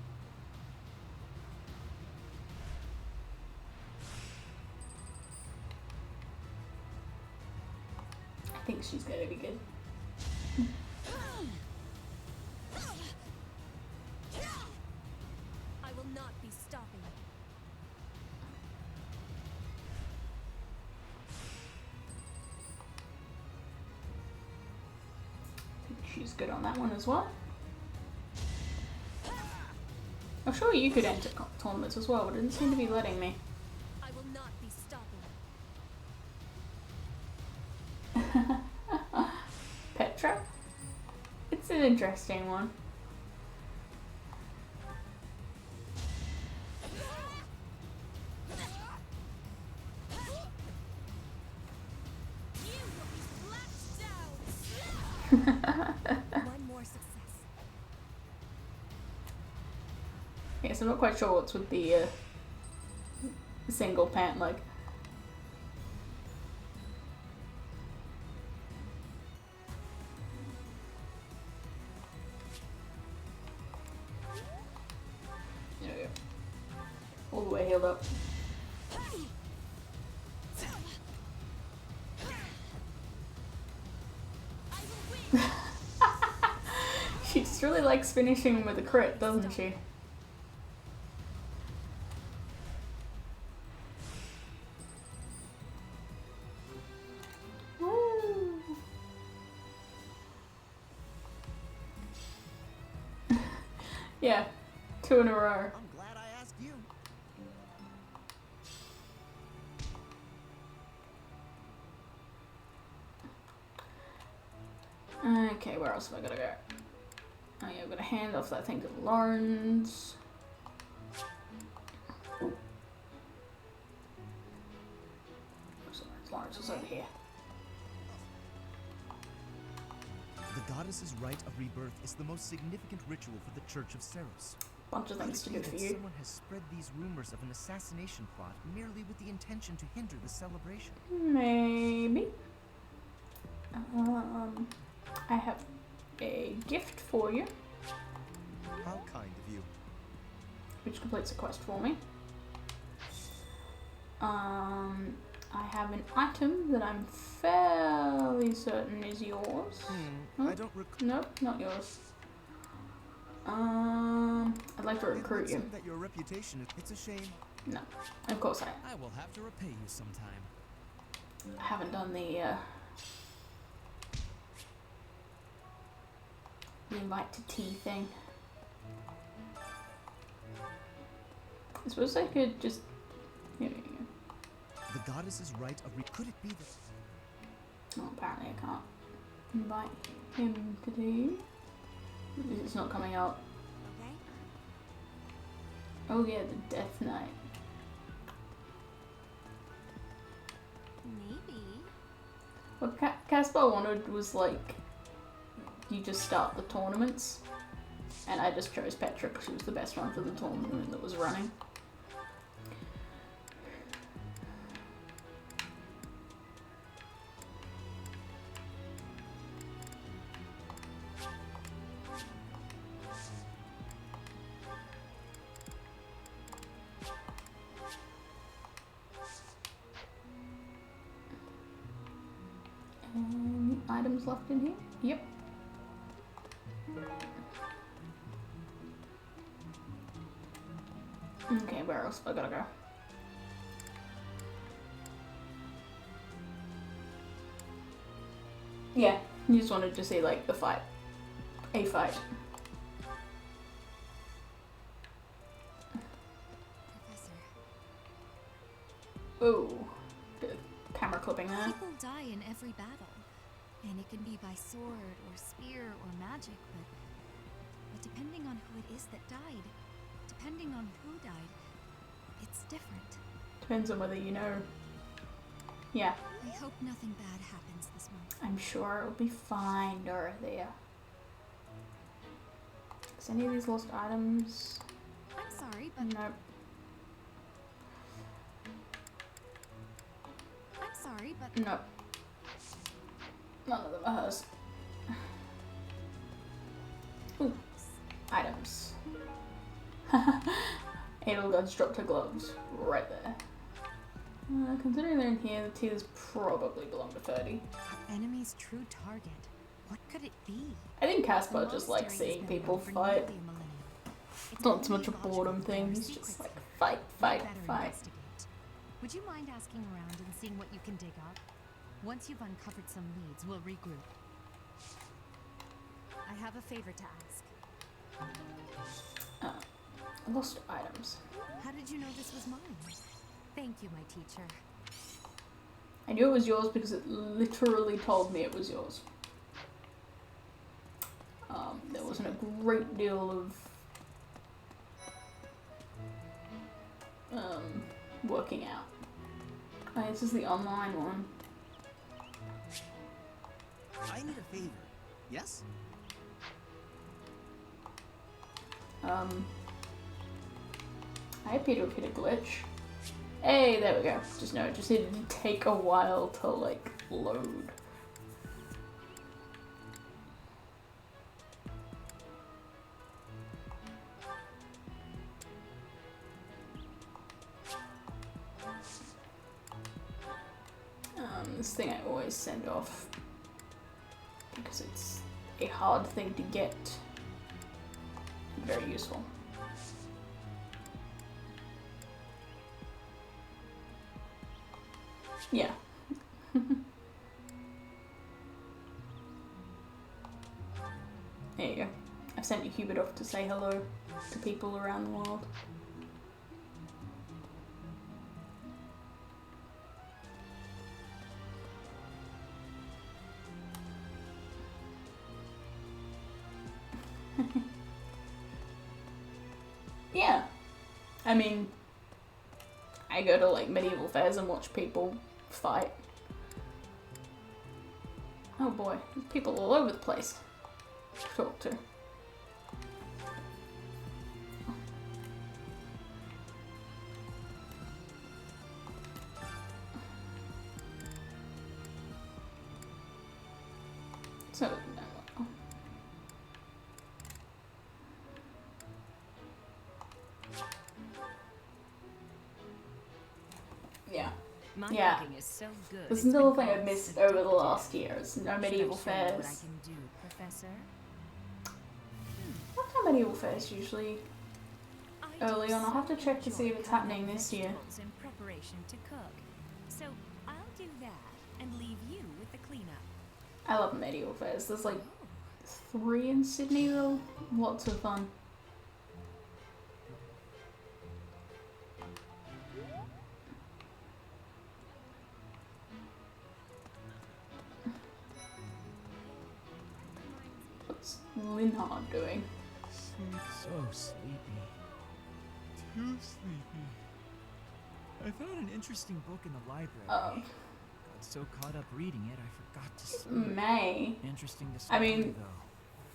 I think she's gonna be good. I will not be stopping. I think she's good on that one as well. I'm sure you could enter tournaments as well, but it didn't seem to be letting me. I will not be stopping. Petra? It's an interesting one. One more success. Yes, I'm not quite sure what's with the single pant leg. There we go. All the way healed up. She just really likes finishing with a crit, doesn't she? Woo. Yeah, 2 in a row. I'm glad I asked you. Okay, where else have I gotta go? Oh yeah, I've got to hand off that thing to Lawrence. Lawrence is over here. The goddess's Rite of Rebirth is the most significant ritual for the Church of Seros. Bunch of things to do for you. Someone has spread these rumors of an assassination plot merely with the intention to hinder the celebration. Maybe. I have a gift for you. How kind of you. Which completes a quest for me. I have an item that I'm fairly certain is yours. I don't recall. Nope, not yours. I'd like to recruit you. That your reputation is. It's a shame. No, of course I will have to repay you sometime. I haven't done the invite to tea thing. I suppose I could just. Here we go. The goddess's Rite of Could it be that? Oh, apparently I can't invite him to tea. It's not coming out. Okay. Oh yeah, the Death Knight. Maybe. What Caspar wanted was like, you just start the tournaments, and I just chose Petra because she was the best one for the tournament that was running. Any items left in here? Yep. Okay, where else have I gotta go? Yeah, you just wanted to see like the fight. A fight. Professor. Ooh, bit of camera clipping there. People die in every battle, and it can be by sword or spear or magic, but depending on who it is that died, depending on who died, it's different. Depends on whether you know. Yeah. I hope nothing bad happens this month. I'm sure it'll be fine, Dorothea. Is any of these lost items? I'm sorry, but Nope. I'm sorry, but Nope. None of them are hers. Ooh, items. Edelgard's dropped her gloves right there. Considering they're in here, the tears probably belong to 30. Our enemy's true target. What could it be? I think Caspar just likes seeing people fight. It's not so much a boredom thing, he's just like, fight, fight, fight. Would you mind asking around and seeing what you can dig up? Once you've uncovered some leads, we'll regroup. I have a favor to ask. Lost items. How did you know this was mine? Thank you, my teacher. I knew it was yours because it literally told me it was yours. There wasn't a great deal of working out. Oh, this is the online one. I need a favor. Yes? I appear to have hit a glitch. Hey, there we go. Just know, it just needed to take a while to, like, load. This thing I always send off because it's a hard thing to get. Very useful. Yeah. There you go. I've sent you Hubert off to say hello to people around the world. Yeah. I mean, I go to like medieval fairs and watch people fight. Oh boy, there's people all over the place to talk to. So, yeah. My Yeah. cooking is so good. This is it's another been thing I've called missed over the seductive. last year. It's no Should I medieval show you what I fairs. can do, Professor? What time medieval fairs usually early on? I'll have to check to see if it's happening this year. In preparation to cook. So I'll do that and leave you with the cleanup. I love medieval fairs. There's like 3 in Sydney though. Lots of fun. What's Linhard doing? So sleepy. Too sleepy. I found an interesting book in the library. Got so caught up reading it, I forgot to sleep. May. Interesting I discovery, mean, though.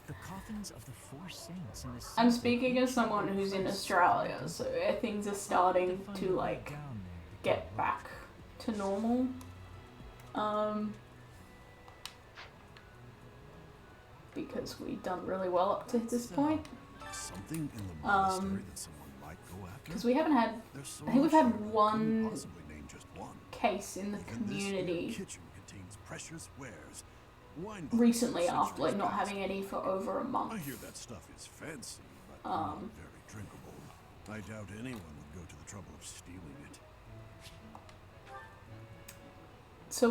The coffins of the 4 saints in the I'm city speaking as someone who's in Australia, so things are starting to like get back to normal. Because we've done really well up to this point. Something in the monastery that someone might go after. Because we haven't had, There's so I think we've much had here, couldn't one possibly name just one. case in the Even this here community kitchen contains precious wares. Wine recently bottles, after like not centuries having any for over a past. I month. hear that stuff is fancy, but not very drinkable. I doubt anyone would go to the trouble of stealing it. So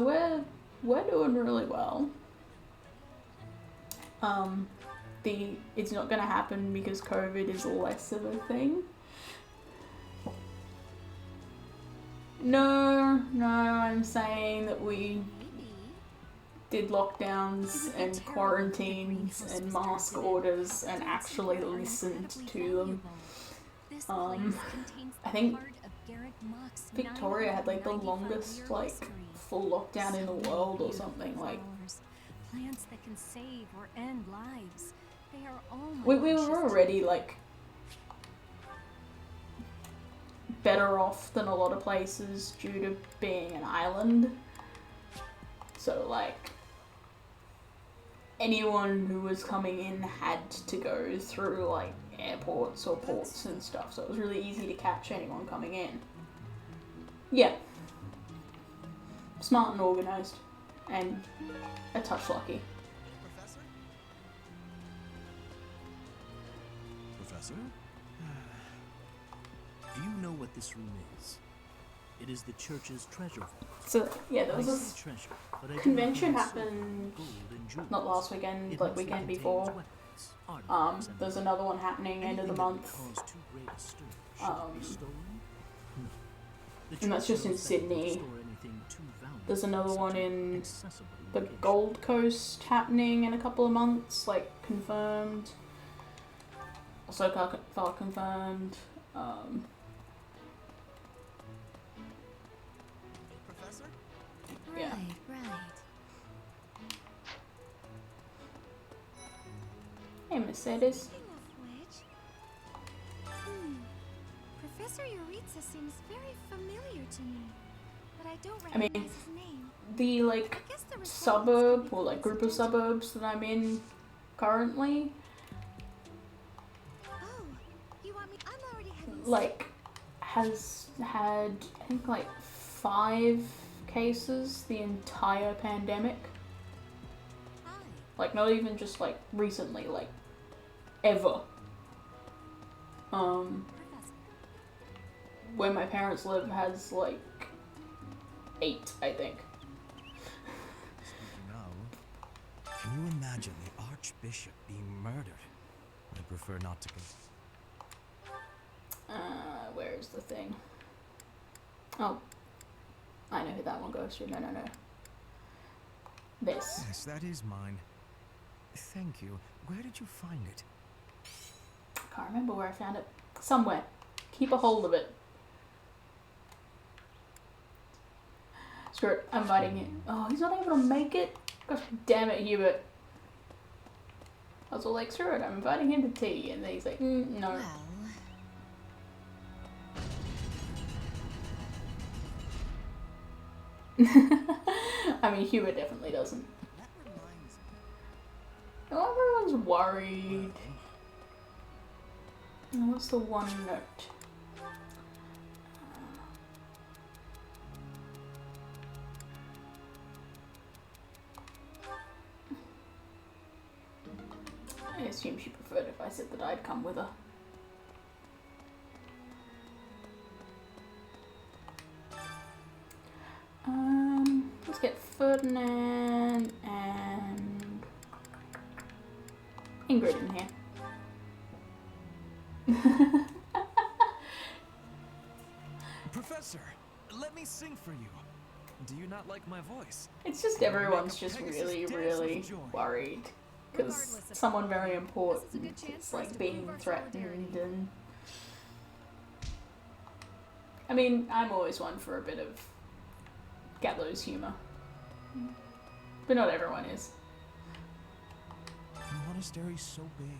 we're doing really well. It's not gonna happen because COVID is less of a thing. No, I'm saying that we did lockdowns and quarantines and mask orders and actually listened to them. I think Victoria had like the longest like full lockdown in the world or something. Like, plants that can save or end lives. They are all my we precious were already like better off than a lot of places due to being an island. So like anyone who was coming in had to go through like airports or ports and stuff, so it was really easy to catch anyone coming in. Yeah. Smart and organised. And a touch lucky. Professor? Professor? Do you know what this room is? It is the church's treasure vault. So yeah, there was I this say treasure, but I do not convention mean happened gold and jewels. not last weekend, It like mostly weekend contains before. weapons, artifacts, and There's another one happening end of the anything that would month. cause too great a stir should be stolen? No. The And that's church just in knows that it won't Sydney. store anything too valuable There's another except one an in accessible the location. Gold Coast happening in a couple of months, like confirmed. Also far confirmed. Professor? Yeah. Right. Hey, Mercedes. Speaking of which, Professor Yuritsa seems very familiar to me, but I don't I mean, recognize his name. The like I guess the resemblance suburb could be or like group of coincidental. suburbs that I'm in currently, Oh, you want me? I'm already having like has had I think like 5 cases the entire pandemic. Like not even just like recently, like ever. Where my parents live has like 8, I think. Speaking of, can you imagine the Archbishop being murdered? I prefer not to. Where's the thing? Oh, I know who that one goes to. No. This. Yes, that is mine. Thank you. Where did you find it? I can't remember where I found it. Somewhere. Keep a hold of it. Screw it. I'm inviting him. Oh, he's not able to make it? Gosh damn it, Hubert. I was all like, screw it, I'm inviting him to tea. And then he's like, no. I mean, Hubert definitely doesn't. Oh, everyone's worried. What's the one note? I assume she preferred if I said that I'd come with her. Let's get Ferdinand and Ingrid in here. Professor, let me sing for you. Do you not like my voice? It's just everyone's just really, really worried because someone very important is like being threatened, and I mean, I'm always one for a bit of gallows humor, but not everyone is. The monastery's so big.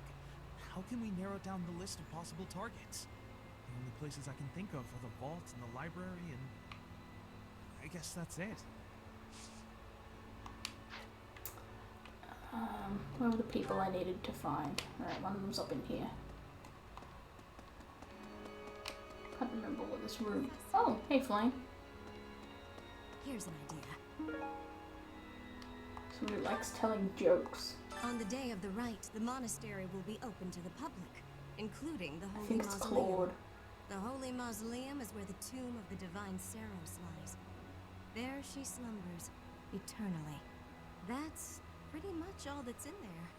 How can we narrow down the list of possible targets? The only places I can think of are the vault and the library, and I guess that's it. Where were the people I needed to find? Alright, one of them's up in here. Can't remember what this room. Oh, hey Flame. Here's an idea. Somebody who likes telling jokes. On the day of the rite, the monastery will be open to the public, including the I Holy think it's Mausoleum. Claude. The Holy Mausoleum is where the tomb of the divine Saros lies. There she slumbers, eternally. That's pretty much all that's in there.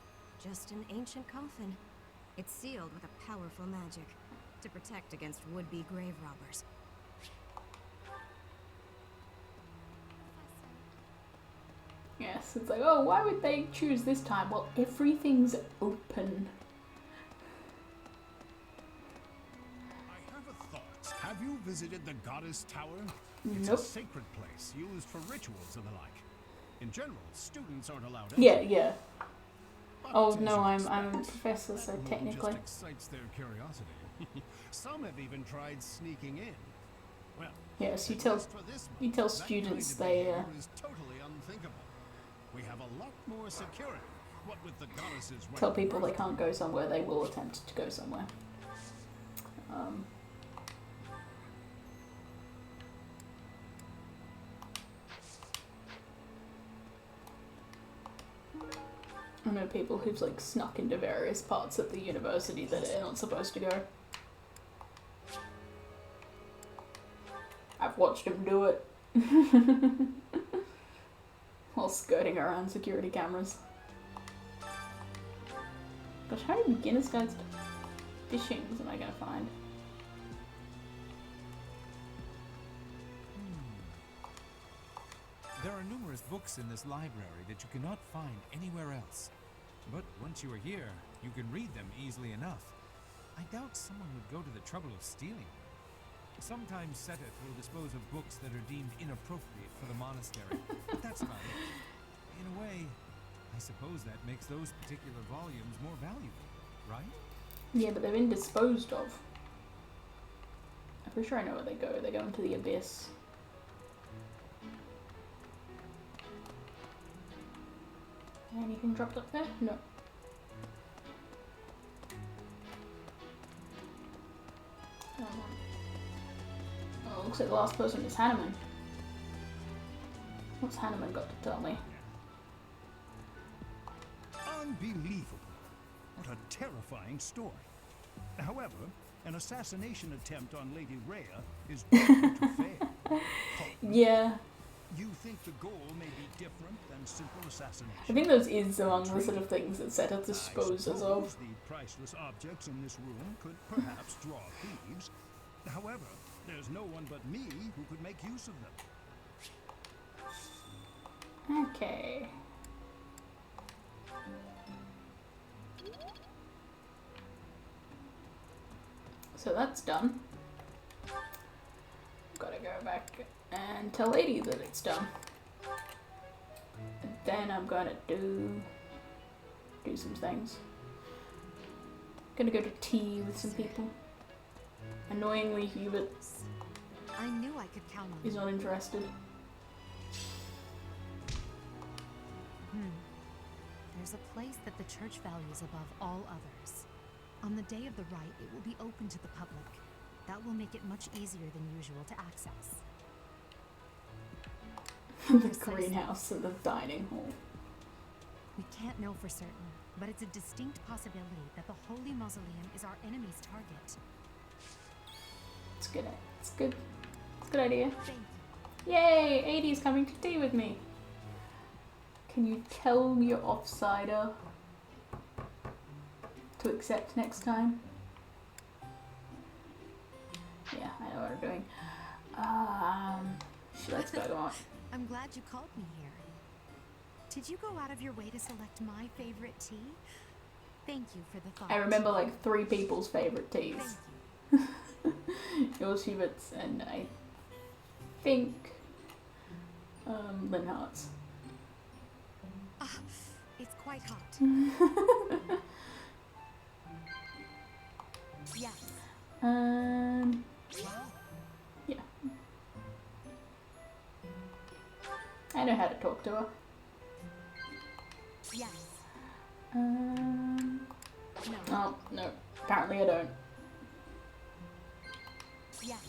Just an ancient coffin. It's sealed with a powerful magic to protect against would-be grave robbers. Yes, it's like, oh, why would they choose this time? Well, everything's open. I have a thought. Have you visited the Goddess Tower? It's Nope. a sacred place device used for rituals and the like. In general, students aren't allowed. Yeah. But Oh as no, you I'm expect, a professor, so that rule technically. just excites their curiosity. Some have even tried sneaking in. Well, Yes, you at tell least for this month, students that kind of they behavior is totally unthinkable. We have a lot more security. What with the goddesses right tell of people they birth. can't go somewhere, they will attempt to go somewhere. I know people who've like snuck into various parts of the university that they're not supposed to go. I've watched them do it. While skirting around security cameras. Gosh, how many beginner's guides to fishing am I gonna find? There are numerous books in this library that you cannot find anywhere else. But once you are here, you can read them easily enough. I doubt someone would go to the trouble of stealing them. Sometimes Seteth will dispose of books that are deemed inappropriate for the monastery, but that's about it. In a way, I suppose that makes those particular volumes more valuable, right? Yeah, but they've been disposed of. I'm pretty sure I know where they go. They go into the abyss. Anything dropped up there? No. Oh, looks like the last person is Hanneman. What's Hanneman got to tell me? Unbelievable. What a terrifying story. However, an assassination attempt on Lady Rhea is doomed to fail. Yeah. You think the goal may be different than simple assassination? I think those is among the sort of things that Seteth disposes I suppose of. the priceless objects in this room could perhaps draw thieves. However, there's no one but me who could make use of them. Okay. So that's done. Gotta go back and tell Lady that it's done. And then I'm gonna do some things. Gonna go to tea with some people. Annoyingly, Hubert I knew I could count on is not interested. There's a place that the church values above all others. On the day of the rite, it will be open to the public. That will make it much easier than usual to access. The greenhouse and the dining hall. We can't know for certain, but it's a distinct possibility that the Holy Mausoleum is our enemy's target. It's good. It's good. It's a good idea. Thank you. Yay! 80's coming to tea with me. Can you tell your offsider to accept next time? Yeah, I know what I'm doing. She likes bergamot. I'm glad you called me here. Did you go out of your way to select my favorite tea? Thank you for the thought. I remember like 3 people's favorite teas. Thank you. Yours, Hubert's, and I think Linhart's. It's quite hot. Yes. Yeah. I know how to talk to her. Yes. No. No. Oh, no. Apparently I don't. Yes.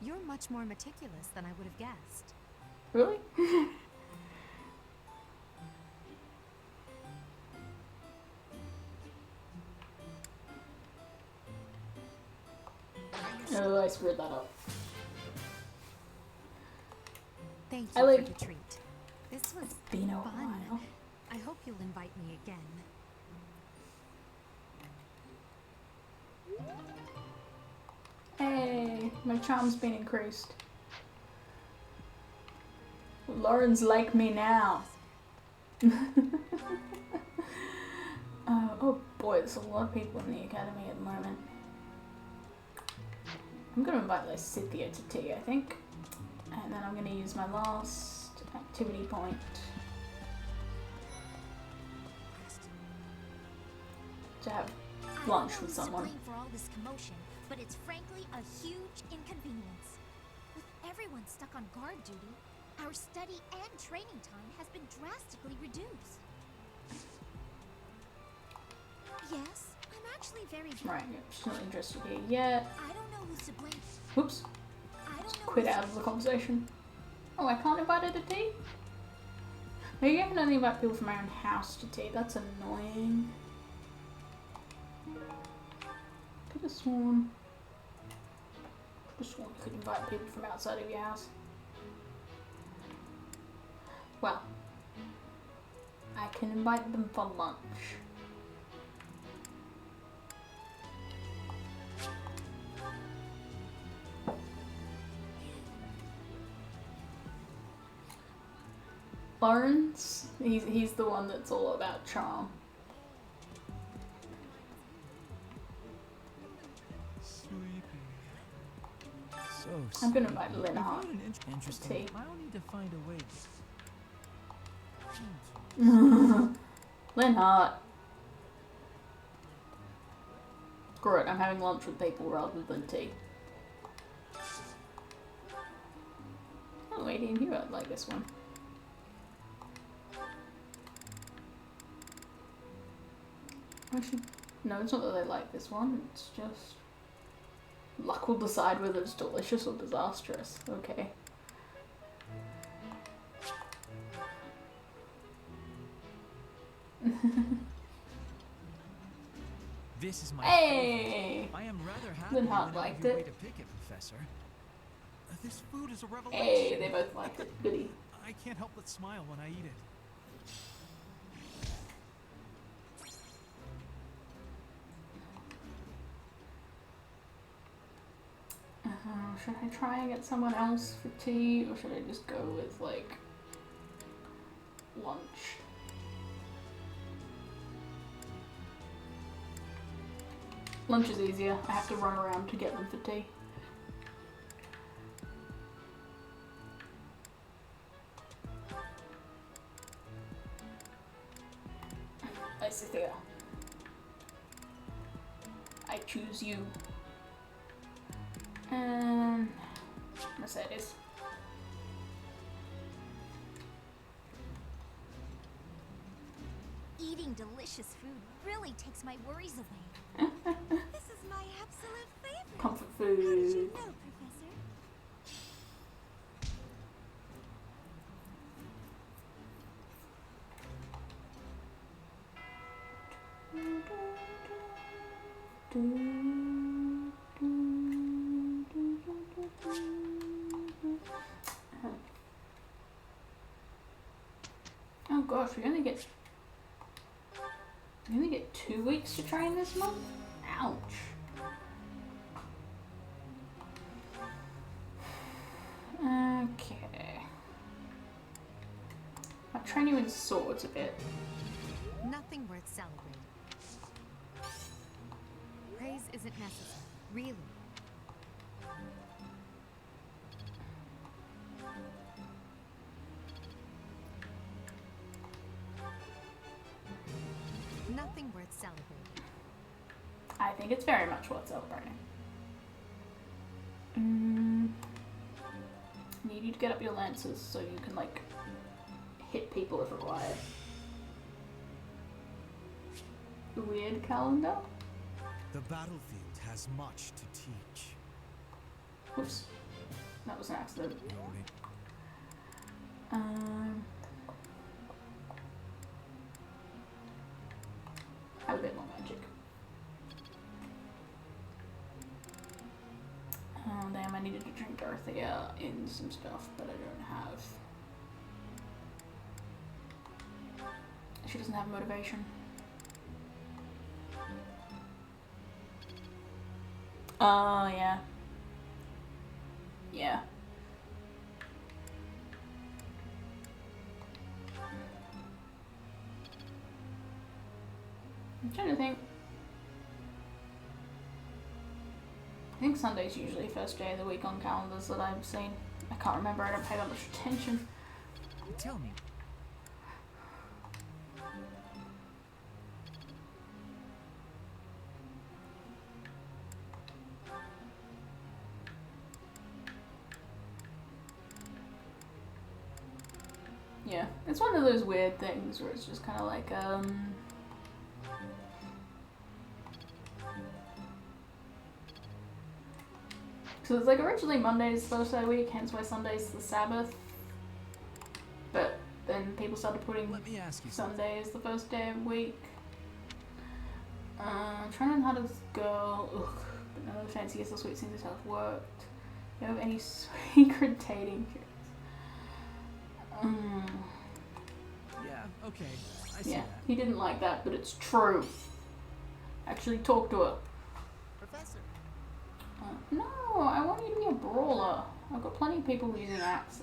You're much more meticulous than I would have guessed. Really? Oh, I screwed that up. Thank I you like- for the treat. This was been a fun. while. I hope you'll invite me again. Hey, my charm's been increased. Lauren's like me now. Oh boy, there's a lot of people in the academy at the moment. I'm gonna invite Lysithea to tea, I think. And then I'm gonna use my last activity point to have lunch with someone. For all this commotion, but it's frankly a huge inconvenience. With everyone stuck on guard duty, our study and training time has been drastically reduced. Yes, I'm actually very busy. Right, she's not interested here yet. I don't know who's to blame. Whoops. Just quit out of the conversation. Oh, I can't invite her to tea? Maybe I can only invite people from my own house to tea. That's annoying. Could have sworn you could invite people from outside of your house. Well, I can invite them for lunch. Lawrence, he's the one that's all about charm. I'm gonna invite Linhart to tea. I'll need to find a way. Linhart. Screw it, I'm having lunch with people rather than tea. Oh, wait, you knew I'd like this one. Actually, no, it's not that they like this one, it's just luck will decide whether it's delicious or disastrous. Okay. This is my Hey! favorite. I am rather happy Linhart with liked your it. way to pick it, Professor. This food is a revelation. Hey, they both liked it. Goody. I can't help but smile when I eat it. Should I try and get someone else for tea, or should I just go with, like, lunch? Lunch is easier. I have to run around to get them for tea. I sit there. I choose you. And Mercedes. Eating delicious food really takes my worries away. This is my absolute favorite. Comfort How did you food. know, Professor? Oh gosh, we only get 2 weeks to train this month? Ouch. Okay. I'll train you in swords a bit. Nothing worth celebrating. Praise isn't necessary, really. Nothing worth celebrating. I think it's very much worth celebrating. Need you to get up your lances so you can, like, hit people if required. Weird calendar? The battlefield has much to teach. Oops. That was an accident. Have a bit more magic. Oh damn, I needed to drink Dorothea in some stuff, but I don't have. She doesn't have motivation. Oh, yeah. Yeah. I'm trying to think. I think Sunday's usually first day of the week on calendars that I've seen. I can't remember, I don't pay that much attention. Tell me, Yeah, it's one of those weird things where it's just kind of like, so it's like originally Monday's the first day of the week, hence why Sunday's the Sabbath. But then people started putting let me ask you something. Sunday as the first day of the week. Trying to learn how to go. Ugh, but none of the fanciest or sweet things have worked. Do you have any secret dating tricks? Yeah, okay. I see Yeah, that. he didn't like that, but it's true. Actually, talk to her. Professor. No, I want you to be a brawler. I've got plenty of people using axes.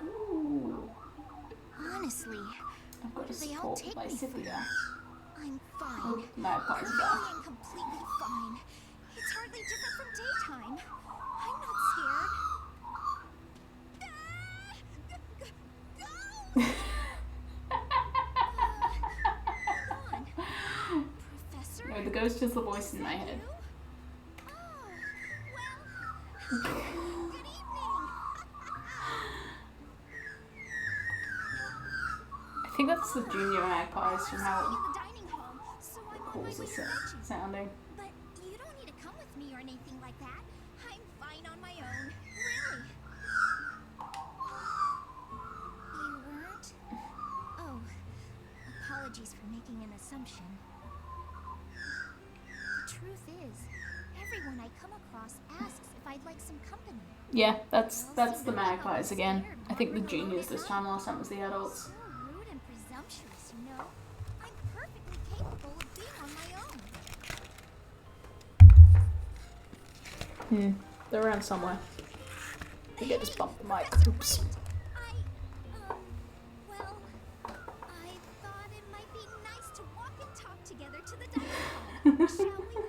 Ooh. Honestly, I've got a they all support take by me for Scythia. I'm fine. Oh, Magpie's Perfectly back. and completely fine. It's hardly different from daytime. I'm not scared. Professor? No, the ghost is the voice in my head. Good evening. I think that's the junior magpies from how In the dining hall, so I'm it on my calls way it to fetch you. sounding. But you don't need to come with me or anything like that. I'm fine on my own. Really. You weren't? Oh, apologies for making an assumption. The truth is, everyone I come across asks if I'd like some company. Yeah, that's the magpies again. I think the juniors this time, last time was the adults. So rude and presumptuous, you know. I'm perfectly capable of being on my own. They're around somewhere. I think I just bumped the mic. Oops. Well, I thought it might be nice to walk and talk together to the dining hall, shall we?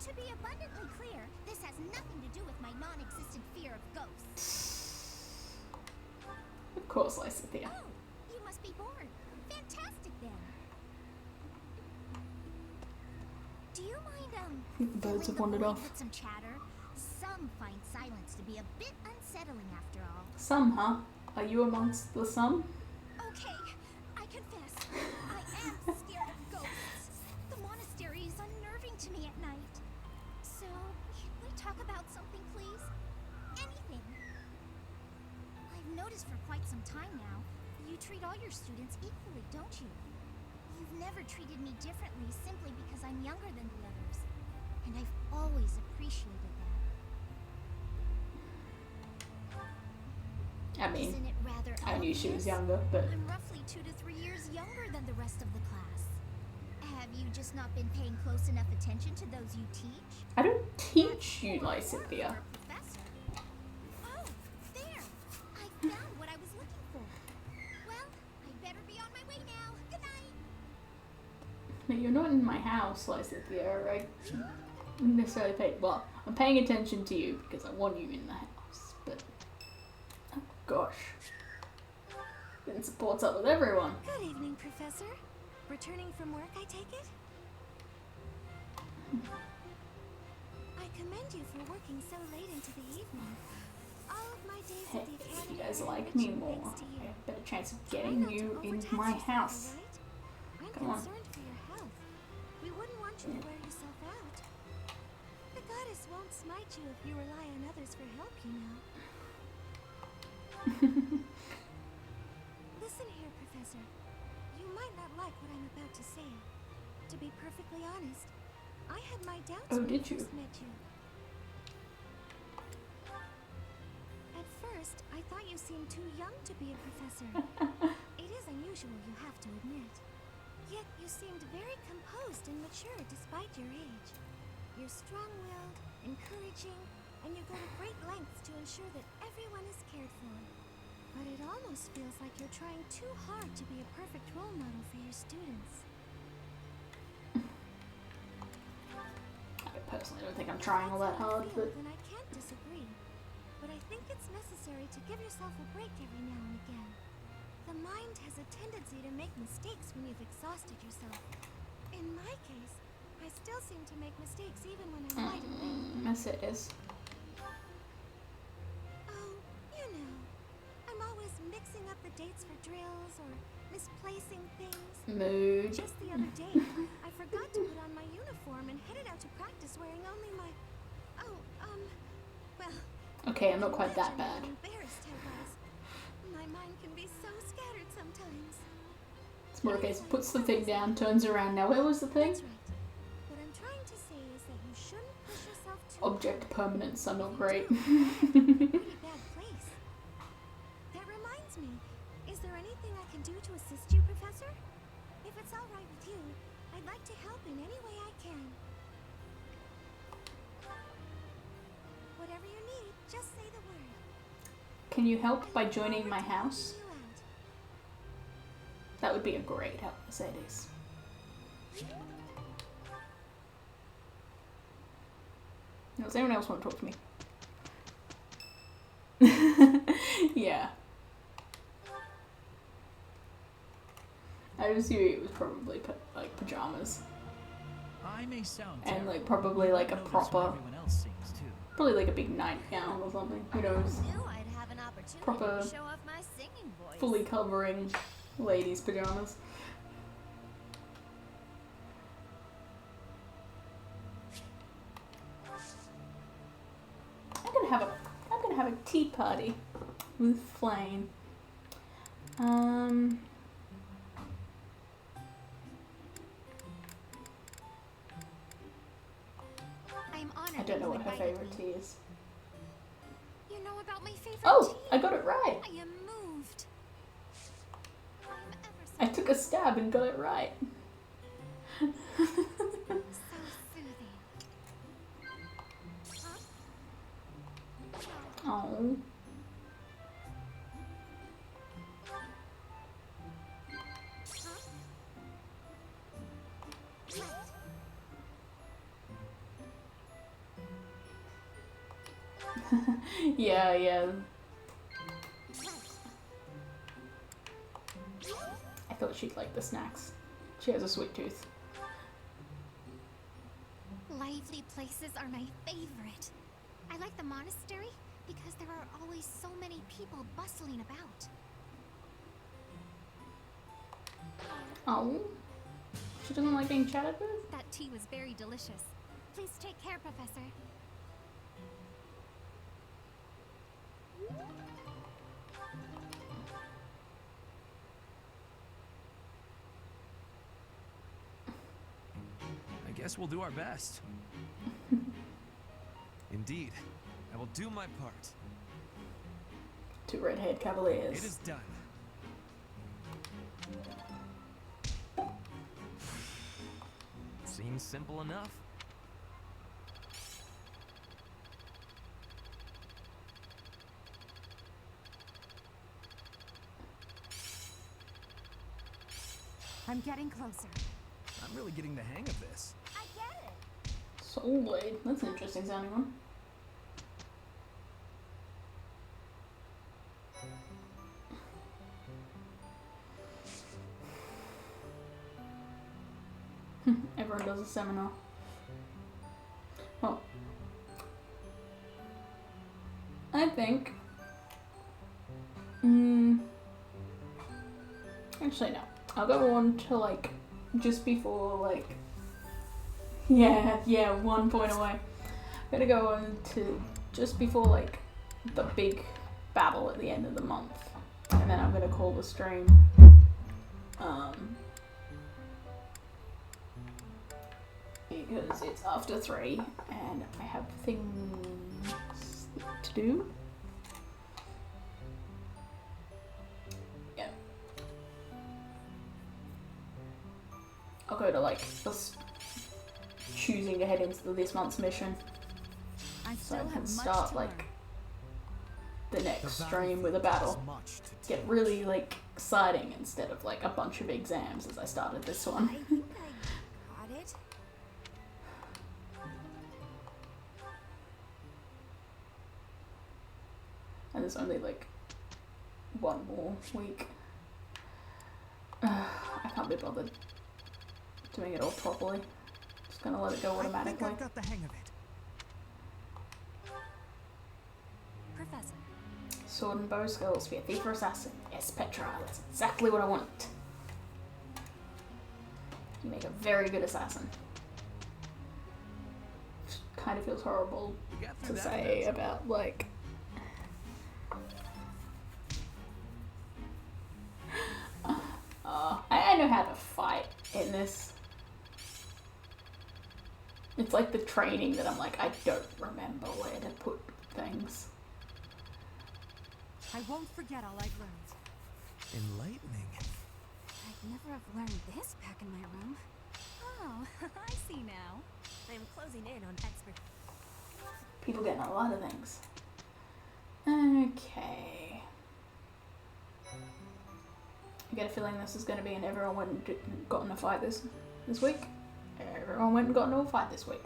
To be abundantly clear, this has nothing to do with my non-existent fear of ghosts. Of course, Lysithia. Oh, you must be bored. Fantastic then. Do you mind, think the birds have filling the wandered void off. with some chatter? Some find silence to be a bit unsettling after all. Some, huh? Are you amongst the some? Okay, I confess, I am scared of ghosts. The monastery is unnerving to me at night. So, can we talk about something, please? Anything. I've noticed for quite some time now, you treat all your students equally, don't you? You've never treated me differently simply because I'm younger than the others. And I've always appreciated that. I mean, Isn't it rather I knew she was obvious? younger, but I'm roughly 2 to 3 years younger than the rest of the class. Have you just not been paying close enough attention to those you teach? I don't teach you, Lysithia. Professor. Oh, there! I found what I was looking for. Well, I better be on my way now. Good night. No, you're not in my house, Lysithia, right? I'm necessarily paying. Well, I'm paying attention to you because I want you in the house, but oh gosh, then supports up with everyone. Good evening, Professor. Returning from work, I take it? I commend you for working so late into the evening. All of my days Hey, at the if academy you guys are like me enriched more, thanks to I you. have a better chance of Try getting not to you into overtax my yourself, house. all right? I'm Come on. concerned for your health. We wouldn't want you to wear yourself out. The goddess won't smite you if you rely on others for help, you know. Listen here, Professor. You might not like what I'm about to say. To be perfectly honest, I had my doubts Oh, when I did you? first met you. At first, I thought you seemed too young to be a professor. It is unusual, you have to admit. Yet you seemed very composed and mature despite your age. You're strong-willed, encouraging, and you go to great lengths to ensure that everyone is cared for. But it almost feels like you're trying too hard to be a perfect role model for your students. don't think I'm trying all that hard, but then I can't disagree. But I think it's necessary to give yourself a break every now and again. The mind has a tendency to make mistakes when you've exhausted yourself. In my case, I still seem to make mistakes even when I'm wide awake. yes it is. Oh, you know. I'm always mixing up the dates for drills or misplacing things. Mood. Just the other day, I forgot to put on my uniform and headed out to practice wearing only my... well... Okay, I'm not quite that bad. How embarrassed I was. My mind can be so scattered sometimes. It's more okay, puts the thing down, turns around. Now where was the thing? That's right. What I'm trying to say is that you shouldn't push yourself too Object permanents are not great. pretty bad place. That reminds me, is there anything I can do to assist you, Professor? If it's all right with you, I'd like to help in any way I can. Whatever you need, just say the word. Can you help by joining my house? You out. That would be a great help, Mercedes. Now, does anyone else want to talk to me? Yeah. I assume it was probably like pajamas. I may sound And terrible, like probably like a but notice when proper, everyone else sings too. probably like a big nightgown or something. Who knows? Knew I'd have an opportunity Proper, to show off my singing voice. fully covering ladies' pajamas. I'm gonna have a tea party with Flame. I'm honored I don't know that what you her invited favorite me. tea is. You know about my favorite Oh, tea? I got it right. I am moved. I am ever so I took a stab and got it right. so soothing. Huh? Oh. Yeah, yeah. I thought she'd like the snacks. She has a sweet tooth. Lively places are my favorite. I like the monastery because there are always so many people bustling about. Oh. She doesn't like being chatted with? That tea was very delicious. Please take care, Professor. I guess we'll do our best. Indeed, I will do my part. Two red-haired cavaliers. It is done. Seems simple enough. I'm getting closer. I'm really getting the hang of this. I get it. Soul Blade. That's an interesting sounding one. Everyone does a seminar. Well, I think. Actually, no. I'll go on to like just before like. Yeah, 1 point away. I'm gonna go on to just before like the big battle at the end of the month, and then I'm gonna call the stream. Because it's after 3 and I have things to do. Yeah. I'll go to like just choosing to head into this month's mission, so I can start like the next stream with a battle. Get really like exciting instead of like a bunch of exams as I started this one. I think I got it. And there's only like one more week. I can't be bothered doing it all properly. Just gonna let it go automatically. I think I've got the hang of it. Professor. Sword and bow skills for a thief or assassin. Yes, Petra, that's exactly what I want. You make a very good assassin. Kind of feels horrible to say about, like... I know how to fight in this. It's like the training that I'm like, I don't remember where to put things. I won't forget all I've learned. Enlightening. I'd never have learned this back in my room. Oh, I see now. I'm closing in on expert. People getting a lot of things. Okay. I get a feeling this is going to be an everyone went and got in a fight this week. Everyone went and got into a fight this week.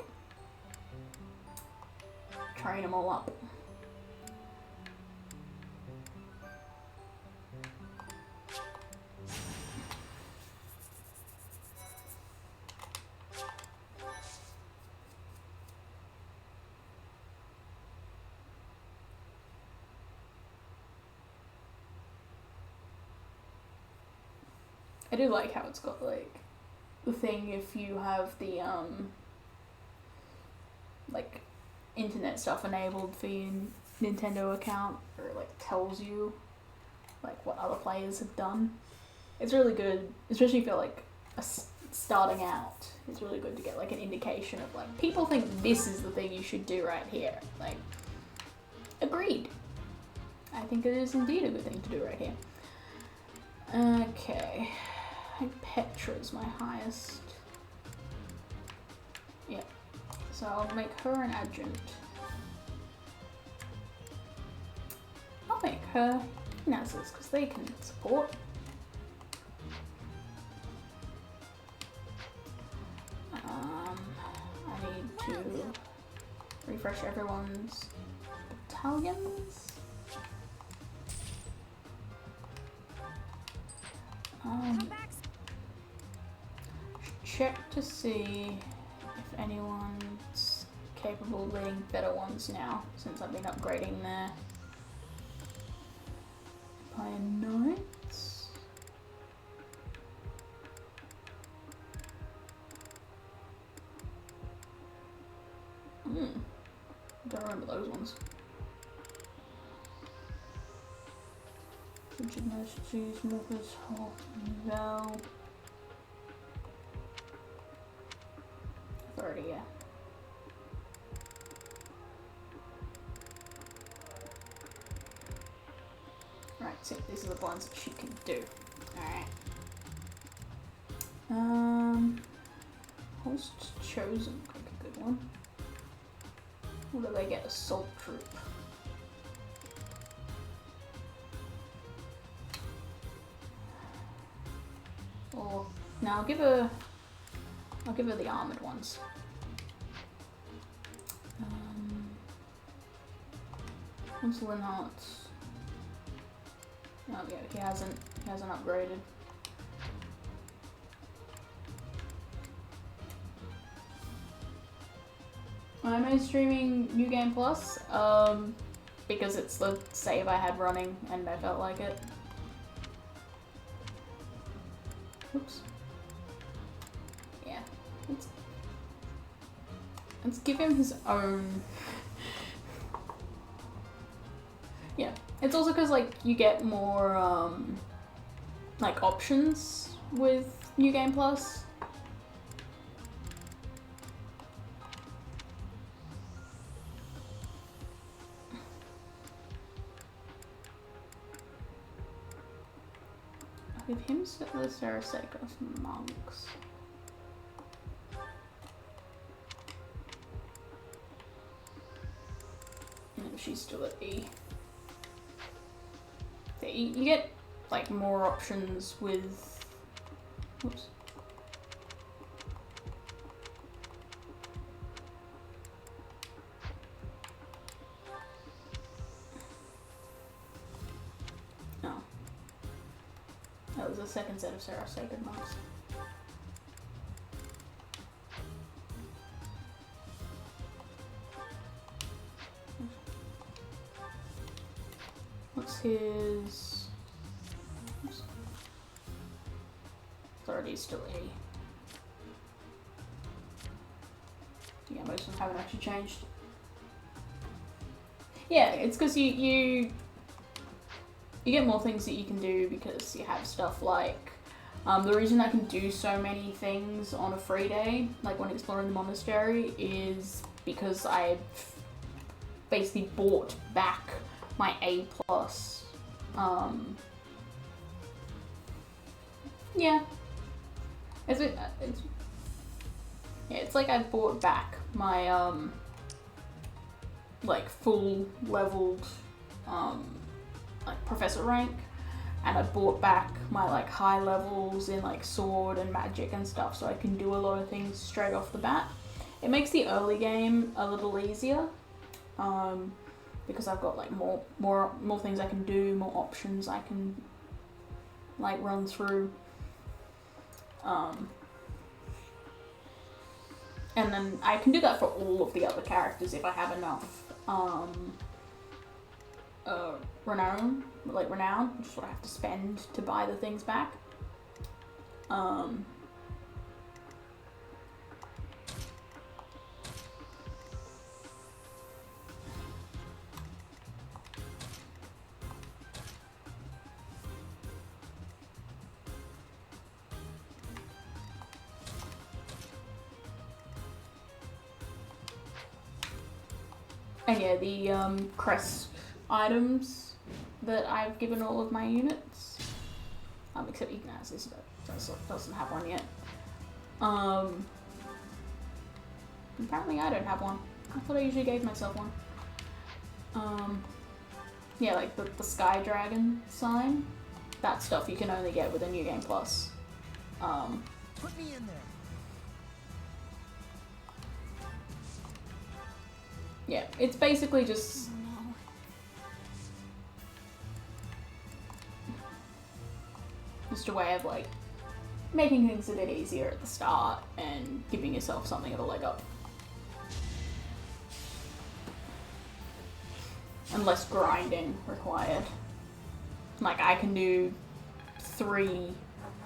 Train them all up. I do like how it's got like the thing if you have the like internet stuff enabled for your Nintendo account, or like tells you like what other players have done. It's really good, especially if you're like starting out. It's really good to get like an indication of like people think this is the thing you should do right here. Like, agreed. I think it is indeed a good thing to do right here. Okay. I think Petra's my highest. Yeah. So I'll make her an adjunct. I'll make her Nazis because they can support. I need to refresh everyone's battalions. Check to see if anyone's capable of leading better ones now, since I've been upgrading their Empire Knights. Don't remember those ones. Richard Majesty's Morpher's Val. Authority, yeah. Right, so these are the ones that she can do. Alright. Host Chosen, like a good one. What do they get? Assault Troop. Or no, I'll give her the armored ones. What's Linhart's? Oh yeah, he hasn't upgraded. Why am I streaming New Game Plus? Because it's the save I had running and I felt like it. Oops. Yeah. Let's give him his own. Yeah. It's also because like you get more like options with New Game Plus. Give him the Sarasakos monks. No, she's still at E. So you get like more options with. Oops. a second set of Seros Sacred Monks. What's his... Authority is still 80. Yeah, most of them haven't actually changed. Yeah, it's because you get more things that you can do because you have stuff like... the reason I can do so many things on a free day, like when exploring the monastery, is because I basically bought back my A+. Yeah. It's like I bought back my, like, full leveled, like, professor rank, and I bought back my, like, high levels in, like, sword and magic and stuff, so I can do a lot of things straight off the bat. It makes the early game a little easier, because I've got, like, more things I can do, more options I can, like, run through. And then I can do that for all of the other characters if I have enough renown, which is what I have to spend to buy the things back. And yeah, the crest items that I've given all of my units, except Ignaz's doesn't have one yet. Apparently I don't have one. I thought I usually gave myself one. Yeah, like the Sky Dragon sign, that stuff you can only get with a New Game Plus. Put me in there. Yeah, it's basically just... just a way of, like, making things a bit easier at the start and giving yourself something of a leg up. And less grinding required. Like, I can do 3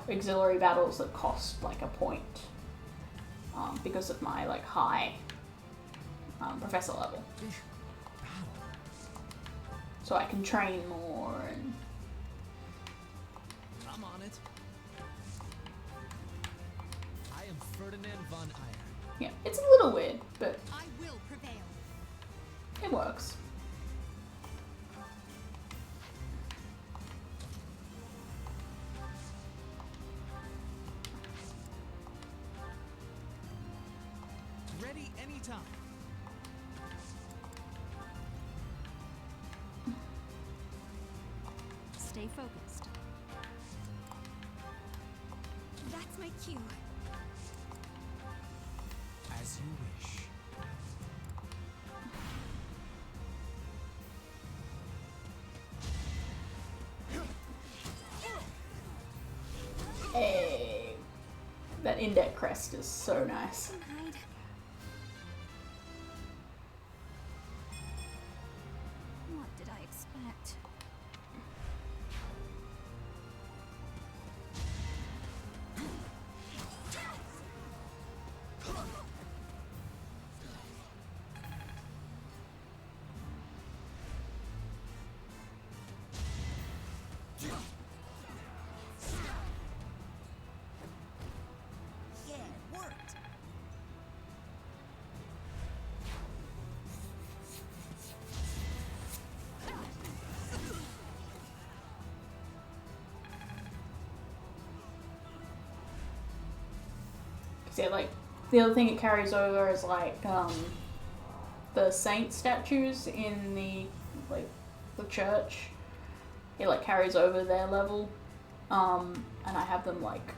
auxiliary battles that cost, like, a point. Because of my, like, high... professor level. So I can train more and... I'm on it. I am Ferdinand von Eyre. Yeah, it's a little weird, but... I will prevail. It works. Ready anytime. Stay focused. That's my cue. As you wish. Hey, that index crest is so nice. What did I expect? Yeah, like, the other thing it carries over is, like, the saint statues in the, like, the church. It, like, carries over their level. And I have them, like,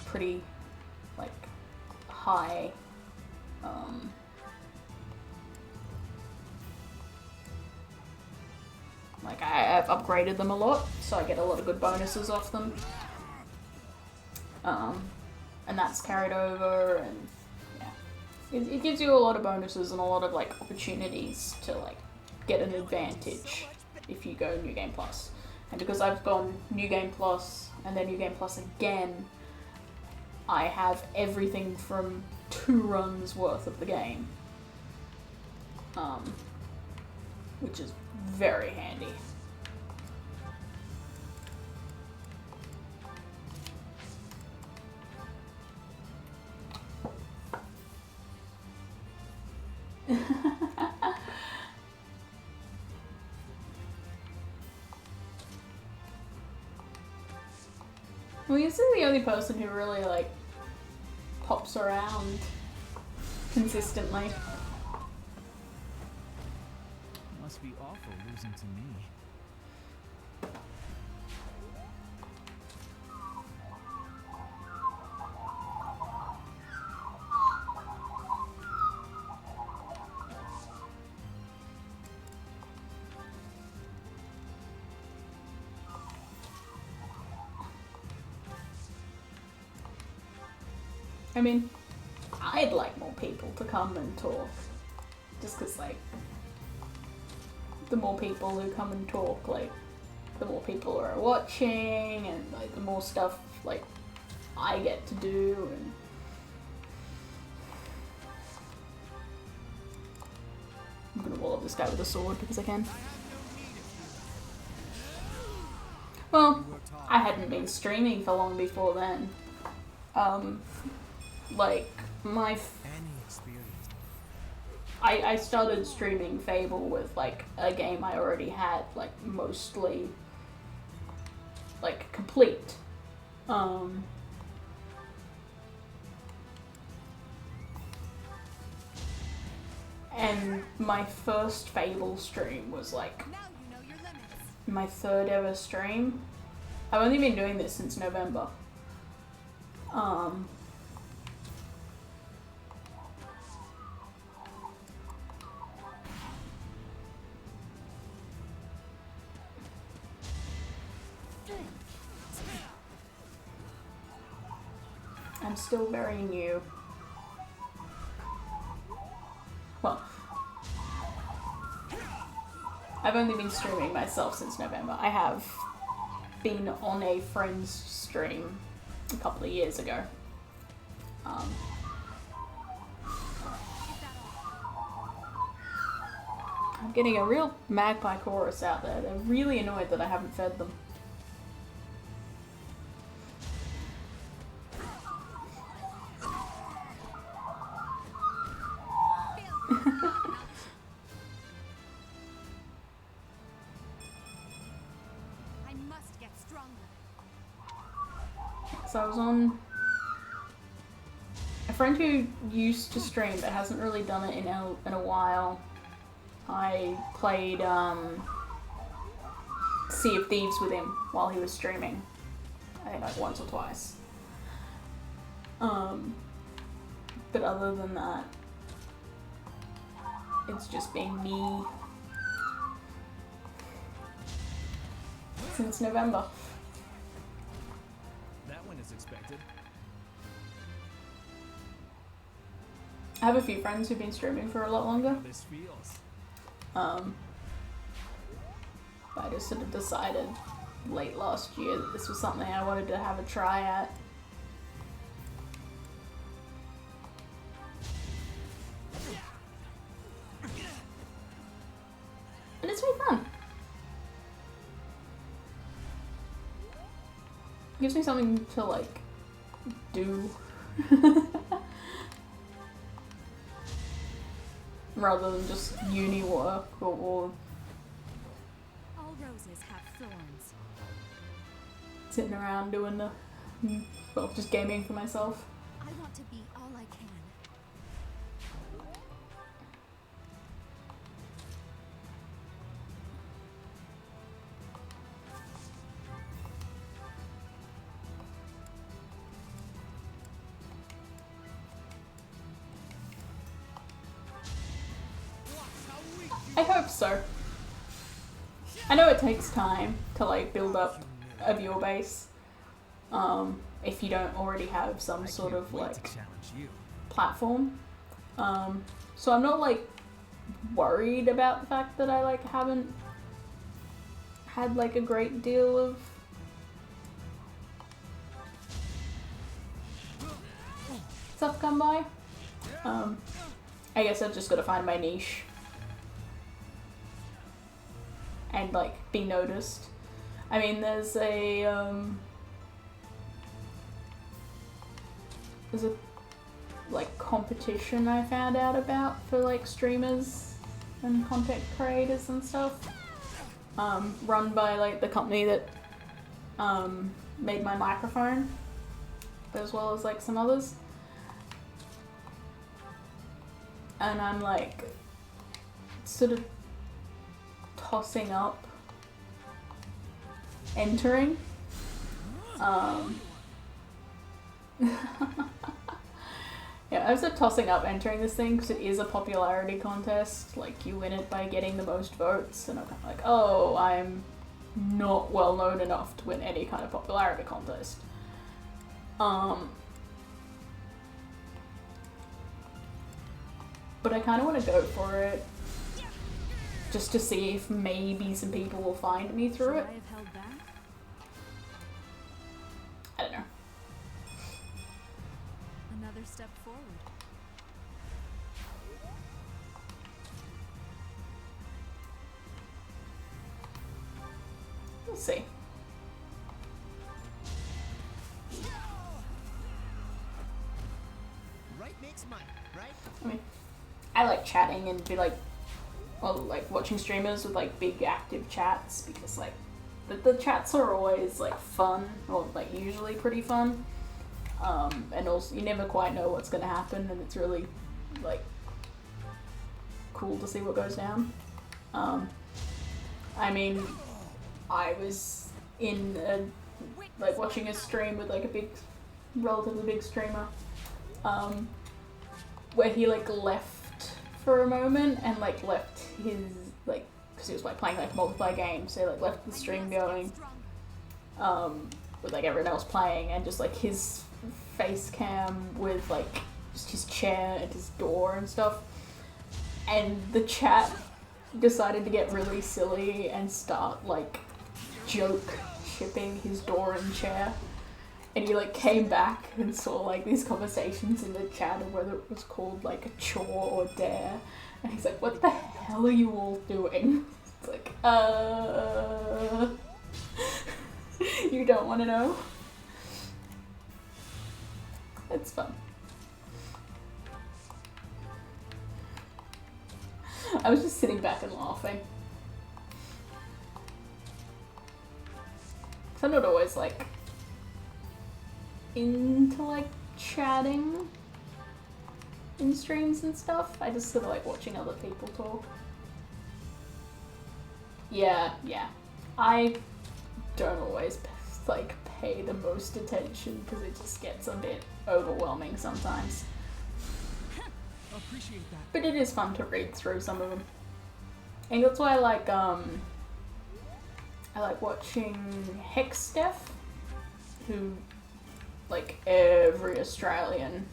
pretty, like, high, like, I've upgraded them a lot, so I get a lot of good bonuses off them. and that's carried over, and yeah, it gives you a lot of bonuses and a lot of like opportunities to like get an advantage if you go New Game Plus. And because I've gone New Game Plus and then New Game Plus again, I have everything from 2 runs worth of the game, which is very handy. Well, you're the only person who really like pops around consistently. Must be awful losing to me. I mean, I'd like more people to come and talk. Just because, like, the more people who come and talk, like, the more people are watching, and, like, the more stuff, like, I get to do, and... I'm gonna wall up this guy with a sword because I can. Well, I hadn't been streaming for long before then. Like, I started streaming Fable with, like, a game I already had, like, mostly, like, complete. And my first Fable stream was, like, my 3rd ever stream. I've only been doing this since November. I'm still very new. Well, I've only been streaming myself since November. I have been on a friend's stream a couple of years ago. I'm getting a real magpie chorus out there. They're really annoyed that I haven't fed them. So I was on a friend who used to stream but hasn't really done it in a while. I played Sea of Thieves with him while he was streaming. I think like once or twice. But other than that, it's just been me since November. Expected. I have a few friends who've been streaming for a lot longer. This feels. But I just sort of decided late last year that this was something I wanted to have a try at. And it's really fun. Gives me something to, like, do. Rather than just uni work or all roses have thorns. Sitting around doing the, well, just gaming for myself. I want to be all I can. I hope so. I know it takes time to like build up a viewer base. if you don't already have some sort of Wait like to challenge you. platform. So I'm not like worried about the fact that I like haven't had like a great deal of stuff come by. I guess I've just got to find my niche and like be noticed. I mean, there's a like competition I found out about for like streamers and content creators and stuff, run by like the company that made my microphone, as well as like some others. And I'm like sort of tossing up entering. Yeah, I was tossing up entering this thing because it is a popularity contest. Like, you win it by getting the most votes, and I'm kind of like, oh, I'm not well known enough to win any kind of popularity contest. But I kind of want to go for it, just to see if maybe some people will find me through it. I don't know. Another step forward. We'll see. Right makes money, right? I mean, I like chatting and be like, well, like watching streamers with like big active chats, because like the chats are always like fun, or like usually pretty fun. And also you never quite know what's gonna happen, and it's really like cool to see what goes down. I mean, I was in like watching a stream with like a relatively big streamer, where he like left for a moment and like left his like, because he was like playing like multiplayer games, so he like left the stream going, with like everyone else playing, and just like his face cam with like just his chair and his door and stuff, and the chat decided to get really silly and start like joke shipping his door and chair, and he like came back and saw like these conversations in the chat of whether it was called like a chore or dare, and he's like, what the hell are you all doing? It's like, you don't want to know? It's fun. I was just sitting back and laughing. So I'm not always like into like chatting in streams and stuff. I just sort of like watching other people talk. Yeah. I don't always like pay the most attention because it just gets a bit overwhelming sometimes. Appreciate that. But it is fun to read through some of them. And that's why I like watching Hexsteph, who like every Australian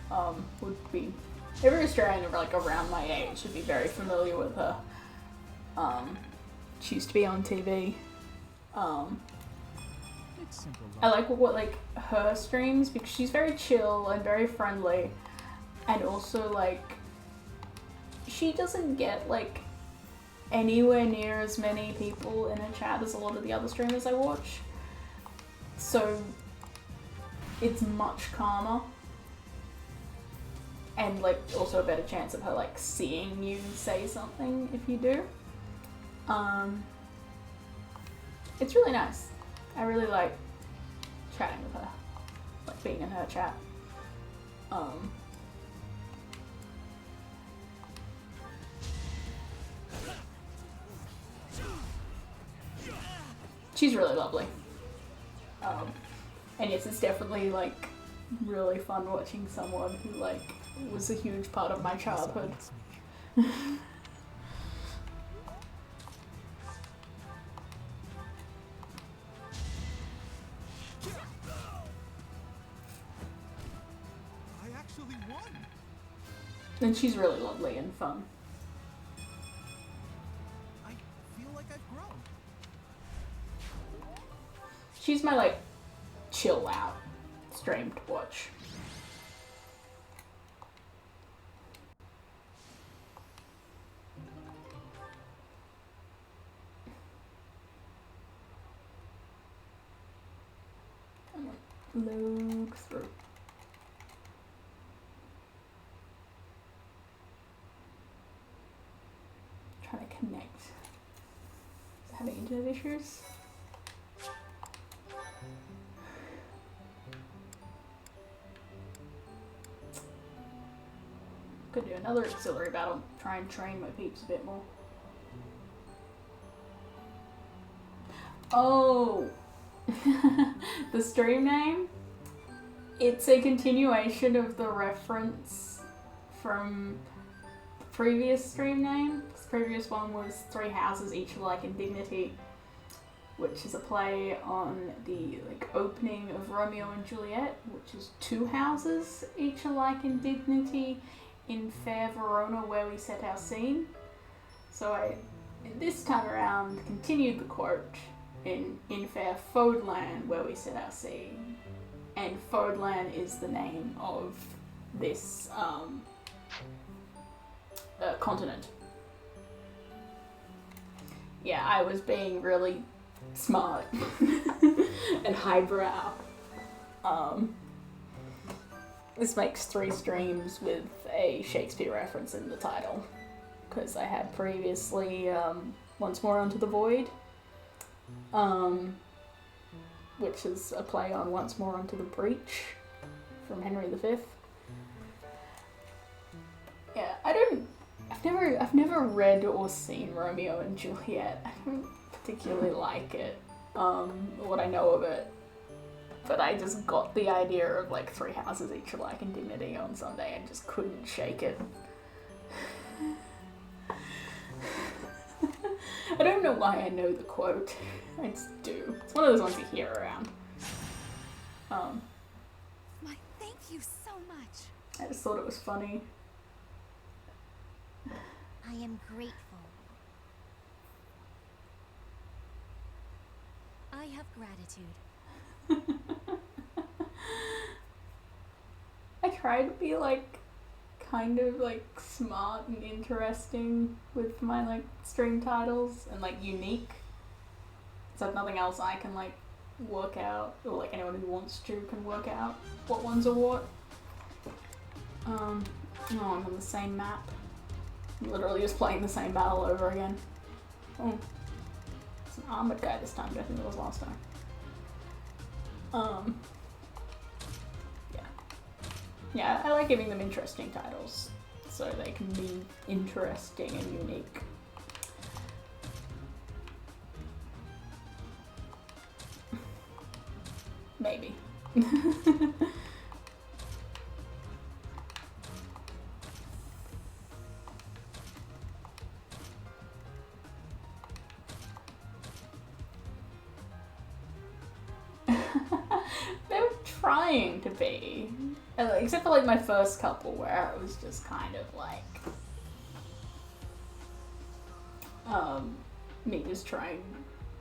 like around my age would be very familiar with her. She used to be on TV. I like what like her streams, because she's very chill and very friendly, and also like she doesn't get like anywhere near as many people in her chat as a lot of the other streamers I watch, so it's much calmer, and like also a better chance of her like seeing you say something if you do. It's really nice. I really like chatting with her, like being in her chat. She's really lovely. And yes, it's definitely like really fun watching someone who like was a huge part of my childhood. won. And she's really lovely and fun. I feel like I've grown. She's my, like, chill out stream to watch. Load through. Trying to connect. Having internet issues. Could do another auxiliary battle. Try and train my peeps a bit more. Oh! The stream name? It's a continuation of the reference from the previous stream name. The previous one was 3 houses, each alike in dignity, which is a play on the opening of Romeo and Juliet, which is 2 houses, each alike in dignity, in fair Verona where we set our scene. So I, this time around, continued the quote in fair Fódlan where we set our scene. And Fódlan is the name of this continent. Yeah, I was being really smart and highbrow. This makes 3 streams with a Shakespeare reference in the title, because I had previously Once More Unto the Void, which is a play on Once More Unto the Breach from Henry V. Yeah, I've never read or seen Romeo and Juliet. I don't particularly like it, what I know of it. But I just got the idea of 3 houses each alike in dignity on Sunday and just couldn't shake it. I don't know why I know the quote. I just do. It's one of those ones you hear around. My thank you so much. I just thought it was funny. I am grateful. I have gratitude. I try to be kind of smart and interesting with my stream titles and unique. So if nothing else I can work out, or anyone who wants to can work out what ones are what. Oh, I'm on the same map. I'm literally just playing the same battle over again. Oh, it's an armored guy this time, but I think it was last time. Yeah, I like giving them interesting titles, so they can be interesting and unique. Maybe. They were trying to be. Except for my first couple where it was just kind of me just trying,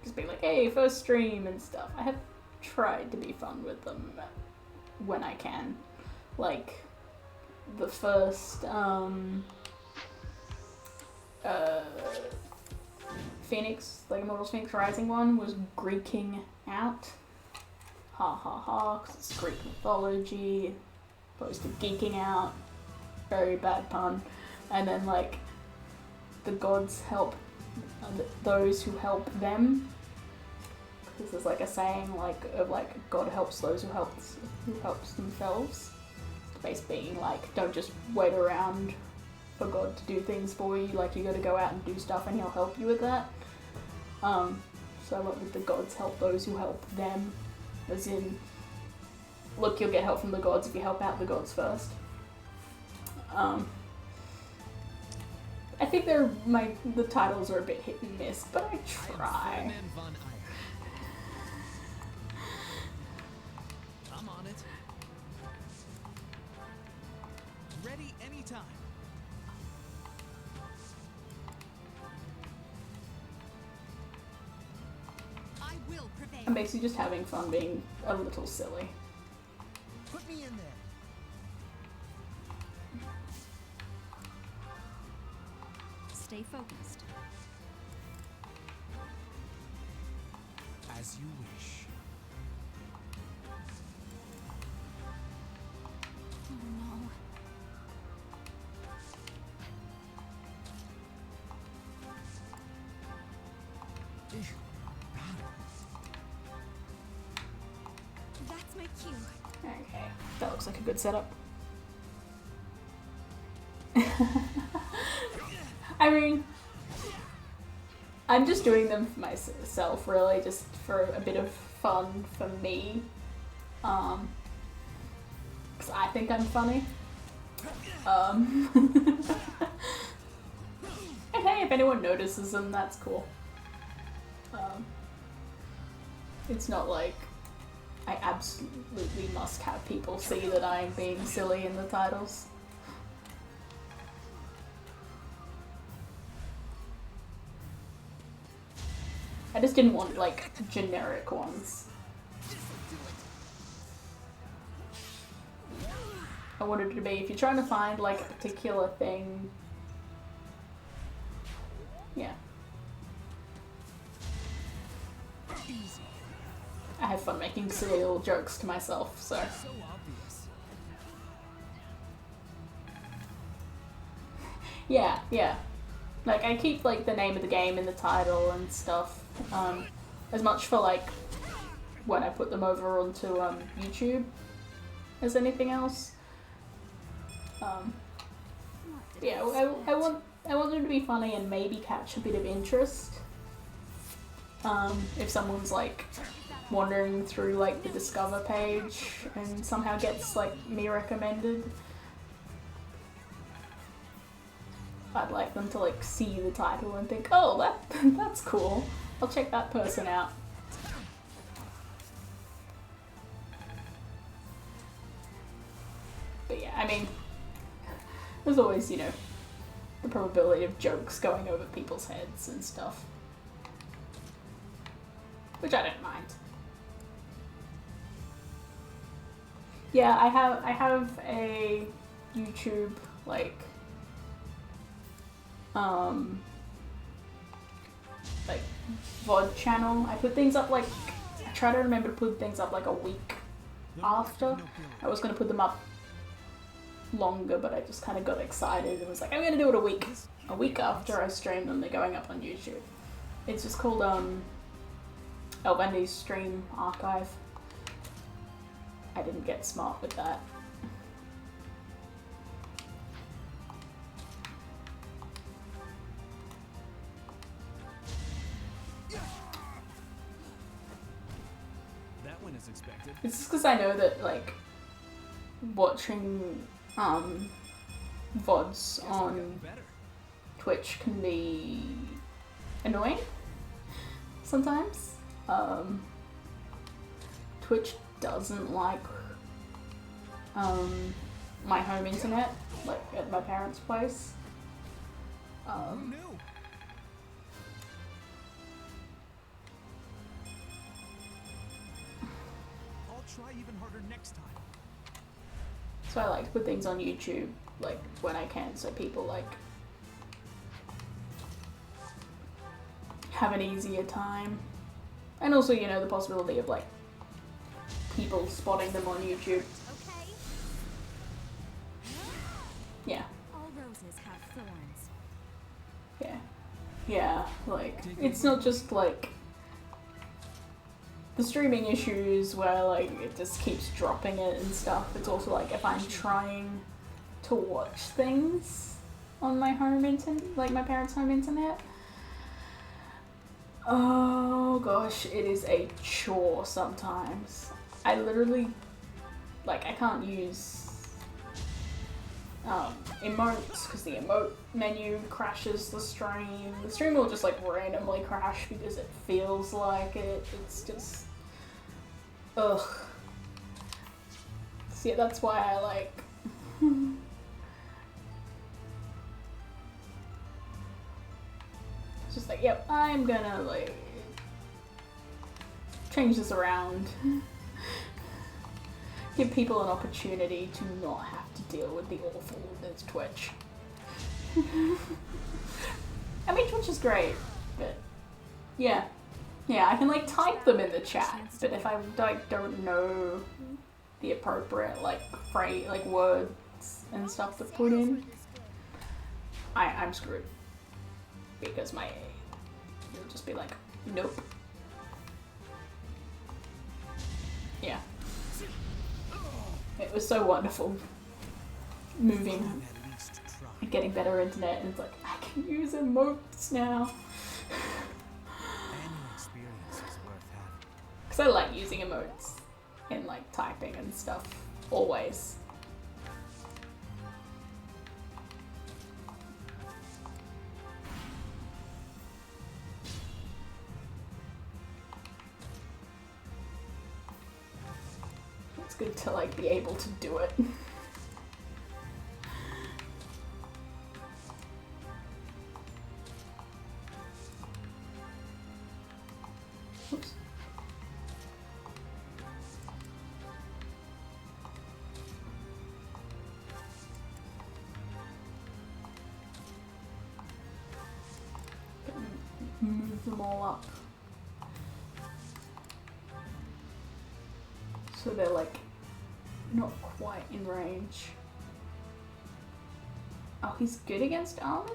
just being hey, first stream and stuff. I have tried to be fun with them when I can. The first Phoenix, Immortals Phoenix Rising one was Greeking out. Ha ha ha, 'cause it's Greek mythology, opposed to geeking out. Very bad pun. And then the gods help those who help them. This is a saying of God helps those who helps themselves. The base being don't just wait around for God to do things for you. You gotta go out and do stuff and he'll help you with that. So I went with the gods help those who help them. As in, look, you'll get help from the gods if you help out the gods first. I think the titles are a bit hit and miss, but I try. I'm on it. anytime. I will prevail. I'm basically just having fun being a little silly. Put me in there. Stay focused. As you wish. Oh no. That's my cue. Okay, that looks like a good setup. I mean, I'm just doing them for myself, really, just for a bit of fun for me. Because I think I'm funny. And hey, if anyone notices them, that's cool. It's not like I absolutely must have people see that I'm being silly in the titles. I just didn't want, like, generic ones. I wanted it to be, if you're trying to find, like, a particular thing... Yeah. I have fun making silly little jokes to myself, so... So obvious. Yeah, yeah. Like, I keep, like, the name of the game in the title and stuff. As much for, like, when I put them over onto, YouTube as anything else. Yeah, I want them to be funny and maybe catch a bit of interest. If someone's, like, wandering through, like, the Discover page and somehow gets, like, me recommended. I'd like them to, like, see the title and think, oh, that's cool. I'll check that person out. But yeah, I mean, there's always, you know, the probability of jokes going over people's heads and stuff. Which I don't mind. Yeah, I have a YouTube, like VOD channel. I put things up, like, I try to remember to put things up, like, a week after. I was going to put them up longer, but I just kind of got excited and was like, I'm going to do it a week after I stream them. They're going up on YouTube. It's just called, Elvendy's Stream Archive. I didn't get smart with that. That one is expected. It's just because I know that, like, watching VODs on Twitch can be annoying sometimes. Twitch doesn't like my home internet, like at my parents' place. Who knew? I'll try even harder next time. So I like to put things on YouTube, like, when I can, so people, like, have an easier time. And also, you know, the possibility of, like, people spotting them on YouTube. Okay. Yeah. All roses have thorns. Yeah. Yeah, like, it's not just, like, the streaming issues where, like, it just keeps dropping it and stuff. It's also, like, if I'm trying to watch things on my home internet, like my parents' home internet. Oh gosh, it is a chore sometimes. I literally, like, I can't use emotes because the emote menu crashes the stream. The stream will just, like, randomly crash because it feels like it. It's just, ugh. So yeah, that's why I, like, like, yep, I'm gonna like change this around. Give people an opportunity to not have to deal with the awful that's Twitch. I mean, Twitch is great, but yeah. Yeah, I can like type them in the chat, but if I like don't know the appropriate like phrase, like words and stuff to put in, I'm screwed. Because it'll just be like, nope. Yeah. It was so wonderful moving and getting better internet, and it's like, I can use emotes now. Because I like using emotes in like typing and stuff, always. It's good to like be able to do it. Oops. Move them all up. So they're like not quite in range. Oh, he's good against armor?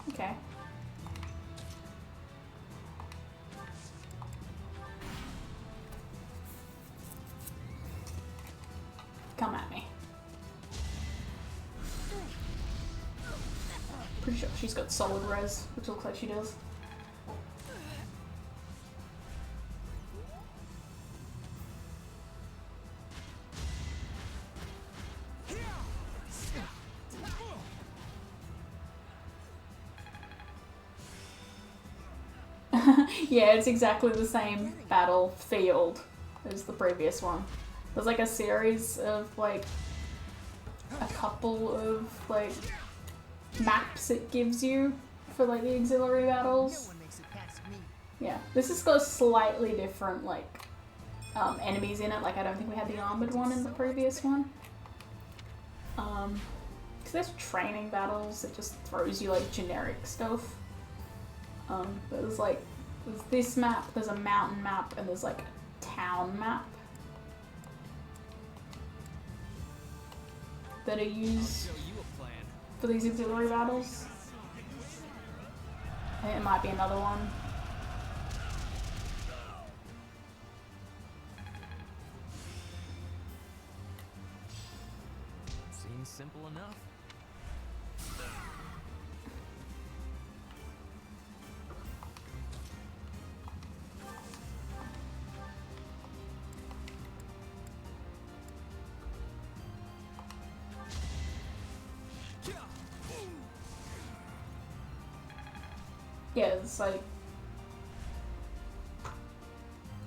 Okay. Come at me. Pretty sure she's got solid res, which looks like she does. Yeah, it's exactly the same battlefield as the previous one. There's like a series of like a couple of like maps it gives you for like the auxiliary battles. Yeah, this has got slightly different like enemies in it. Like I don't think we had the armored one in the previous one. Because there's training battles that just throws you like generic stuff. But there's like this map, there's a mountain map, and there's like a town map that are used for these auxiliary battles. I think it might be another one. Seems simple enough. Yeah, it's like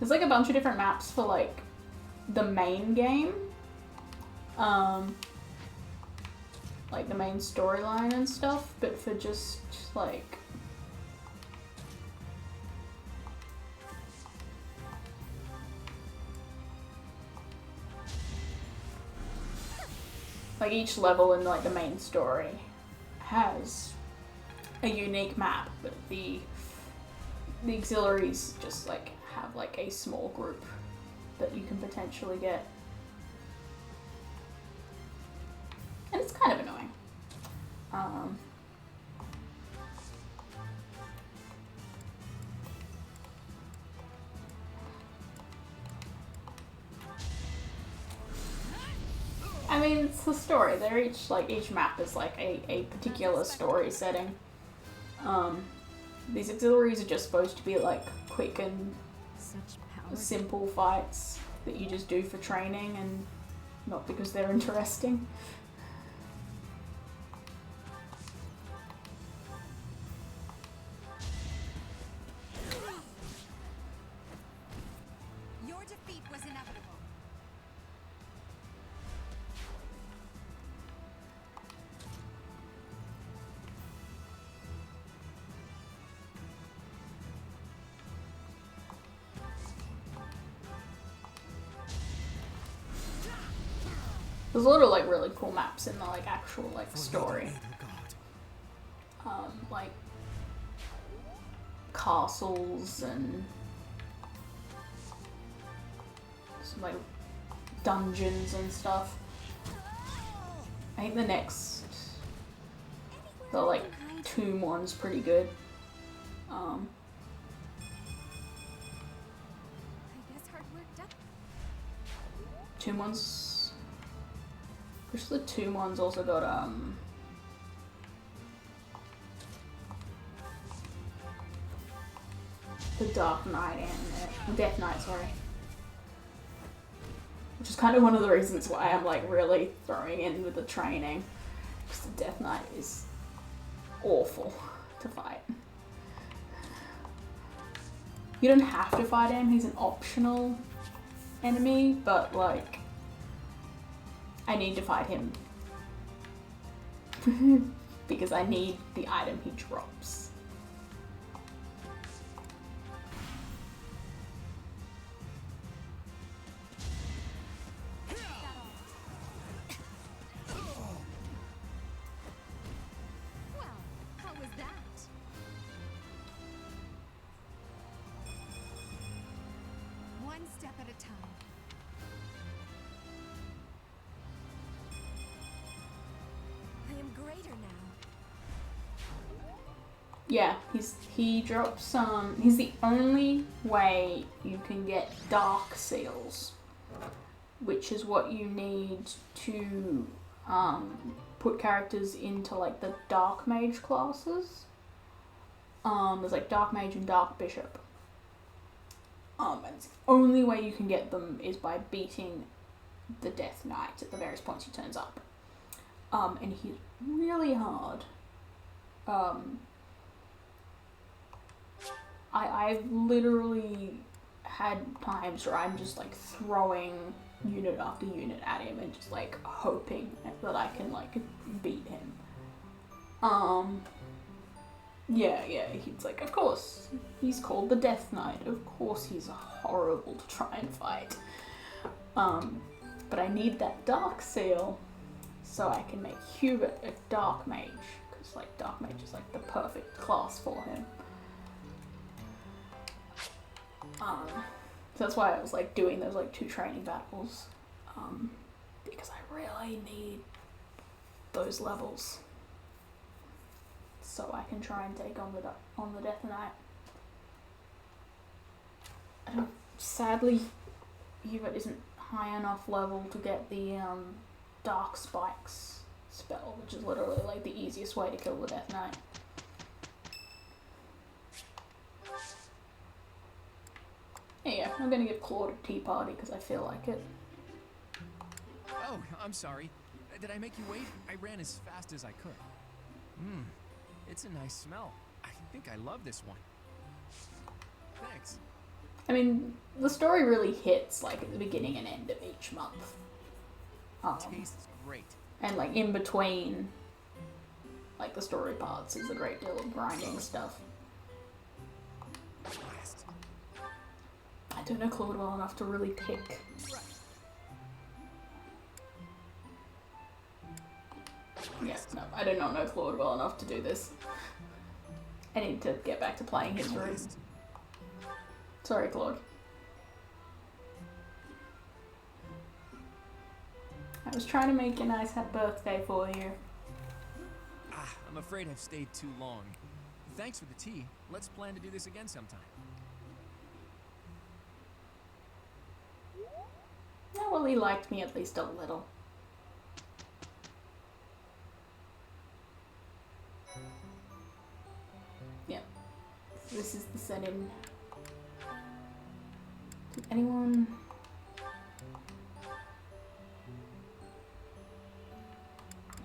there's like a bunch of different maps for like the main game, like the main storyline and stuff, but for just like each level in like the main story has a unique map, but the auxiliaries just like have like a small group that you can potentially get, and it's kind of annoying. I mean, it's the story. They're each map is like a particular story setting. These auxiliaries are just supposed to be like quick and simple fights that you just do for training and not because they're interesting. Your defeat was inevitable. There's a lot of like really cool maps in the like actual like story. Like castles and some like dungeons and stuff. I think the like tomb one's pretty good. I guess hard work done. Tomb one's, which the tomb one's also got the Dark Knight and Death Knight, sorry. Which is kind of one of the reasons why I'm like really throwing in with the training. Because the Death Knight is awful to fight. You don't have to fight him, he's an optional enemy, but like, I need to fight him because I need the item he drops. Yeah, he drops he's the only way you can get dark seals, which is what you need to put characters into like the dark mage classes. There's like dark mage and dark bishop. And the only way you can get them is by beating the Death Knight at the various points he turns up. And he's really hard. I've literally had times where I'm just like throwing unit after unit at him and just like hoping that I can like beat him. Yeah, he's like, of course, he's called the Death Knight, of course he's horrible to try and fight. But I need that Dark Seal so I can make Hubert a Dark Mage, because like Dark Mage is like the perfect class for him. So that's why I was like doing those like 2 training battles, because I really need those levels so I can try and take on the Death Knight. Sadly, Hubert isn't high enough level to get the Dark Spikes spell, which is literally like the easiest way to kill the Death Knight. Yeah, I'm gonna give Claude a tea party because I feel like it. Oh, I'm sorry. Did I make you wait? I ran as fast as I could. It's a nice smell. I think I love this one. Thanks. I mean, the story really hits like at the beginning and end of each month. Tastes great. And like in between, like the story parts is a great deal of grinding stuff. I don't know Claude well enough to really pick. Yes, no, I do not know Claude well enough to do this. I need to get back to playing his room. Sorry, Claude. I was trying to make a nice happy birthday for you. I'm afraid I've stayed too long. Thanks for the tea. Let's plan to do this again sometime. Yeah, well, he liked me at least a little. Yeah. This is the setting. Did anyone...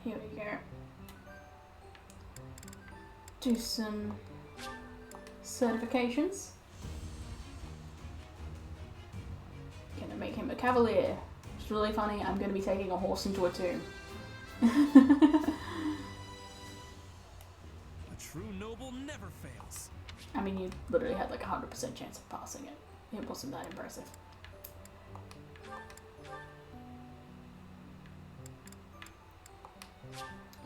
Here we go. Do some certifications. Gonna make him a cavalier. It's really funny. I'm gonna be taking a horse into a tomb. A true noble never fails. I mean, you literally had like 100% chance of passing it. It wasn't that impressive.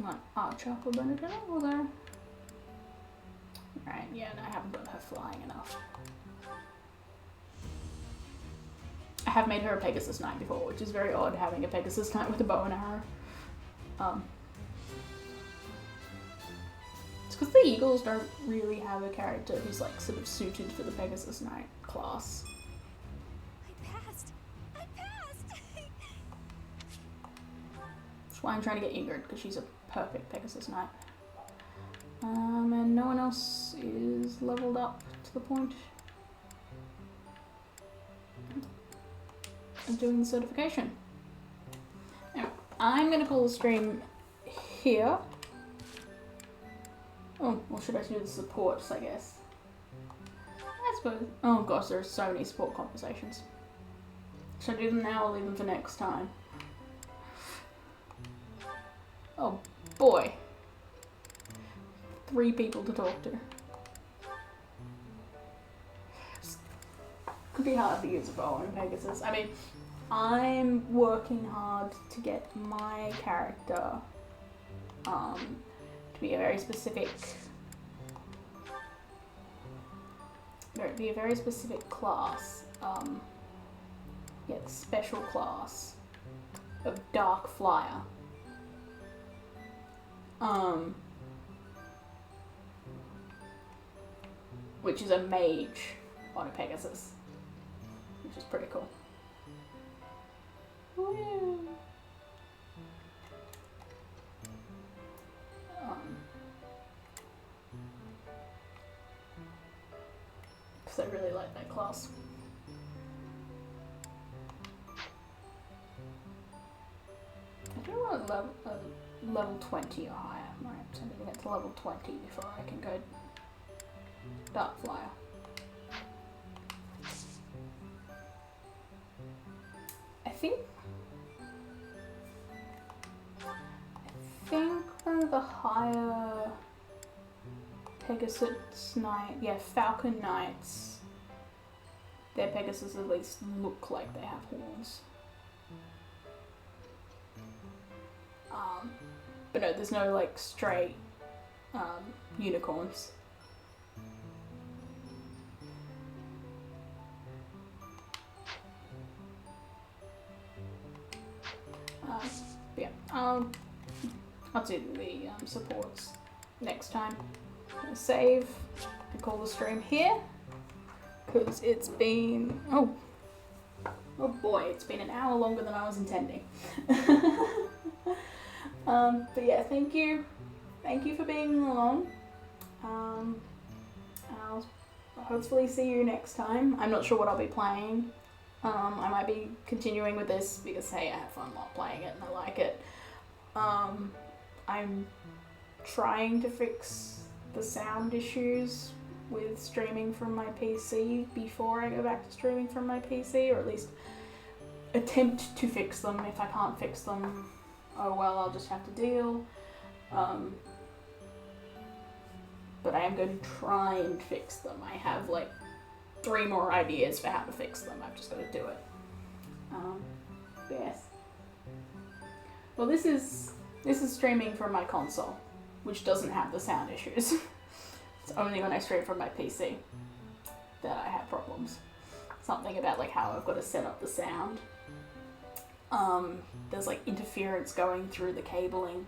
Like Archer or Benedict over there. Right, yeah, no, I haven't got her flying enough. I have made her a Pegasus Knight before, which is very odd having a Pegasus Knight with a bow and arrow. It's because the Eagles don't really have a character who's like sort of suited for the Pegasus Knight class. I passed! That's why I'm trying to get Ingrid, because she's a perfect Pegasus Knight. And no one else is leveled up to the point of doing the certification. Now, I'm going to call the stream here. Oh, or should I do the supports, I guess? I suppose. Oh gosh, there are so many support conversations. Should I do them now or leave them for next time? Oh boy. 3 people to talk to. Could be hard to use a bow and Pegasus. I mean, I'm working hard to get my character to be a very specific class. Yeah, special class of Dark Flyer. Which is a mage on a Pegasus, which is pretty cool. Woo. Because I really like that class. I do want level 20 or higher. Right, so I need to get to level 20 before I can go Dark Flyer. I think one of the higher Pegasus Knight, yeah, Falcon Knights, their Pegasus at least look like they have horns. But no, there's no like straight unicorns. Yeah, I'll do the supports next time. I'm gonna save and call the stream here because it's been oh boy, it's been an hour longer than I was intending. But yeah, thank you for being along. I'll hopefully see you next time. I'm not sure what I'll be playing. I might be continuing with this because hey, I have fun while playing it and I like it. I'm trying to fix the sound issues with streaming from my PC before I go back to streaming from my PC, or at least attempt to fix them. If I can't fix them, oh well, I'll just have to deal. But I am going to try and fix them. I have like 3 more ideas for how to fix them. I've just got to do it. Yes. Well, this is streaming from my console, which doesn't have the sound issues. It's only when I stream from my PC that I have problems. Something about like how I've got to set up the sound. There's like interference going through the cabling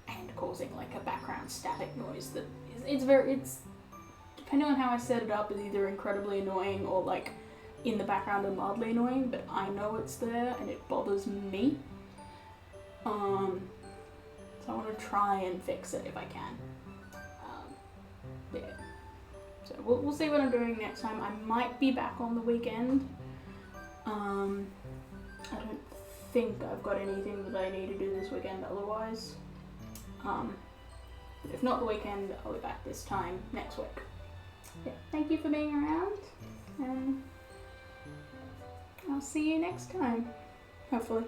and causing like a background static noise that it's depending on how I set it up, is either incredibly annoying or like in the background and mildly annoying, but I know it's there and it bothers me. So I want to try and fix it if I can. Yeah. So we'll see what I'm doing next time. I might be back on the weekend. I don't think I've got anything that I need to do this weekend otherwise. If not the weekend, I'll be back this time next week. Yeah, thank you for being around, and I'll see you next time, hopefully.